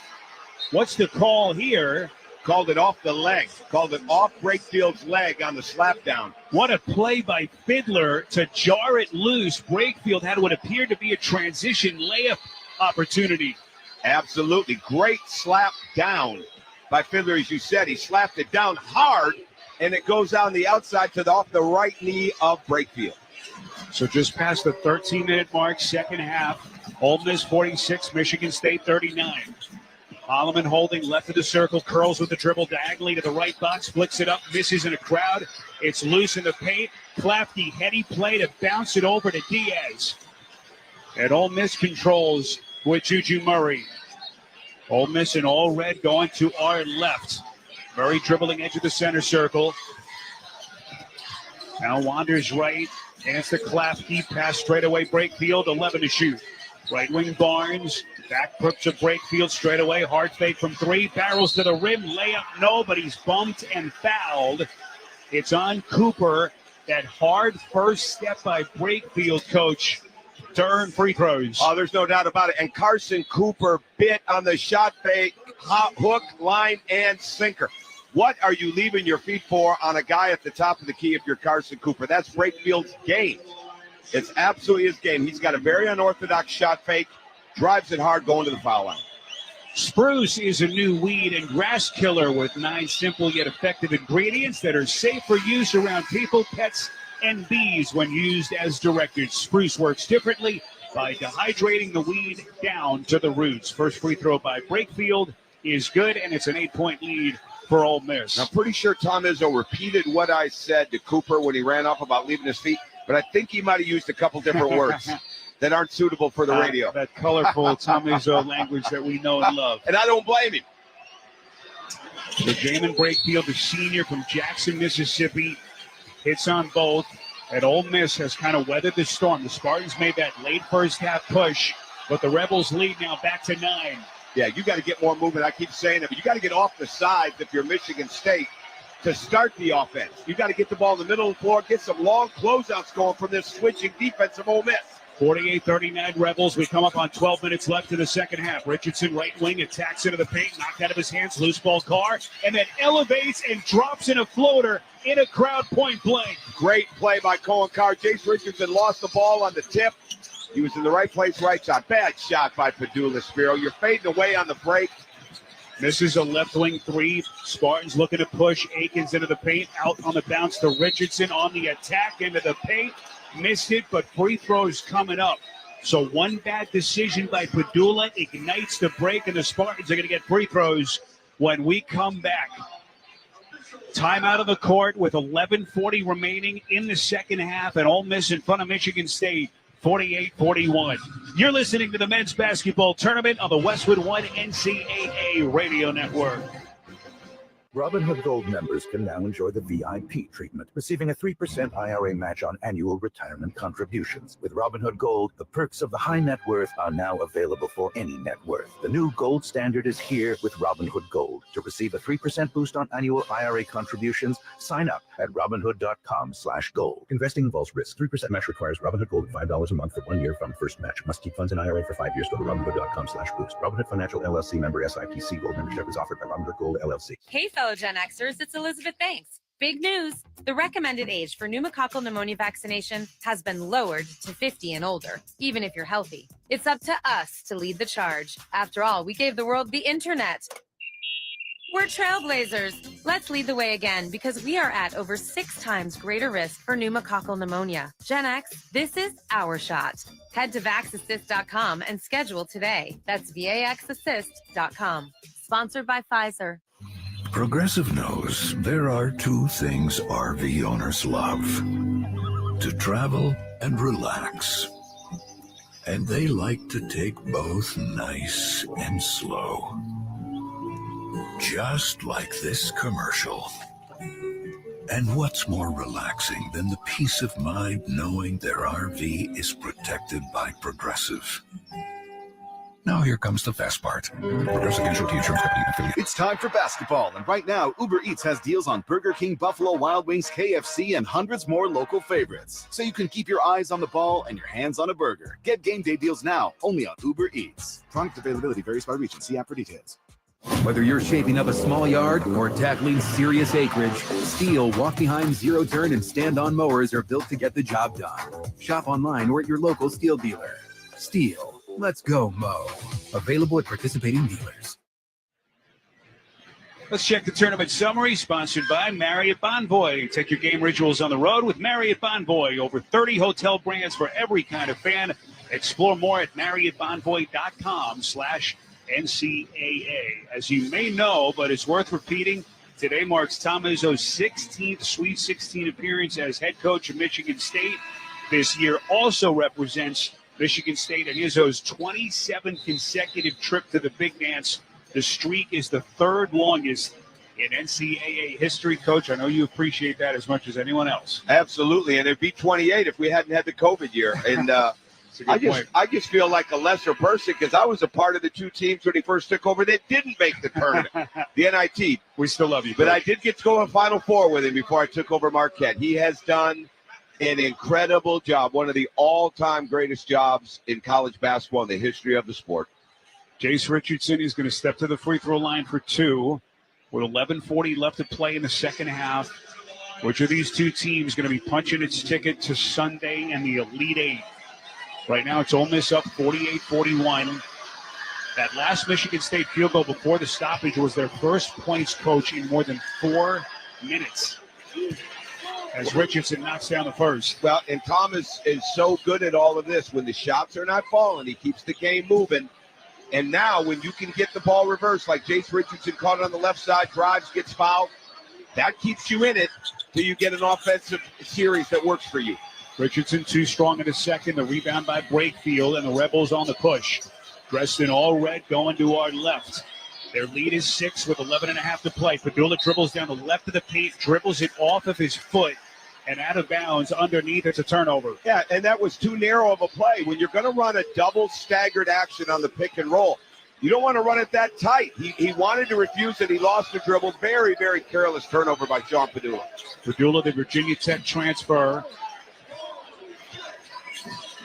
what's the call here? Called it off the leg. Called it off Brakefield's leg on the slap down. What a play by Fiddler to jar it loose. Brakefield had what appeared to be a transition layup opportunity. Absolutely. Great slap down by Fiddler, as you said. He slapped it down hard, and it goes on the outside to off the right knee of Brakefield. So just past the 13-minute mark, second half. Ole Miss 46, Michigan State 39. Holloman holding left of the circle, curls with the dribble diagonally to the right box, flicks it up, misses in a crowd. It's loose in the paint. Klafke, heady play to bounce it over to Diaz. And Ole Miss controls with Juju Murray. Ole Miss in all red going to our left. Murray dribbling edge of the center circle. Now wanders right. Hands to Klafke. Pass straight away. Brakefield. 11 to shoot. Right wing Barnes. Back crook to Brakefield. Straight away. Hard fake from 3. Barrels to the rim. Layup. No, but he's bumped and fouled. It's on Cooper. That hard first step by Brakefield, coach, to earn free throws. Oh, there's no doubt about it. And Carson Cooper bit on the shot fake, hook, line, and sinker. What are you leaving your feet for on a guy at the top of the key if you're Carson Cooper? That's Brakefield's game. It's absolutely his game. He's got a very unorthodox shot fake, drives it hard going to the foul line. Spruce is a new weed and grass killer with 9 simple yet effective ingredients that are safe for use around people, pets, and bees when used as directed. Spruce works differently by dehydrating the weed down to the roots. First free throw by Brakefield is good, and it's an 8-point lead for Ole Miss. I'm pretty sure Tom Izzo repeated what I said to Cooper when he ran off about leaving his feet, but I think he might have used a couple different words that aren't suitable for the radio. That colorful Tom Izzo language that we know and love. And I don't blame him. So Jamin Brakefield, the senior from Jackson, Mississippi, hits on both. And Ole Miss has kind of weathered the storm. The Spartans made that late first half push, but the Rebels lead now back to 9. Yeah, you got to get more movement. I keep saying it, but you got to get off the sides if you're Michigan State to start the offense. You got to get the ball in the middle of the floor, get some long closeouts going from this switching defense of Ole Miss. 48-39 Rebels. We come up on 12 minutes left in the second half. Richardson, right wing, attacks into the paint, knocked out of his hands, loose ball Carr, and then elevates and drops in a floater in a crowd point blank. Great play by Cohen Carr. Jace Richardson lost the ball on the tip. He was in the right place, right shot. Bad shot by Padula Spiro. You're fading away on the break. Misses a left wing 3. Spartans looking to push Akins into the paint. Out on the bounce to Richardson on the attack into the paint. Missed it, but free throws coming up. So one bad decision by Padula ignites the break, and the Spartans are going to get free throws when we come back. Timeout of the court with 11:40 remaining in the second half, and Ole Miss in front of Michigan State, 48-41. You're listening to the men's basketball tournament on the Westwood One NCAA radio network. Robinhood Gold members can now enjoy the VIP treatment, receiving a 3% IRA match on annual retirement contributions. With Robinhood Gold, the perks of the high net worth are now available for any net worth. The new gold standard is here with Robinhood Gold. To receive a 3% boost on annual IRA contributions, sign up at Robinhood.com/gold. Investing involves risk. 3% match requires Robinhood Gold at $5 a month for 1 year from first match. Must keep funds in IRA for 5 years. Go to Robinhood.com/boost. Robinhood Financial LLC member SIPC. Gold membership is offered by Robinhood Gold LLC. Hey, fellow Gen Xers, it's Elizabeth Banks. Big news! The recommended age for pneumococcal pneumonia vaccination has been lowered to 50 and older, even if you're healthy. It's up to us to lead the charge. After all, we gave the world the internet. We're trailblazers. Let's lead the way again because we are at over 6 times greater risk for pneumococcal pneumonia. Gen X, this is our shot. Head to vaxassist.com and schedule today. That's vaxassist.com. Sponsored by Pfizer. Progressive knows there are 2 things RV owners love: to travel and relax. And they like to take both nice and slow. Just like this commercial. And what's more relaxing than the peace of mind knowing their RV is protected by Progressive? Now here comes the fast part. Progressive Casualty Insurance Company affiliate. It's time for basketball, and right now, Uber Eats has deals on Burger King, Buffalo Wild Wings, KFC, and hundreds more local favorites. So you can keep your eyes on the ball and your hands on a burger. Get game day deals now, only on Uber Eats. Product availability varies by region. See app for details. Whether you're shaping up a small yard or tackling serious acreage, Steel walk-behind, zero-turn, and stand-on mowers are built to get the job done. Shop online or at your local Steel dealer. Steel. Let's go mow. Available at participating dealers. Let's check the tournament summary, sponsored by Marriott Bonvoy. Take your game rituals on the road with Marriott Bonvoy. Over 30 hotel brands for every kind of fan. Explore more at MarriottBonvoy.com/NCAA. As you may know, but it's worth repeating, today marks Tom Izzo's 16th Sweet 16 appearance as head coach of Michigan State. This year also represents Michigan State and Izzo's 27th consecutive trip to the Big Dance. The streak is the 3rd longest in NCAA history. Coach, I know you appreciate that as much as anyone else. Absolutely, and it'd be 28 if we hadn't had the COVID year. And I just feel like a lesser person because I was a part of the 2 teams when he first took over that didn't make the tournament, the NIT. We still love you, but Coach. I did get to go in Final Four with him before I took over Marquette. He has done an incredible job, one of the all-time greatest jobs in college basketball in the history of the sport. Jace Richardson is going to step to the free throw line for 2 with 11:40 left to play in the second half. Which of these 2 teams going to be punching its ticket to Sunday and the Elite Eight? Right now it's Ole Miss up 48-41. That last Michigan State field goal before the stoppage was their first points, Coach, in more than 4 minutes. As Richardson knocks down the first. Well, and Thomas is so good at all of this. When the shots are not falling, he keeps the game moving. And now when you can get the ball reversed, like Jace Richardson caught it on the left side, drives, gets fouled, that keeps you in it till you get an offensive series that works for you. Richardson too strong in the second. The rebound by Brakefield, and the Rebels on the push. Dressed in all red, going to our left. Their lead is 6 with 11.5 to play. Padula dribbles down the left of the paint, dribbles it off of his foot, and out of bounds underneath. It's a turnover. Yeah, and that was too narrow of a play. When you're going to run a double staggered action on the pick and roll, you don't want to run it that tight. He wanted to refuse it. He lost the dribble. Very, very careless turnover by Sean Padula. Padula, the Virginia Tech transfer,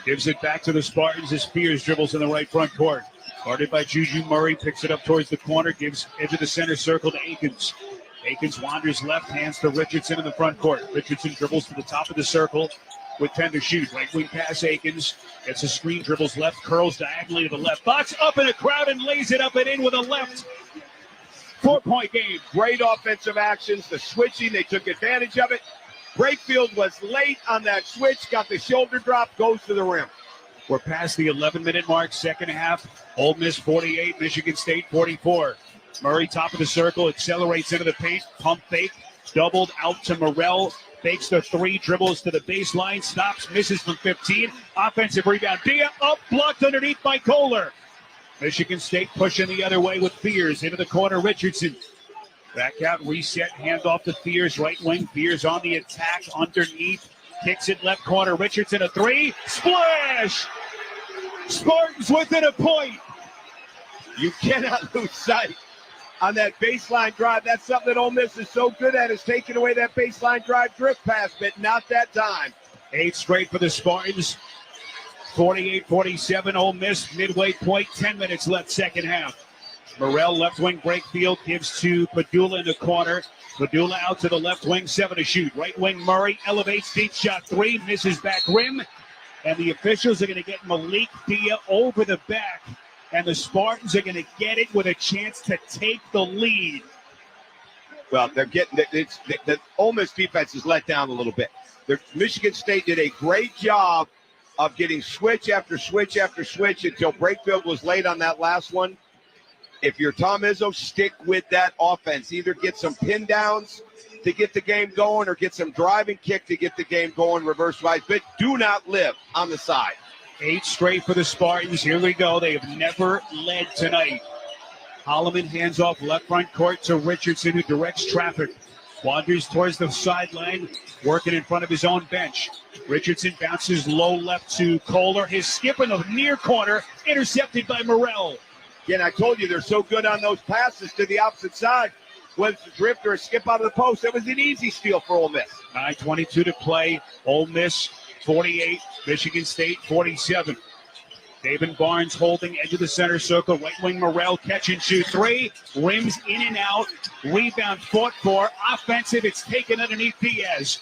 gives it back to the Spartans as Spears dribbles in the right front court. Guarded by Juju Murray, picks it up towards the corner, gives into the center circle to Akins. Akins wanders left, hands to Richardson in the front court. Richardson dribbles to the top of the circle with 10 to shoot. Right wing pass, Akins gets a screen, dribbles left, curls diagonally to the left box, up in a crowd and lays it up and in with a left. 4-point game. Great offensive actions, the switching, they took advantage of it. Brakefield was late on that switch, got the shoulder drop, goes to the rim. We're past the 11-minute mark, second half. Ole Miss 48, Michigan State 44. Murray, top of the circle, accelerates into the paint, pump fake, doubled out to Morrell, fakes the 3, dribbles to the baseline, stops, misses from 15. Offensive rebound, Dia up, blocked underneath by Kohler. Michigan State pushing the other way with Fears into the corner, Richardson. Back out, reset, handoff to Fears, right wing. Fears on the attack, underneath. Kicks it left corner. Richardson a three. Splash! Spartans within a point. You cannot lose sight on that baseline drive. That's something that Ole Miss is so good at, is taking away that baseline drive drift pass, but not that time. 8 straight for the Spartans. 48-47, Ole Miss, midway point, 10 minutes left, second half. Morrell, left wing break field, gives to Padula in the corner. Padula out to the left wing, 7 to shoot. Right wing Murray elevates, deep shot 3, misses back rim. And the officials are going to get Malik Dia over the back. And the Spartans are going to get it with a chance to take the lead. Well, they're getting the Ole Miss defense is let down a little bit. Michigan State did a great job of getting switch after switch after switch until Brakefield was late on that last one. If you're Tom Izzo, stick with that offense. Either get some pin downs to get the game going or get some driving kick to get the game going reverse-wise, but do not live on the side. 8 straight for the Spartans. Here we go. They have never led tonight. Holloman hands off left front court to Richardson, who directs traffic. Wanders towards the sideline, working in front of his own bench. Richardson bounces low left to Kohler. His skip in the near corner, intercepted by Morrell. Again, I told you they're so good on those passes to the opposite side. Whether it's a drift or a skip out of the post, it was an easy steal for Ole Miss. 9:22 to play. Ole Miss 48, Michigan State 47. David Barnes holding edge of the center circle. Right wing Morrell, catch and shoot 3. Rims in and out. Rebound fought for. Offensive, it's taken underneath Diaz.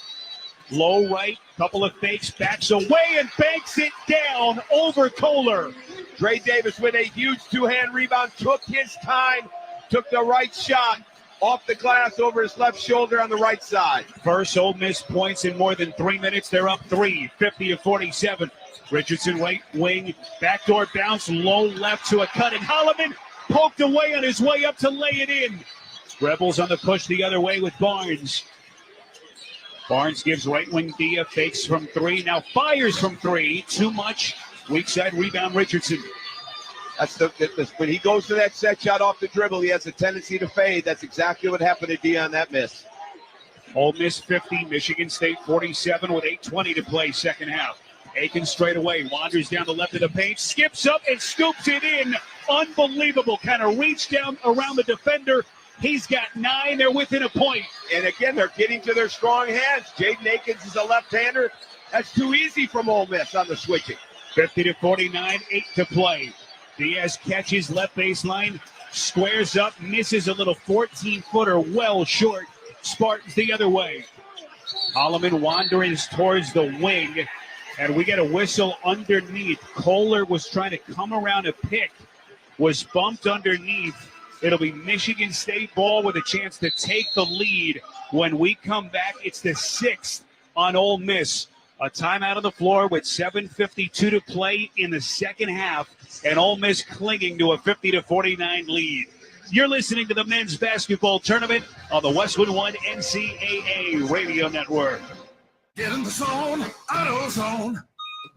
Low right, couple of fakes, backs away and banks it down over Kohler. Dre Davis with a huge two-hand rebound, took his time, took the right shot off the glass over his left shoulder on the right side. First Ole Miss points in more than 3 minutes. They're up 3, 50-47. Richardson right wing, backdoor bounce, low left to a cut, and Holloman poked away on his way up to lay it in. Rebels on the push the other way with Barnes. Barnes gives right wing Dia, fakes from 3, now fires from 3. Too much. Weak side rebound, Richardson. That's when he goes to that set shot off the dribble, he has a tendency to fade. That's exactly what happened to Dia on that miss. Ole Miss 50, Michigan State 47 with 8:20 to play, second half. Aiken straight away, wanders down the left of the paint, skips up and scoops it in. Unbelievable. Kind of reached down around the defender. He's got 9. They're within a point. And again, they're getting to their strong hands. Jaden Akins is a left-hander. That's too easy from Ole Miss on the switching. 50-49, 8 to play. Diaz catches left baseline, squares up, misses a little 14-footer well short. Spartans the other way. Holloman wanders towards the wing, and we get a whistle underneath. Kohler was trying to come around a pick, was bumped underneath. It'll be Michigan State ball with a chance to take the lead. When we come back, it's the 6th on Ole Miss. A timeout on the floor with 7:52 to play in the second half, and Ole Miss clinging to a 50-49 lead. You're listening to the men's basketball tournament on the Westwood One NCAA Radio Network. Get in the zone, AutoZone.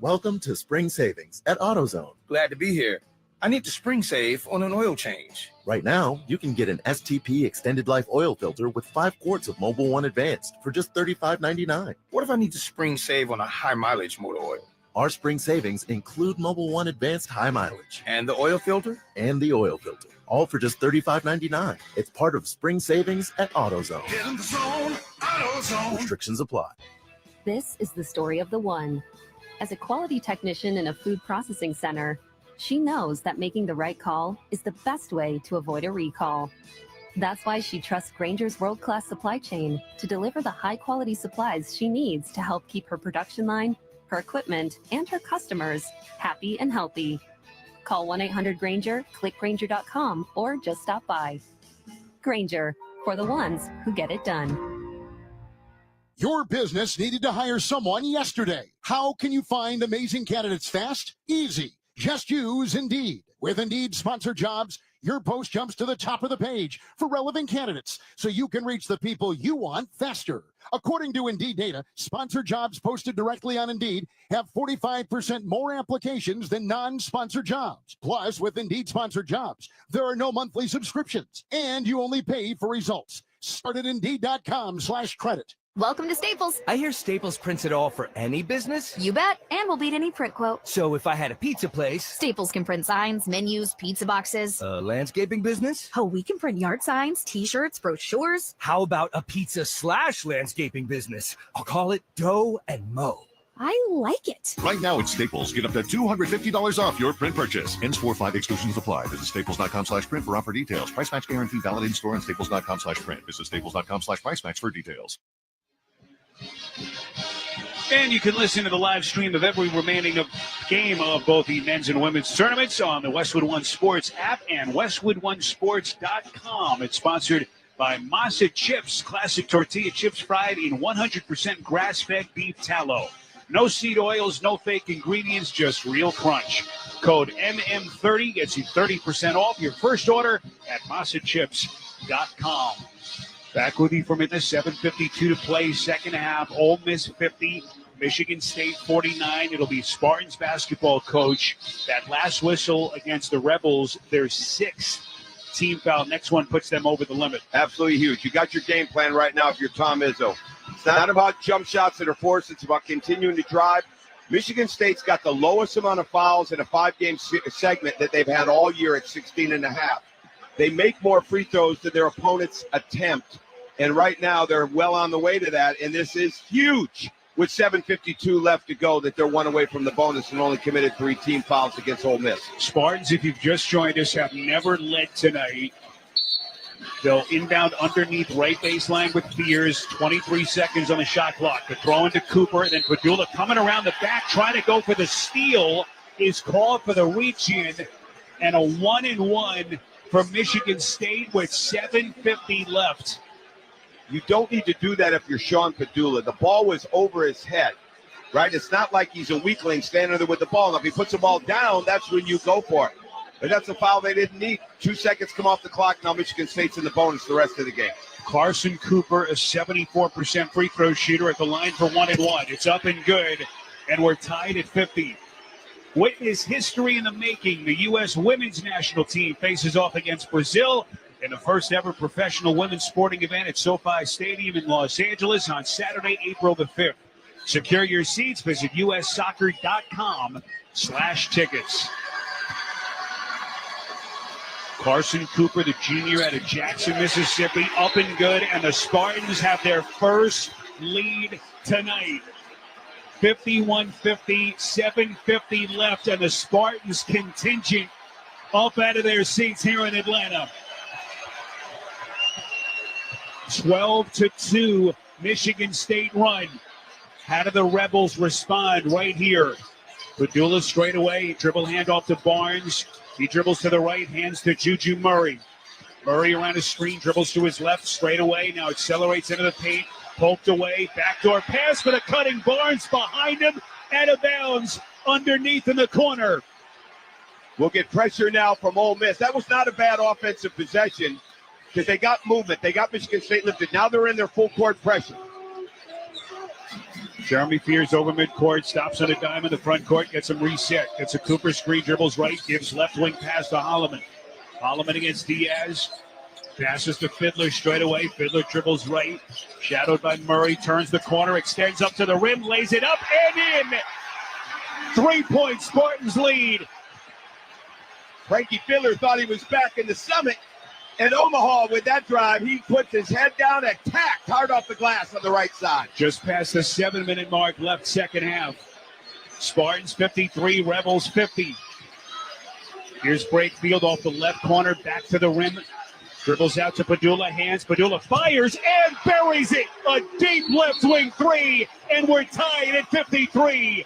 Welcome to Spring Savings at AutoZone. Glad to be here. I need to spring save on an oil change. Right now, you can get an STP Extended Life Oil Filter with 5 quarts of Mobil 1 Advanced for just $35.99. What if I need to spring save on a high mileage motor oil? Our spring savings include Mobil 1 Advanced High Mileage. And the oil filter? And the oil filter. All for just $35.99. It's part of Spring Savings at AutoZone. Get in the zone, AutoZone. Restrictions apply. This is the story of the one. As a quality technician in a food processing center, she knows that making the right call is the best way to avoid a recall. That's why she trusts Grainger's world-class supply chain to deliver the high-quality supplies she needs to help keep her production line, her equipment, and her customers happy and healthy. Call 1-800-GRAINGER, click Grainger.com, or just stop by. Grainger, for the ones who get it done. Your business needed to hire someone yesterday. How can you find amazing candidates fast? Easy. Just use Indeed. With Indeed sponsored jobs, your post jumps to the top of the page for relevant candidates so you can reach the people you want faster. According to Indeed data, sponsored jobs posted directly on Indeed have 45% more applications than non-sponsored jobs. Plus, with Indeed sponsored jobs, there are no monthly subscriptions, and you only pay for results. Start at Indeed.com/credit. Welcome to Staples. I hear Staples prints it all for any business. You bet, and we'll beat any print quote. So if I had a pizza place... Staples can print signs, menus, pizza boxes. A landscaping business? Oh, we can print yard signs, t-shirts, brochures. How about a pizza/landscaping business? I'll call it Dough and Mo. I like it. Right now at Staples, get up to $250 off your print purchase. Ends 4/5, exclusions apply. Visit staples.com/print for offer details. Price match guarantee valid in store and staples.com/print. Visit staples.com/price match for details. And you can listen to the live stream of every remaining game of both the men's and women's tournaments on the Westwood One Sports app and westwoodonesports.com. It's sponsored by Masa Chips, classic tortilla chips fried in 100% grass-fed beef tallow. No seed oils, no fake ingredients, just real crunch. Code MM30 gets you 30% off your first order at masachips.com. Back with you from in the 7:52 to play, second half. Ole Miss 50, Michigan State 49. It'll be Spartans basketball coach. That last whistle against the Rebels, their sixth team foul. Next one puts them over the limit. Absolutely huge. You got your game plan right now if you're Tom Izzo. It's not about jump shots that are forced. It's about continuing to drive. Michigan State's got the lowest amount of fouls in a 5-game segment that they've had all year at 16.5. They make more free throws than their opponent's attempt. And right now they're well on the way to that. And this is huge with 7:52 left to go that they're one away from the bonus and only committed 3 team fouls against Ole Miss. Spartans, if you've just joined us, have never led tonight. They'll inbound underneath right baseline with Fears. 23 seconds on the shot clock. The throw into Cooper, then Padula coming around the back, trying to go for the steal, is called for the reach-in, and a 1-and-1 for Michigan State with 7:50 left. You don't need to do that if you're Sean Padula. The ball was over his head, right? It's not like he's a weakling standing there with the ball. Now, if he puts the ball down, that's when you go for it. But that's a foul they didn't need. 2 seconds come off the clock. Now Michigan State's in the bonus the rest of the game. Carson Cooper, a 74% free throw shooter at the line for 1-and-1. It's up and good, and we're tied at 50. Witness history in the making. The U.S. women's national team faces off against Brazil in the first ever professional women's sporting event at SoFi Stadium in Los Angeles on Saturday, April the 5th. Secure your seats. Visit ussoccer.com/tickets. Carson Cooper, the junior out of Jackson, Mississippi, up and good, and the Spartans have their first lead tonight. 51-50, 7:50 left, and the Spartans contingent up out of their seats here in Atlanta. 12-2, Michigan State run. How do the Rebels respond right here? Padula straight away, dribble handoff to Barnes. He dribbles to the right, hands to Juju Murray. Murray around his screen, dribbles to his left, straight away. Now accelerates into the paint, poked away, backdoor pass for the cutting Barnes behind him, out of bounds, underneath in the corner. We'll get pressure now from Ole Miss. That was not a bad offensive possession because they got movement. They got Michigan State lifted. Now they're in their full court pressure. Jeremy Fears over midcourt, stops on a dime in the front court, gets him reset. Gets a Cooper screen, dribbles right, gives left wing pass to Holloman. Holloman against Diaz. Passes to Fiddler straight away. Fiddler dribbles right, shadowed by Murray, turns the corner, extends up to the rim, lays it up and in. 3-point Spartans lead. Frankie Fiddler thought he was back in the Summit. And Omaha with that drive, he puts his head down, attacked hard off the glass on the right side. Just past the 7-minute mark left second half. Spartans 53, Rebels 50. Here's Brakefield off the left corner, back to the rim. Dribbles out to Padula, hands. Padula fires and buries it. A deep left wing three, and we're tied at 53.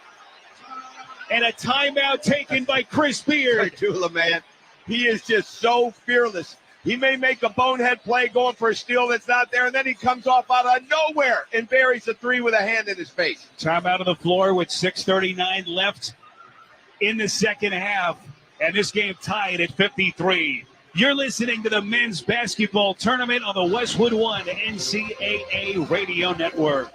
And a timeout taken by Chris Beard. Padula, man, he is just so fearless. He may make a bonehead play going for a steal that's not there, and then he comes off out of nowhere and buries a three with a hand in his face. Timeout on the floor with 6:39 left in the second half, and this game tied at 53. You're listening to the men's basketball tournament on the Westwood One NCAA Radio Network.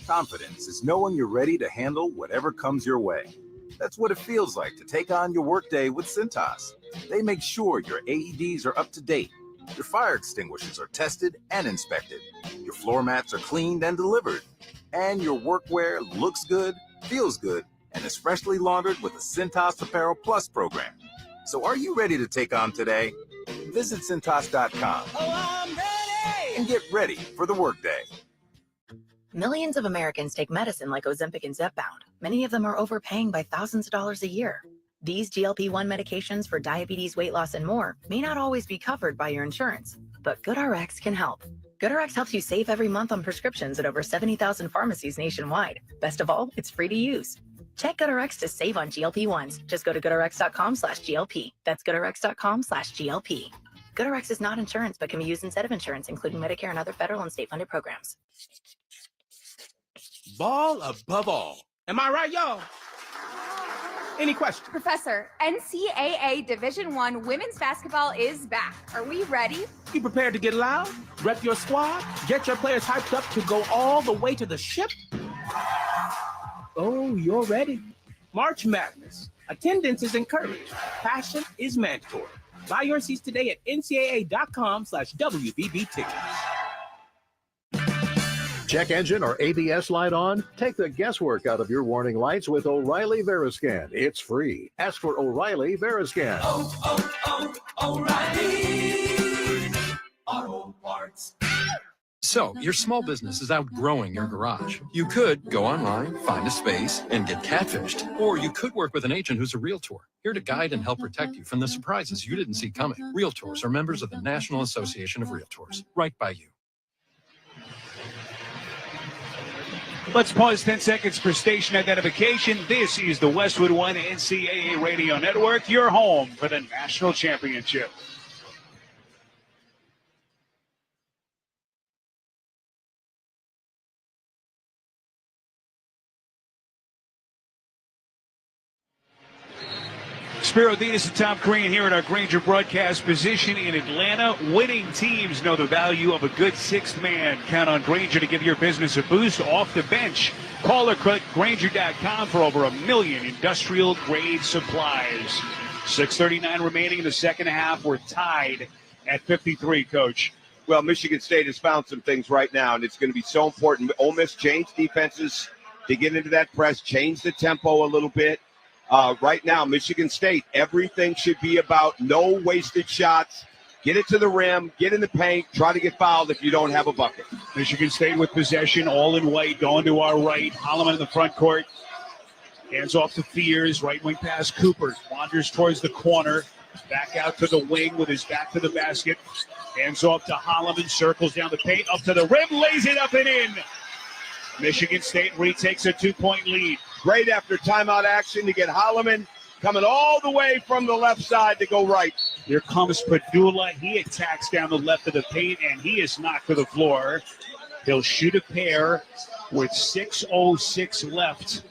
Confidence is knowing you're ready to handle whatever comes your way. That's what it feels like to take on your workday with Cintas. They make sure your AEDs are up to date, your fire extinguishers are tested and inspected, your floor mats are cleaned and delivered, and your workwear looks good, feels good, and is freshly laundered with the Cintas Apparel Plus program. So are you ready to take on today? Visit Cintas.com and get ready for the workday. Millions of Americans take medicine like Ozempic and Zepbound. Many of them are overpaying by thousands of dollars a year. These GLP-1 medications for diabetes, weight loss, and more may not always be covered by your insurance, but GoodRx can help. GoodRx helps you save every month on prescriptions at over 70,000 pharmacies nationwide. Best of all, it's free to use. Check GoodRx to save on GLP-1s. Just go to GoodRx.com/GLP. That's GoodRx.com/GLP. GoodRx is not insurance, but can be used instead of insurance, including Medicare and other federal and state-funded programs. Ball above all. Am I right, y'all? Any questions? Professor, NCAA Division I women's basketball is back. Are we ready? You prepared to get loud? Rep your squad? Get your players hyped up to go all the way to the ship? Oh, you're ready. March Madness. Attendance is encouraged. Passion is mandatory. Buy your seats today at ncaa.com/WBB tickets. Check engine or ABS light on? Take the guesswork out of your warning lights with O'Reilly Veriscan. It's free. Ask for O'Reilly Veriscan. O'Reilly Auto Parts. So, your small business is outgrowing your garage. You could go online, find a space, and get catfished. Or you could work with an agent who's a realtor, here to guide and help protect you from the surprises you didn't see coming. Realtors are members of the National Association of Realtors. Right by you. Let's pause 10 seconds for station identification. This is the Westwood One NCAA Radio Network, your home for the national championship. Spiro Dedes and Tom Crean here at our Granger broadcast position in Atlanta. Winning teams know the value of a good sixth man. Count on Granger to give your business a boost off the bench. Call or click Granger.com for over 1 million industrial-grade supplies. 6:39 remaining in the second half. We're tied at 53, Coach. Well, Michigan State has found some things right now, and it's going to be so important. Ole Miss changed defenses to get into that press, change the tempo a little bit. Right now, Michigan State, everything should be about no wasted shots. Get it to the rim, get in the paint, try to get fouled if you don't have a bucket. Michigan State with possession, all in white, going to our right. Holloman in the front court. Hands off to Fears, right wing pass Cooper. Wanders towards the corner. Back out to the wing with his back to the basket. Hands off to Holloman, circles down the paint, up to the rim, lays it up and in. Michigan State retakes a 2-point lead. Great after timeout action to get Holloman coming all the way from the left side to go right. Here comes Padula. He attacks down the left of the paint, and he is knocked to the floor. He'll shoot a pair with 6:06 left.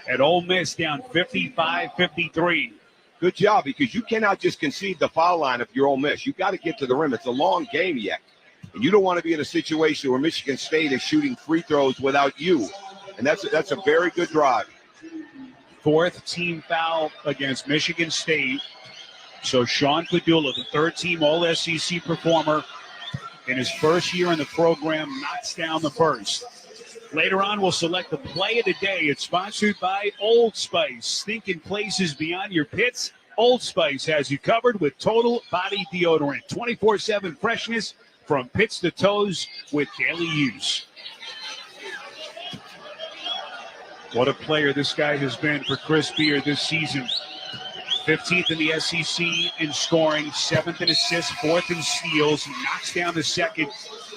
And Ole Miss down 55-53. Good job, because you cannot just concede the foul line if you're Ole Miss. You've got to get to the rim. It's a long game yet. And you don't want to be in a situation where Michigan State is shooting free throws without you. And that's a very good drive. Fourth team foul against Michigan State. So Sean Padula, the third team All-SEC performer in his first year in the program, knocks down the first. Later on, we'll select the play of the day. It's sponsored by Old Spice. Stinking places beyond your pits. Old Spice has you covered with total body deodorant. 24/7 freshness from pits to toes with daily use. What a player this guy has been for Chris Beard this season. 15th in the SEC in scoring, 7th in assists, 4th in steals. He knocks down the second,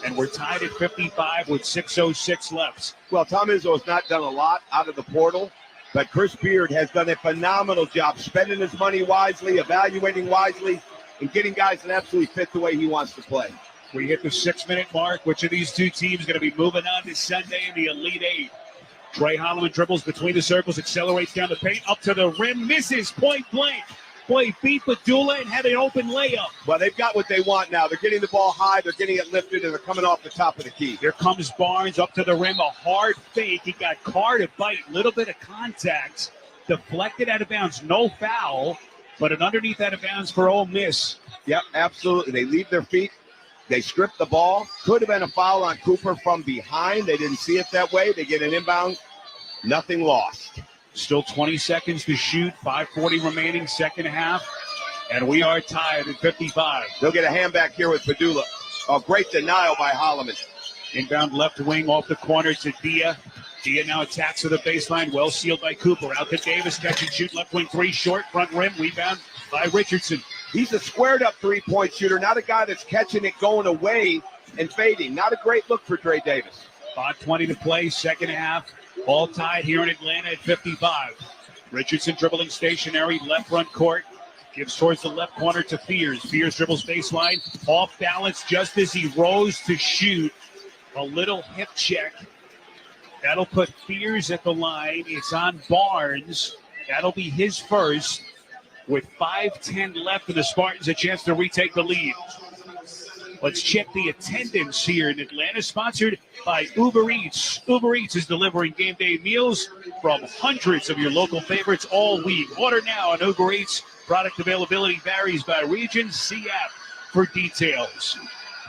and we're tied at 55 with 6:06 left. Well, Tom Izzo has not done a lot out of the portal, but Chris Beard has done a phenomenal job spending his money wisely, evaluating wisely, and getting guys that absolutely fit the way he wants to play. We hit the 6-minute mark. Which of these two teams going to be moving on to Sunday in the Elite Eight? Trey Holloman dribbles between the circles, accelerates down the paint, up to the rim, misses point blank. Boy, beat Padula and had an open layup. Well, they've got what they want now. They're getting the ball high, they're getting it lifted, and they're coming off the top of the key. Here comes Barnes up to the rim, a hard fake. He got Carr to bite, little bit of contact. Deflected out of bounds, no foul, but an underneath out of bounds for Ole Miss. Yep, absolutely. They leave their feet. They strip the ball. Could have been a foul on Cooper from behind. They didn't see it that way. They get an inbound. Nothing lost. Still 20 seconds to shoot. 5:40 remaining, second half. And we are tied at 55. They'll get a hand back here with Padula. Oh, great denial by Holloman. Inbound left wing off the corner to Dia. Dia now attacks to the baseline. Well sealed by Cooper. Out to Davis. Catch and shoot. Left wing three. Short. Front rim. Rebound by Richardson. He's a squared up three-point shooter, not a guy that's catching it, going away, and fading. Not a great look for Dre Davis. 5:20 to play, second half. All tied here in Atlanta at 55. Richardson dribbling stationary, left front court. Gives towards the left corner to Fears. Fears dribbles baseline. Off balance just as he rose to shoot. A little hip check. That'll put Fears at the line. It's on Barnes. That'll be his first. With 5:10 left, and the Spartans a chance to retake the lead. Let's check the attendance here in Atlanta, sponsored by Uber Eats. Uber Eats is delivering game day meals from hundreds of your local favorites all week. Order now on Uber Eats. Product availability varies by region. See app for details.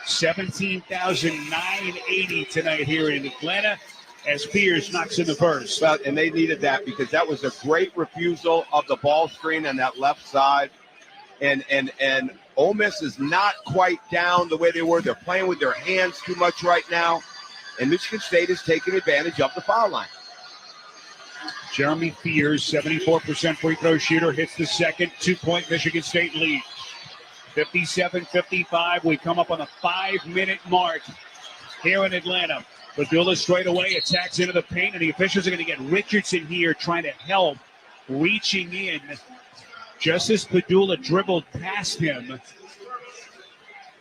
17,980 tonight here in Atlanta as Fears knocks in the first. Well, and they needed that because that was a great refusal of the ball screen on that left side. And Ole Miss is not quite down the way they were. They're playing with their hands too much right now. And Michigan State is taking advantage of the foul line. Jeremy Fears, 74% free throw shooter, hits the second. 2-point Michigan State lead. 57-55. We come up on the 5-minute mark here in Atlanta. Padula straight away attacks into the paint, and the officials are going to get Richardson here trying to help, reaching in just as Padula dribbled past him.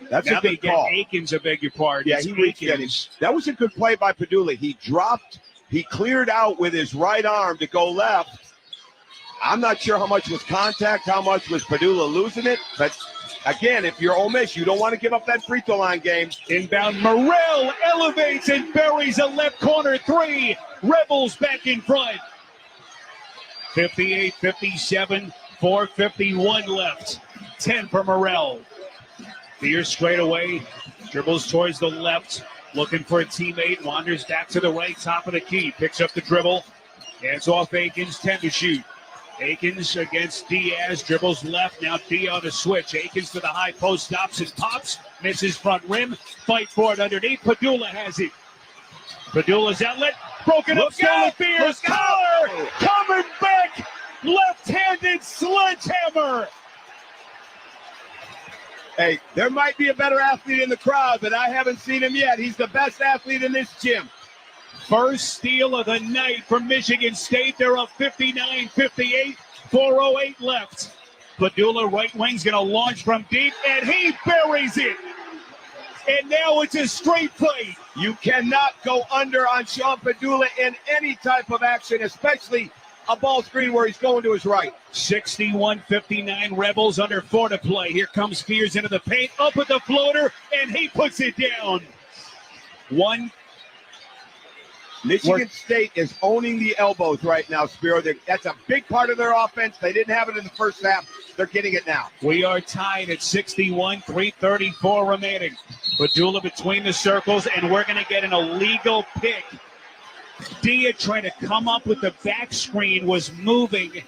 That's now a good they call. Get Akins, I beg your pardon. Yeah, It's he reached at him. Akins. That was a good play by Padula. He dropped, he cleared out with his right arm to go left. I'm not sure how much was contact, how much was Padula losing it, but again, if you're Ole Miss, you don't want to give up that free throw line game. Inbound, Morrell elevates and buries a left corner three. Rebels back in front. 58-57, 4:51 left. 10 for Morrell. Fears straight away, dribbles towards the left, looking for a teammate, wanders back to the right, top of the key, picks up the dribble, hands off Akins, 10 to shoot. Akins against Diaz, dribbles left, now Diaz on the switch. Akins to the high post, stops and pops, misses front rim, fight for it underneath. Padula has it. Padula's outlet, broken up, still Fears, collar, coming back, left-handed sledgehammer. Hey, there might be a better athlete in the crowd, but I haven't seen him yet. He's the best athlete in this gym. First steal of the night from Michigan State. They're up 59-58, 4:08 left. Padula, right wing's going to launch from deep, and he buries it. And now it's a straight play. You cannot go under on Sean Padula in any type of action, especially a ball screen where he's going to his right. 61-59 Rebels, under 4 to play. Here comes Fears into the paint, up with the floater, and he puts it down. Michigan State is owning the elbows right now, Spiro. That's a big part of their offense. They didn't have it in the first half. They're getting it now. We are tied at 61, 3:34 remaining. Padula between the circles, and we're going to get an illegal pick. Dia trying to come up with the back screen, was moving.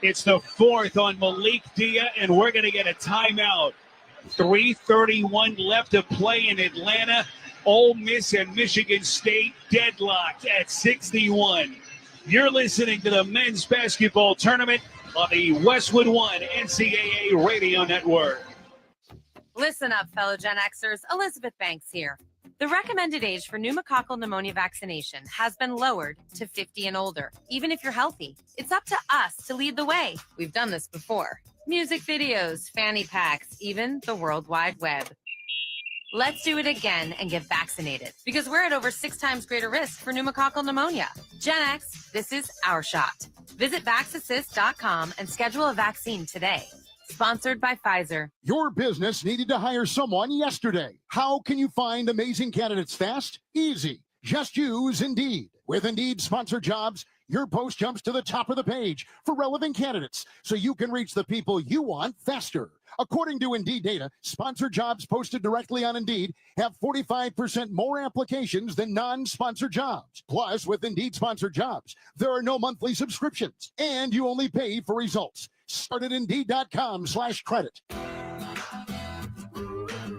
It's the fourth on Malik Dia, and we're going to get a timeout. 3:31 left to play in Atlanta. Ole Miss and Michigan State deadlocked at 61. You're listening to the men's basketball tournament on the Westwood One NCAA Radio Network. Listen up, fellow Gen Xers. Elizabeth Banks here. The recommended age for pneumococcal pneumonia vaccination has been lowered to 50 and older, even if you're healthy. It's up to us to lead the way. We've done this before. Music videos, fanny packs, even the World Wide Web. Let's do it again and get vaccinated because we're at over 6 times greater risk for pneumococcal pneumonia. Gen X, this is our shot. Visit VaxAssist.com and schedule a vaccine today. Sponsored by Pfizer. Your business needed to hire someone yesterday. How can you find amazing candidates fast? Easy. Just use Indeed. With Indeed sponsored jobs, your post jumps to the top of the page for relevant candidates so you can reach the people you want faster. According to Indeed data, sponsored jobs posted directly on Indeed have 45% more applications than non-sponsored jobs. Plus, with Indeed sponsored jobs, there are no monthly subscriptions, and you only pay for results. Start at Indeed.com/credit.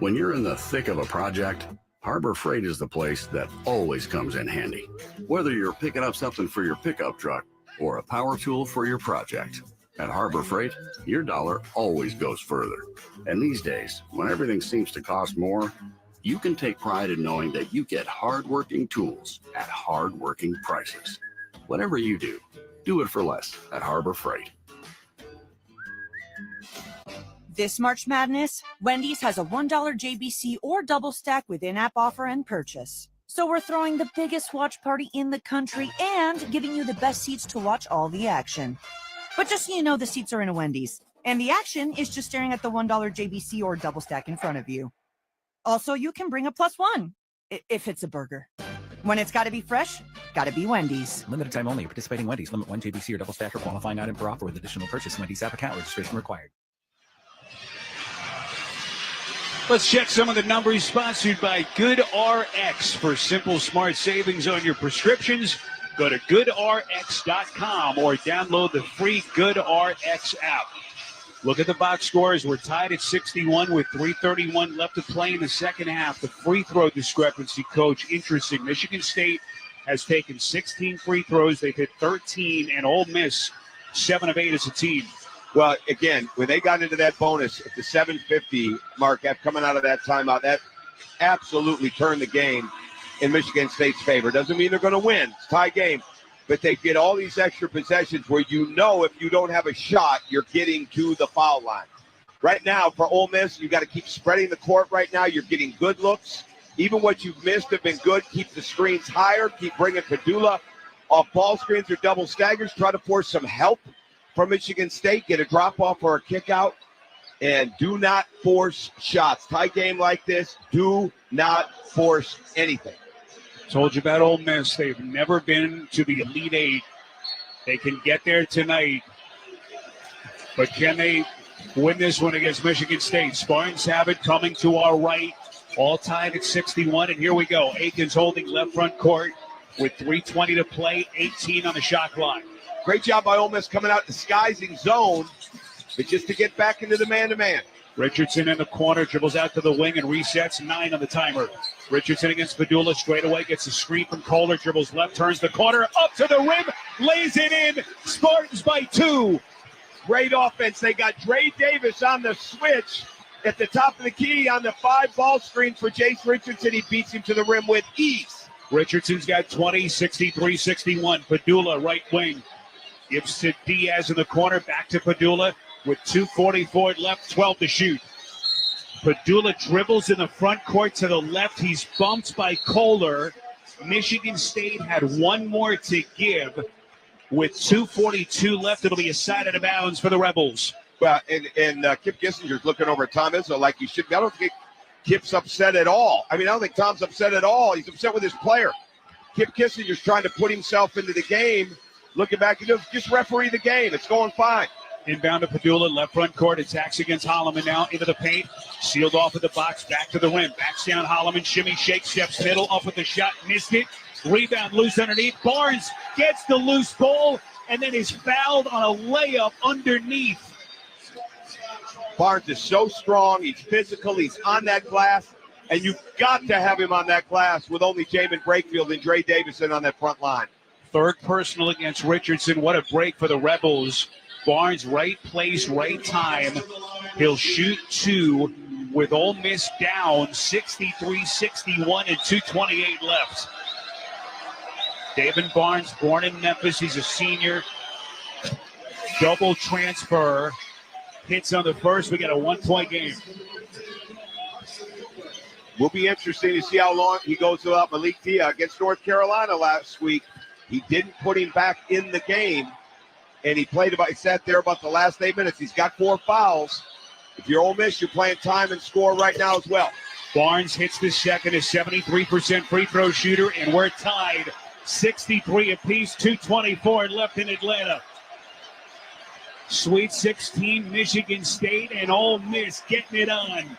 When you're in the thick of a project, Harbor Freight is the place that always comes in handy. Whether you're picking up something for your pickup truck or a power tool for your project, at Harbor Freight, your dollar always goes further. And these days, when everything seems to cost more, you can take pride in knowing that you get hardworking tools at hardworking prices. Whatever you do, do it for less at Harbor Freight. This March Madness, Wendy's has a $1 JBC or double stack with in-app offer and purchase. So we're throwing the biggest watch party in the country and giving you the best seats to watch all the action. But just so you know, the seats are in a Wendy's, and the action is just staring at the $1 JBC or double stack in front of you. Also, you can bring a +1 if it's a burger. When it's got to be fresh, got to be Wendy's. Limited time only. Participating Wendy's. Limit 1 JBC or double stack or qualifying item per offer with additional purchase. Wendy's app account registration required. Let's check some of the numbers sponsored by GoodRx. For simple, smart savings on your prescriptions, go to GoodRx.com or download the free GoodRx app. Look at the box scores. We're tied at 61 with 3:31 left to play in the second half. The free throw discrepancy, Coach, interesting. Michigan State has taken 16 free throws. They've hit 13, and Ole Miss 7 of 8 as a team. Well, again, when they got into that bonus at the 7:50 mark coming out of that timeout, that absolutely turned the game in Michigan State's favor. Doesn't mean they're going to win. It's a tie game. But they get all these extra possessions where you know if you don't have a shot, you're getting to the foul line. Right now, for Ole Miss, you got to keep spreading the court right now. You're getting good looks. Even what you've missed have been good. Keep the screens higher. Keep bringing Padula off ball screens or double staggers. Try to force some help from Michigan State, get a drop-off or a kick-out, and do not force shots. Tie game like this, do not force anything. Told you about Ole Miss. They've never been to the Elite Eight. They can get there tonight. But can they win this one against Michigan State? Spartans have it coming to our right, all tied at 61, and here we go. Aikens holding left front court with 3:20 to play, 18 on the shot clock. Great job by Ole Miss coming out disguising zone, but just to get back into the man-to-man. Richardson in the corner, dribbles out to the wing and resets, 9 on the timer. Richardson against Padula, straight away, gets a screen from Kohler, dribbles left, turns the corner, up to the rim, lays it in. Spartans by 2. Great offense. They got Dre Davis on the switch at the top of the key on the 5 ball screen for Jace Richardson. He beats him to the rim with ease. Richardson's got 20, 63-61. Padula, right wing. Gives to Diaz in the corner, back to Padula with 2:44 left, 12 to shoot. Padula dribbles in the front court to the left. He's bumped by Kohler. Michigan State had one more to give. With 2:42 left, it'll be a side out of bounds for the Rebels. Well, and Kip Kissinger's looking over at Tom Izzo like he should be. I don't think Kip's upset at all. I don't think Tom's upset at all. He's upset with his player. Kip Kissinger's trying to put himself into the game. Looking back, he goes, just referee the game. It's going fine. Inbound to Padula, left front court, attacks against Holloman now, into the paint, sealed off of the box, back to the rim, backs down Holloman, shimmy, shake, steps middle, up with the shot, missed it, rebound loose underneath, Barnes gets the loose ball, and then is fouled on a layup underneath. Barnes is so strong, he's physical, he's on that glass, and you've got to have him on that glass with only Jamin Brakefield and Dre Davison on that front line. Third personal against Richardson. What a break for the Rebels. Barnes, right place, right time. He'll shoot 2 with Ole Miss down 63-61 and 2:28 left. David Barnes, born in Memphis. He's a senior. Double transfer. Hits on the first. We got a 1-point game. Will be interesting to see how long he goes without Malik Dia. Against North Carolina last week, he didn't put him back in the game, and he sat there about the last 8 minutes. He's got 4 fouls. If you're Ole Miss, you're playing time and score right now as well. Barnes hits the second, a 73% free throw shooter, and we're tied 63 apiece, 2:24 left in Atlanta. Sweet 16, Michigan State and Ole Miss getting it on.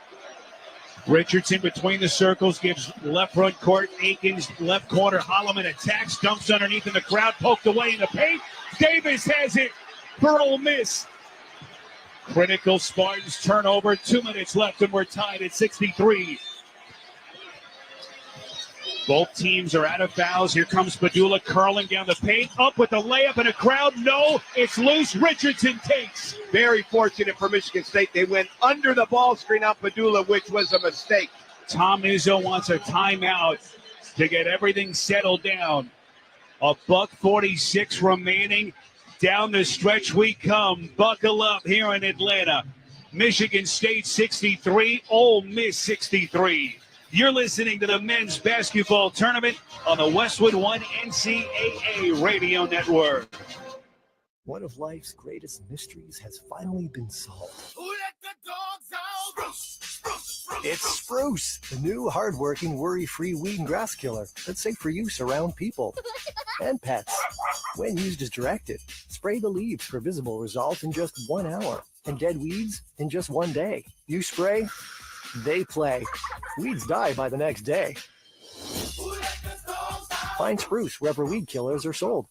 Richardson between the circles gives left front court. Akins left corner. Holloman attacks, dumps underneath in the crowd, poked away in the paint. Davis has it for Ole Miss. Critical Spartans turnover. 2 minutes left and we're tied at 63. Both teams are out of fouls. Here comes Padula curling down the paint. Up with the layup in a crowd. No, it's loose. Richardson takes. Very fortunate for Michigan State. They went under the ball screen on Padula, which was a mistake. Tom Izzo wants a timeout to get everything settled down. $1:46 remaining. Down the stretch we come. Buckle up here in Atlanta. Michigan State 63, Ole Miss 63. You're listening to the men's basketball tournament on the Westwood One NCAA radio network. One of life's greatest mysteries has finally been solved. Who let the dogs out? Spruce. It's Spruce, the new hard-working, worry-free weed and grass killer that's safe for use around people and pets. When used as directed, spray the leaves for visible results in just 1 hour and dead weeds in just 1 day. You spray, they play. Weeds die by the next day. Find Spruce wherever weed killers are sold.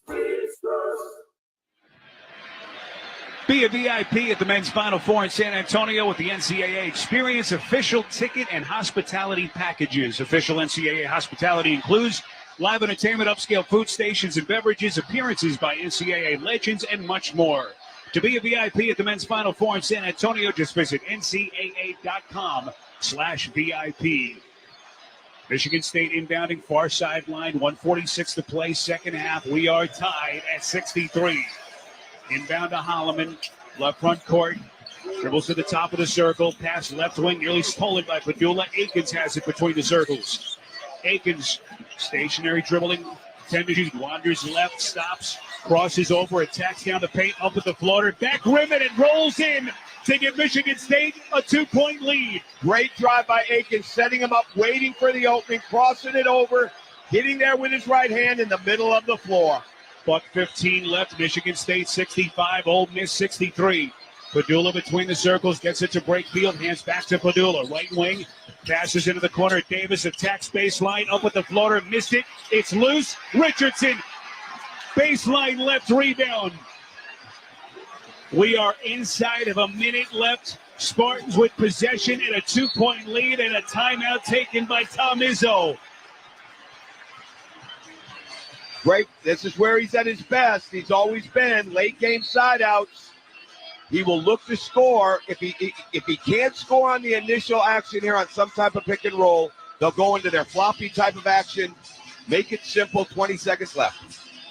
Be a VIP at the men's Final Four in San Antonio with the NCAA Experience official ticket and hospitality packages. Official NCAA hospitality includes live entertainment, upscale food stations and beverages, appearances by NCAA legends, and much more. To be a VIP at the men's Final Four in San Antonio, just visit ncaa.com/VIP. Michigan State inbounding far sideline, 1:46 to play, second half. We are tied at 63. Inbound to Holloman, left front court. Dribbles to the top of the circle. Pass left wing, nearly stolen by Padula. Akins has it between the circles. Akins, stationary dribbling. 10 to shoot, wanders left, stops, crosses over, attacks down the paint, up with the floater. Back rim, and it rolls in to give Michigan State a 2-point lead. Great drive by Akins, setting him up, waiting for the opening, crossing it over, hitting there with his right hand in the middle of the floor. $1:15 left. Michigan State 65, Ole Miss 63. Padula between the circles, gets it to Breakfield, hands back to Padula. Right wing, passes into the corner. Davis attacks baseline, up with the floater, missed it. It's loose. Richardson, baseline left rebound. We are inside of a minute left. Spartans with possession and a 2-point lead and a timeout taken by Tom Izzo. Great. This is where he's at his best. He's always been late game side outs. He will look to score. If he can't score on the initial action here on some type of pick and roll, they'll go into their floppy type of action. Make it simple. 20 seconds left.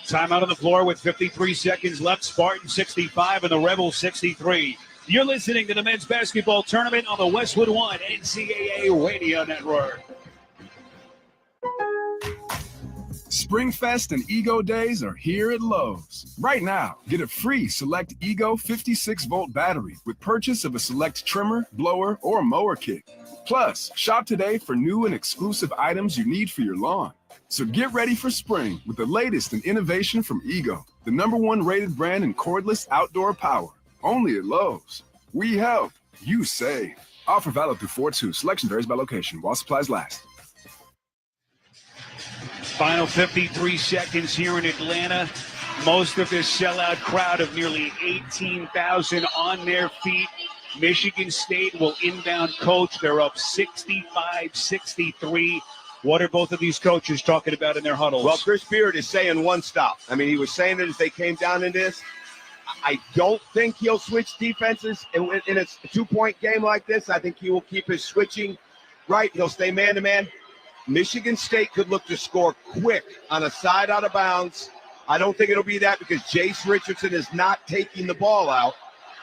Timeout on the floor with 53 seconds left. Spartan 65 and the Rebels 63. You're listening to the men's basketball tournament on the Westwood One NCAA radio network. Springfest and Ego Days are here at Lowe's. Right now, get a free Select Ego 56-volt battery with purchase of a Select trimmer, blower, or mower kit. Plus, shop today for new and exclusive items you need for your lawn. So get ready for spring with the latest in innovation from Ego, the #1 rated brand in cordless outdoor power. Only at Lowe's. We help, you save. Offer valid through 4/2. Selection varies by location while supplies last. Final 53 seconds here in Atlanta. Most of this sellout crowd of nearly 18,000 on their feet. Michigan State will inbound coach. They're up 65-63. What are both of these coaches talking about in their huddles? Well, Chris Beard is saying one stop. I mean, he was saying it as they came down in this. I don't think he'll switch defenses in a 2-point game like this. I think he will keep his switching right. He'll stay man-to-man. Michigan State could look to score quick on a side out of bounds. I don't think it'll be that because Jace Richardson is not taking the ball out.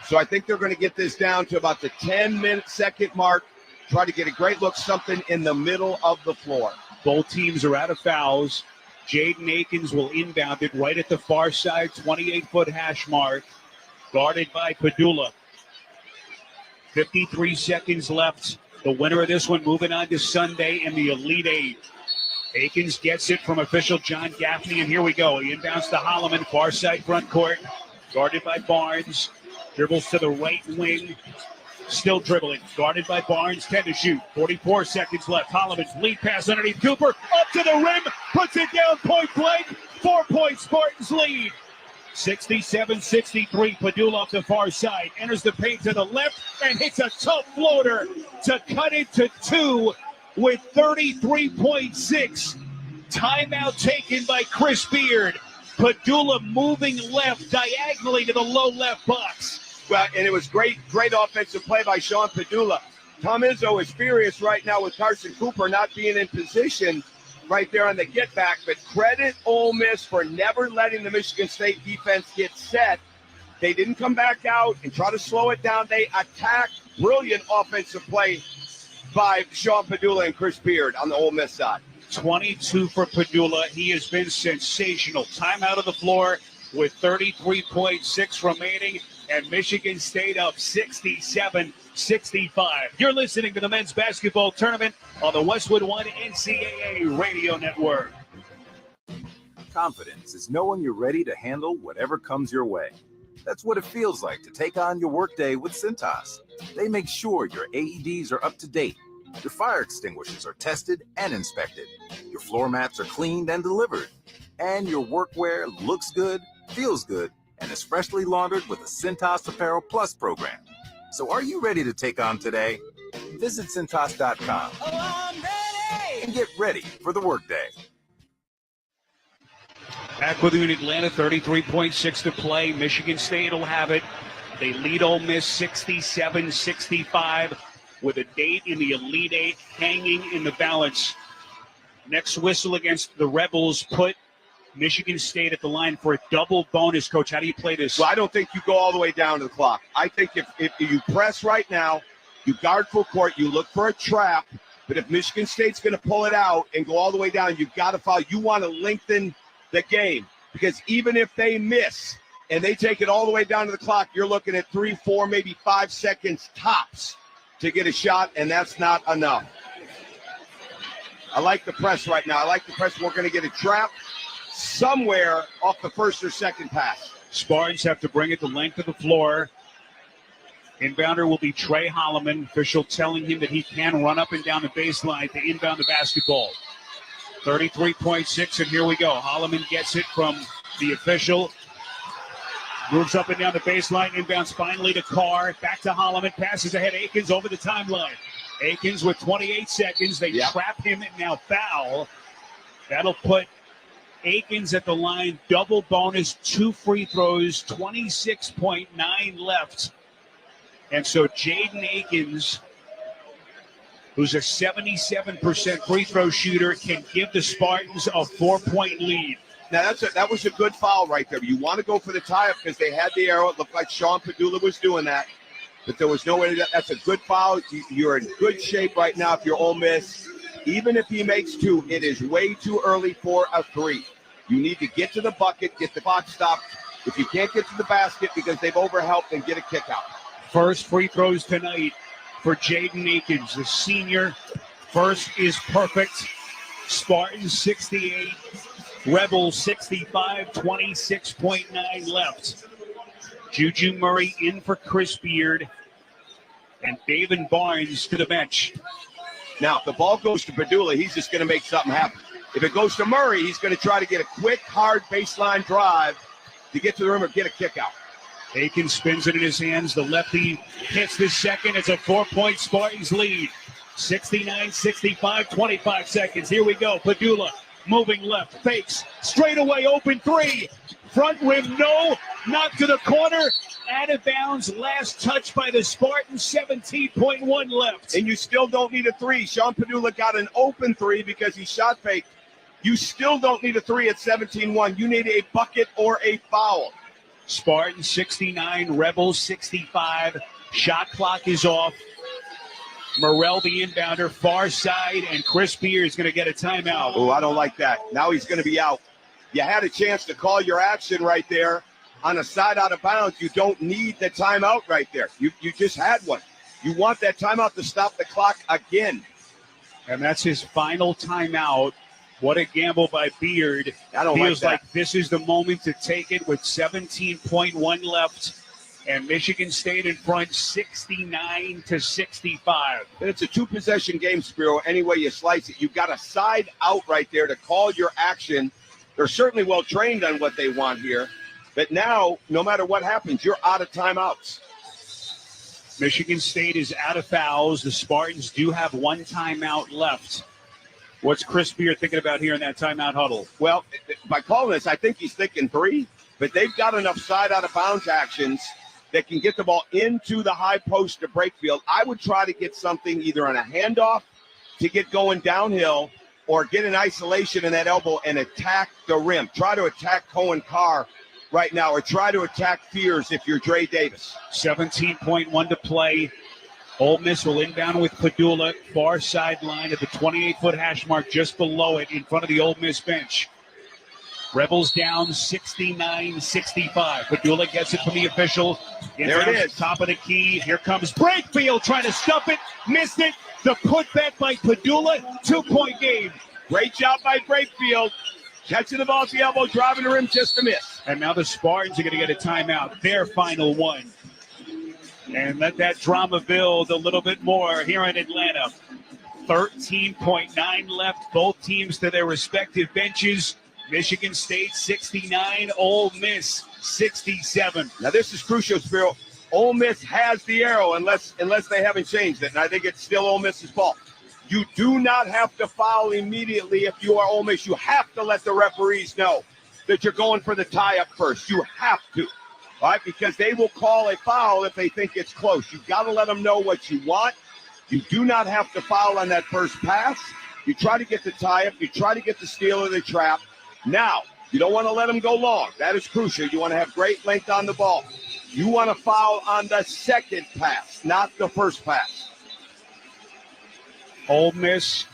So I think they're going to get this down to about the 10-second mark. try to get a great look, something in the middle of the floor. Both teams are out of fouls. Jaden Akins will inbound it right at the far side, 28-foot hash mark, guarded by Padula. 53 seconds left. The winner of this one moving on to Sunday in the Elite Eight. Akins gets it from official John Gaffney, and here we go. He inbounds to Holloman, far side front court, guarded by Barnes. Dribbles to the right wing, still dribbling, guarded by Barnes, 10 to shoot. 44 seconds left. Holloman's lead pass underneath Cooper, up to the rim, puts it down point blank. 4-point Spartans lead. 67-63, Padula off the far side, enters the paint to the left and hits a tough floater to cut it to 2 with 33.6. Timeout taken by Chris Beard. Padula moving left diagonally to the low left box. Well, and it was great offensive play by Sean Padula. Tom Izzo is furious right now with Carson Cooper not being in position right there on the get back, but credit Ole Miss for never letting the Michigan State defense get set. They didn't come back out and try to slow it down. They attacked. Brilliant offensive play by Sean Padula and Chris Beard on the Ole Miss side. 22 for Padula. He has been sensational. Time out of the floor with 33.6 remaining, and Michigan State up 67-65. You're listening to the men's basketball tournament on the Westwood One NCAA radio network. Confidence is knowing you're ready to handle whatever comes your way. That's what it feels like to take on your workday with Cintas. They make sure your AEDs are up to date, your fire extinguishers are tested and inspected, your floor mats are cleaned and delivered, and your workwear looks good, feels good, and is freshly laundered with the Cintas Apparel Plus program. So are you ready to take on today? Visit Cintas.com and get ready for the workday. Back with you in Atlanta, 33.6 to play. Michigan State will have it. They lead Ole Miss 67-65 with a date in the Elite Eight hanging in the balance. Next whistle against the Rebels put Michigan State at the line for a double bonus. Coach, how do you play this? Well, I don't think you go all the way down to the clock. I think if you press right now, you guard full court, you look for a trap. But if Michigan State's going to pull it out and go all the way down, you've got to foul. You want to lengthen the game, because even if they miss and they take it all the way down to the clock, you're looking at 3, 4, maybe 5 seconds tops to get a shot, and that's not enough. I like the press right now. I like the press. We're going to get a trap somewhere off the first or second pass. Spartans have to bring it the length of the floor. Inbounder will be Trey Holloman. Official telling him that he can run up and down the baseline to inbound the basketball. 33.6, and here we go. Holloman gets it from the official. Moves up and down the baseline, inbounds finally to Carr. Back to Holloman, passes ahead. Akins over the timeline. Akins with 28 seconds. They trap him and now foul. That'll put Akins at the line. Double bonus, 2 free throws, 26.9 left. And so Jaden Akins, who's a 77% free throw shooter, can give the Spartans a 4-point lead. Now, that was a good foul right there. You want to go for the tie-up because they had the arrow. It looked like Sean Padula was doing that, but there was no way. That's a good foul. You're in good shape right now if you're Ole Miss. Even if he makes 2, it is way too early for a 3. You need to get to the bucket, get the clock stopped. If you can't get to the basket because they've overhelped, then get a kick out. First free throws tonight for Jaden Akins, the senior. First is perfect. Spartans 68, Rebels 65, 26.9 left. Juju Murray in for Chris Beard, and David Barnes to the bench. Now, if the ball goes to Padula, he's just going to make something happen. If it goes to Murray, he's going to try to get a quick, hard baseline drive to get to the rim or get a kick out. Akins spins it in his hands. The lefty hits the second. It's a 4-point Spartans lead. 69-65, 25 seconds. Here we go. Padula moving left. Fakes. Straight away, open 3. Front rim, no. Not to the corner. Out of bounds. Last touch by the Spartans. 17.1 left. And you still don't need a 3. Sean Padula got an open 3 because he shot fake. You still don't need a 3 at 17-1. You need a bucket or a foul. Spartans 69, Rebels 65. Shot clock is off. Morrell, the inbounder, far side, and Chris Beer is going to get a timeout. Oh, I don't like that. Now he's going to be out. You had a chance to call your action right there on a side out of bounds. You don't need the timeout right there. You just had one. You want that timeout to stop the clock again. And that's his final timeout. What a gamble by Beard. I don't Feels like that. like this is the moment to take it with 17.1 left. And Michigan State in front 69-65. And it's a two-possession game, Spiro. Any way you slice it, you've got a side out right there to call your action. They're certainly well trained on what they want here. But now, no matter what happens, you're out of timeouts. Michigan State is out of fouls. The Spartans do have one timeout left. What's Chris Beer thinking about here in that timeout huddle? Well, by calling this, I think he's thinking 3. But they've got enough side out of bounds actions that can get the ball into the high post to break field. I would try to get something either on a handoff to get going downhill or get in isolation in that elbow and attack the rim. Try to attack Cohen Carr right now or try to attack Fears if you're Dre Davis. 17.1 to play. Ole Miss will inbound with Padula, far sideline at the 28-foot hash mark just below it in front of the Ole Miss bench. Rebels down 69-65. Padula gets it from the official. There it is. Top of the key. Here comes Brakefield trying to stuff it. Missed it. The putback by Padula. 2-point game. Great job by Brakefield. Catching the ball at the elbow, driving the rim, just a miss. And now the Spartans are going to get a timeout. Their final one. And let that drama build a little bit more here in Atlanta. 13.9 left. Both teams to their respective benches. Michigan State 69, Ole Miss 67. Now this is crucial, Spiro. Ole Miss has the arrow unless they haven't changed it, and I think it's still Ole Miss's ball. You do not have to foul immediately if you are Ole Miss. You have to let the referees know that you're going for the tie-up first. You have to, all right, because they will call a foul if they think it's close. You've got to let them know what you want. You do not have to foul on that first pass. You try to get the tie-up. You try to get the steal or the trap. Now, you don't want to let them go long. That is crucial. You want to have great length on the ball. You want to foul on the second pass, not the first pass. Ole Miss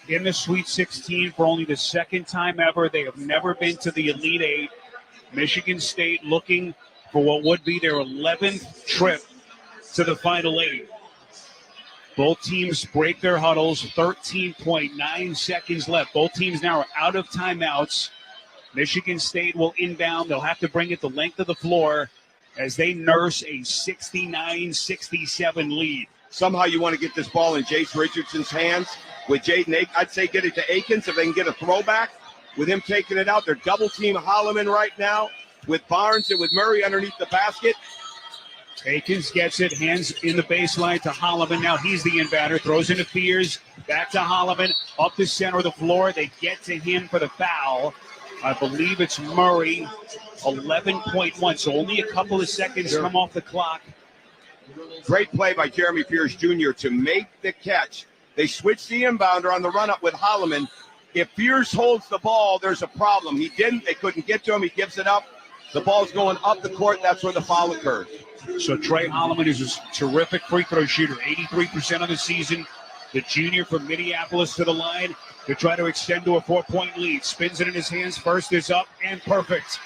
in the Sweet 16 for only the second time ever. They have never been to the Elite Eight. Michigan State looking for what would be their 11th trip to the Final Eight. Both teams break their huddles. 13.9 seconds left. Both teams now are out of timeouts. Michigan State will inbound. They'll have to bring it the length of the floor as they nurse a 69-67 lead. Somehow you want to get this ball in Jace Richardson's hands with Jaden Aikens. I'd say get it to Aikens if they can get a throwback with him taking it out. They're double team Holloman right now with Barnes and with Murray underneath the basket. Aikens gets it, hands in the baseline to Holloman. Now he's the inbounder, throws into Fears, back to Holloman, up the center of the floor. They get to him for the foul. I believe it's Murray, 11.1, so only a couple of seconds come off the clock. Great play by Jeremy Fears Jr. to make the catch. They switch the inbounder on the run-up with Holloman. If Fears holds the ball, there's a problem. He didn't. They couldn't get to him. He gives it up. The ball's going up the court. That's where the foul occurred. So Trey Holloman is a terrific free throw shooter, 83% of the season. The junior from Minneapolis to the line to try to extend to a 4-point lead. Spins it in his hands. First is up and perfect.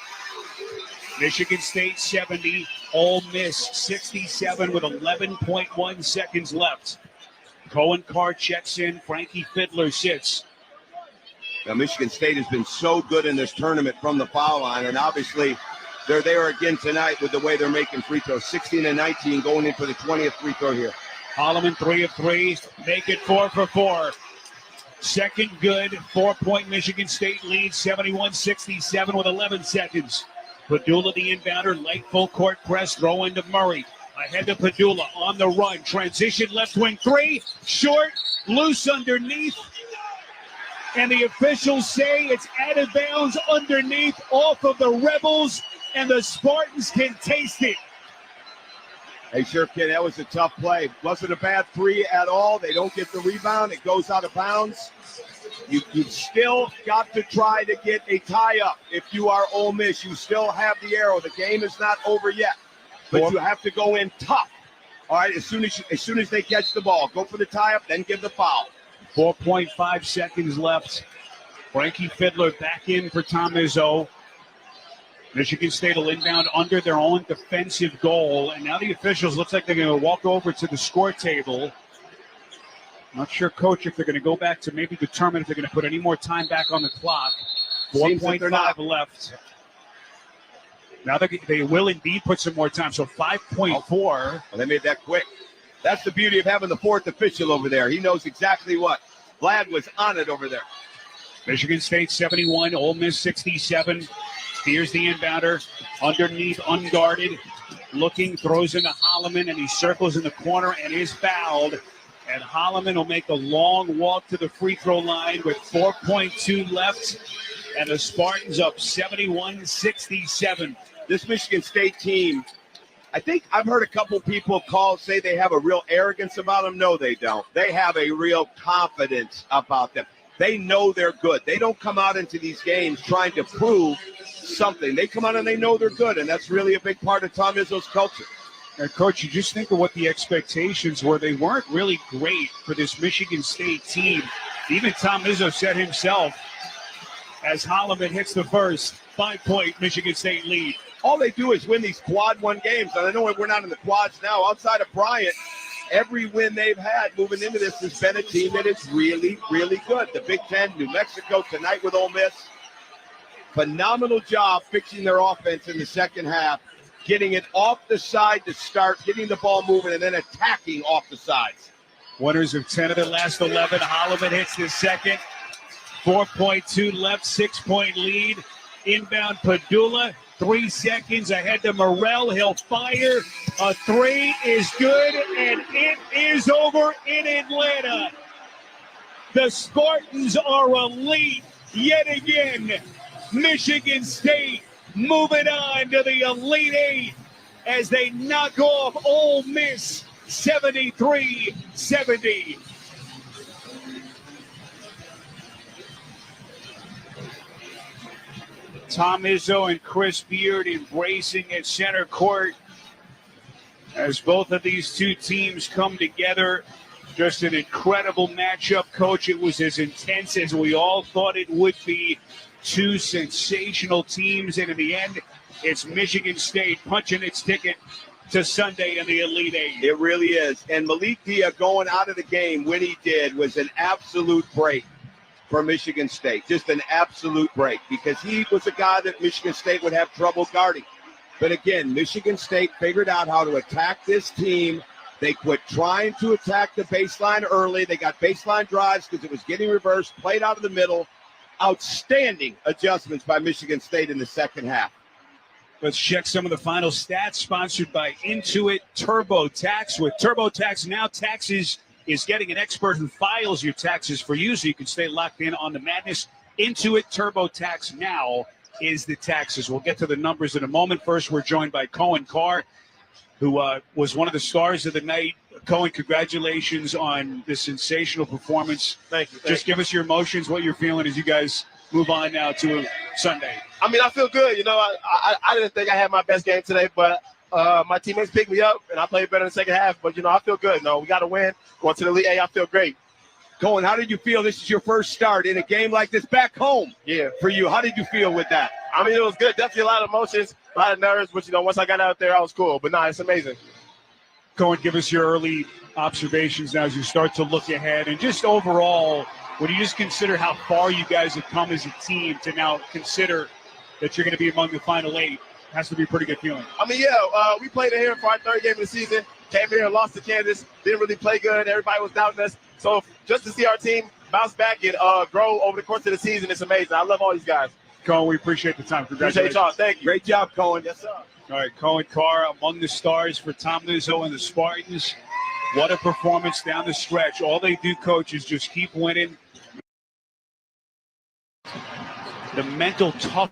Michigan State 70, Ole Miss 67 with 11.1 seconds left. Cohen Carr checks in. Frankie Fiddler sits. Now, Michigan State has been so good in this tournament from the foul line, and obviously they're there again tonight with the way they're making free throws. 16-19 going in for the 20th free throw here. Holloman 3 of 3, make it 4 for 4. Second good, 4-point Michigan State lead, 71-67 with 11 seconds. Padula the inbounder, light full court press, throw into Murray. Ahead to Padula on the run, transition left wing 3, short, loose underneath. And the officials say it's out of bounds underneath off of the Rebels, and the Spartans can taste it. Hey, sure, kid, that was a tough play. Wasn't a bad three at all. They don't get the rebound. It goes out of bounds. You've still got to try to get a tie-up. If you are Ole Miss, you still have the arrow. The game is not over yet, but you have to go in tough All right, as soon as they catch the ball, go for the tie-up, then give the foul. 4.5 seconds left. Frankie Fiddler back in for Tom Izzo. Michigan State will inbound under their own defensive goal. And now the officials looks like they're going to walk over to the score table. Not sure, Coach, if they're going to go back to maybe determine if they're going to put any more time back on the clock. 4.5 left. Now they will indeed put some more time. So 5.4. Well, they made that quick. That's the beauty of having the fourth official over there. He knows exactly what. Vlad was on it over there. Michigan State 71, Ole Miss 67. Here's the inbounder, underneath, unguarded, looking, throws into Holloman, and he circles in the corner and is fouled. And Holloman will make a long walk to the free throw line with 4.2 left, and the Spartans up 71-67. This Michigan State team, I think I've heard a couple people say they have a real arrogance about them. No, they don't. They have a real confidence about them. They know they're good. They don't come out into these games trying to prove something. They come out and they know they're good, and that's really a big part of Tom Izzo's culture. And Coach, you just think of what the expectations were. They weren't really great for this Michigan State team. Even Tom Izzo said himself, as Holloman hits the first, 5-point Michigan State lead. All they do is win these quad one games. And I know we're not in the quads now. Outside of Bryant, every win they've had moving into this has been a team that is really, really good. The Big Ten, New Mexico tonight with Ole Miss. Phenomenal job fixing their offense in the second half, getting it off the side to start, getting the ball moving, and then attacking off the sides. Winners of 10 of the last 11. Holloman hits the second. 4.2 left, 6-point lead. Inbound Padula, 3 seconds ahead to Morrell. He'll fire. A three is good, and it is over in Atlanta. The Spartans are elite yet again. Michigan State moving on to the Elite Eight as they knock off Ole Miss 73-70. Tom Izzo and Chris Beard embracing at center court as both of these two teams come together. Just an incredible matchup, Coach. It was as intense as we all thought it would be. Two sensational teams, and in the end, it's Michigan State punching its ticket to Sunday in the Elite Eight. It really is. And Malik Dia going out of the game when he did was an absolute break for Michigan State. Just an absolute break, because he was a guy that Michigan State would have trouble guarding. But again, Michigan State figured out how to attack this team. They quit trying to attack the baseline early. They got baseline drives because it was getting reversed, played out of the middle. Outstanding adjustments by Michigan State in the second half. Let's check some of the final stats, sponsored by Intuit TurboTax. With TurboTax Now, taxes is getting an expert who files your taxes for you so you can stay locked in on the madness. Intuit TurboTax Now is the taxes. We'll get to the numbers in a moment. First, we're joined by Cohen Carr, who was one of the stars of the night. Cohen, congratulations on this sensational performance. Thank you. Just give us your emotions, what you're feeling as you guys move on now to Sunday. I mean, I feel good. You know, I didn't think I had my best game today, but my teammates picked me up, and I played better in the second half. But, you know, I feel good. No, we got to win. Going to the Elite Eight, I feel great. Cohen, how did you feel? This is your first start in a game like this back home. Yeah. For you, how did you feel with that? I mean, it was good. Definitely a lot of emotions, a lot of nerves. But, you know, once I got out there, I was cool. But, no, it's amazing. Cohen, give us your early observations now as you start to look ahead. And just overall, when you just consider how far you guys have come as a team to now consider that you're going to be among the final eight, has to be a pretty good feeling. I mean, yeah, we played in here for our third game of the season. Came here and lost to Kansas. Didn't really play good. Everybody was doubting us. So just to see our team bounce back and grow over the course of the season, it's amazing. I love all these guys. Cohen, we appreciate the time. Congratulations. Appreciate y'all. Thank you. Great job, Cohen. Yes, sir. All right, Cohen Carr among the stars for Tom Izzo and the Spartans. What a performance down the stretch. All they do, Coach, is just keep winning. The mental tough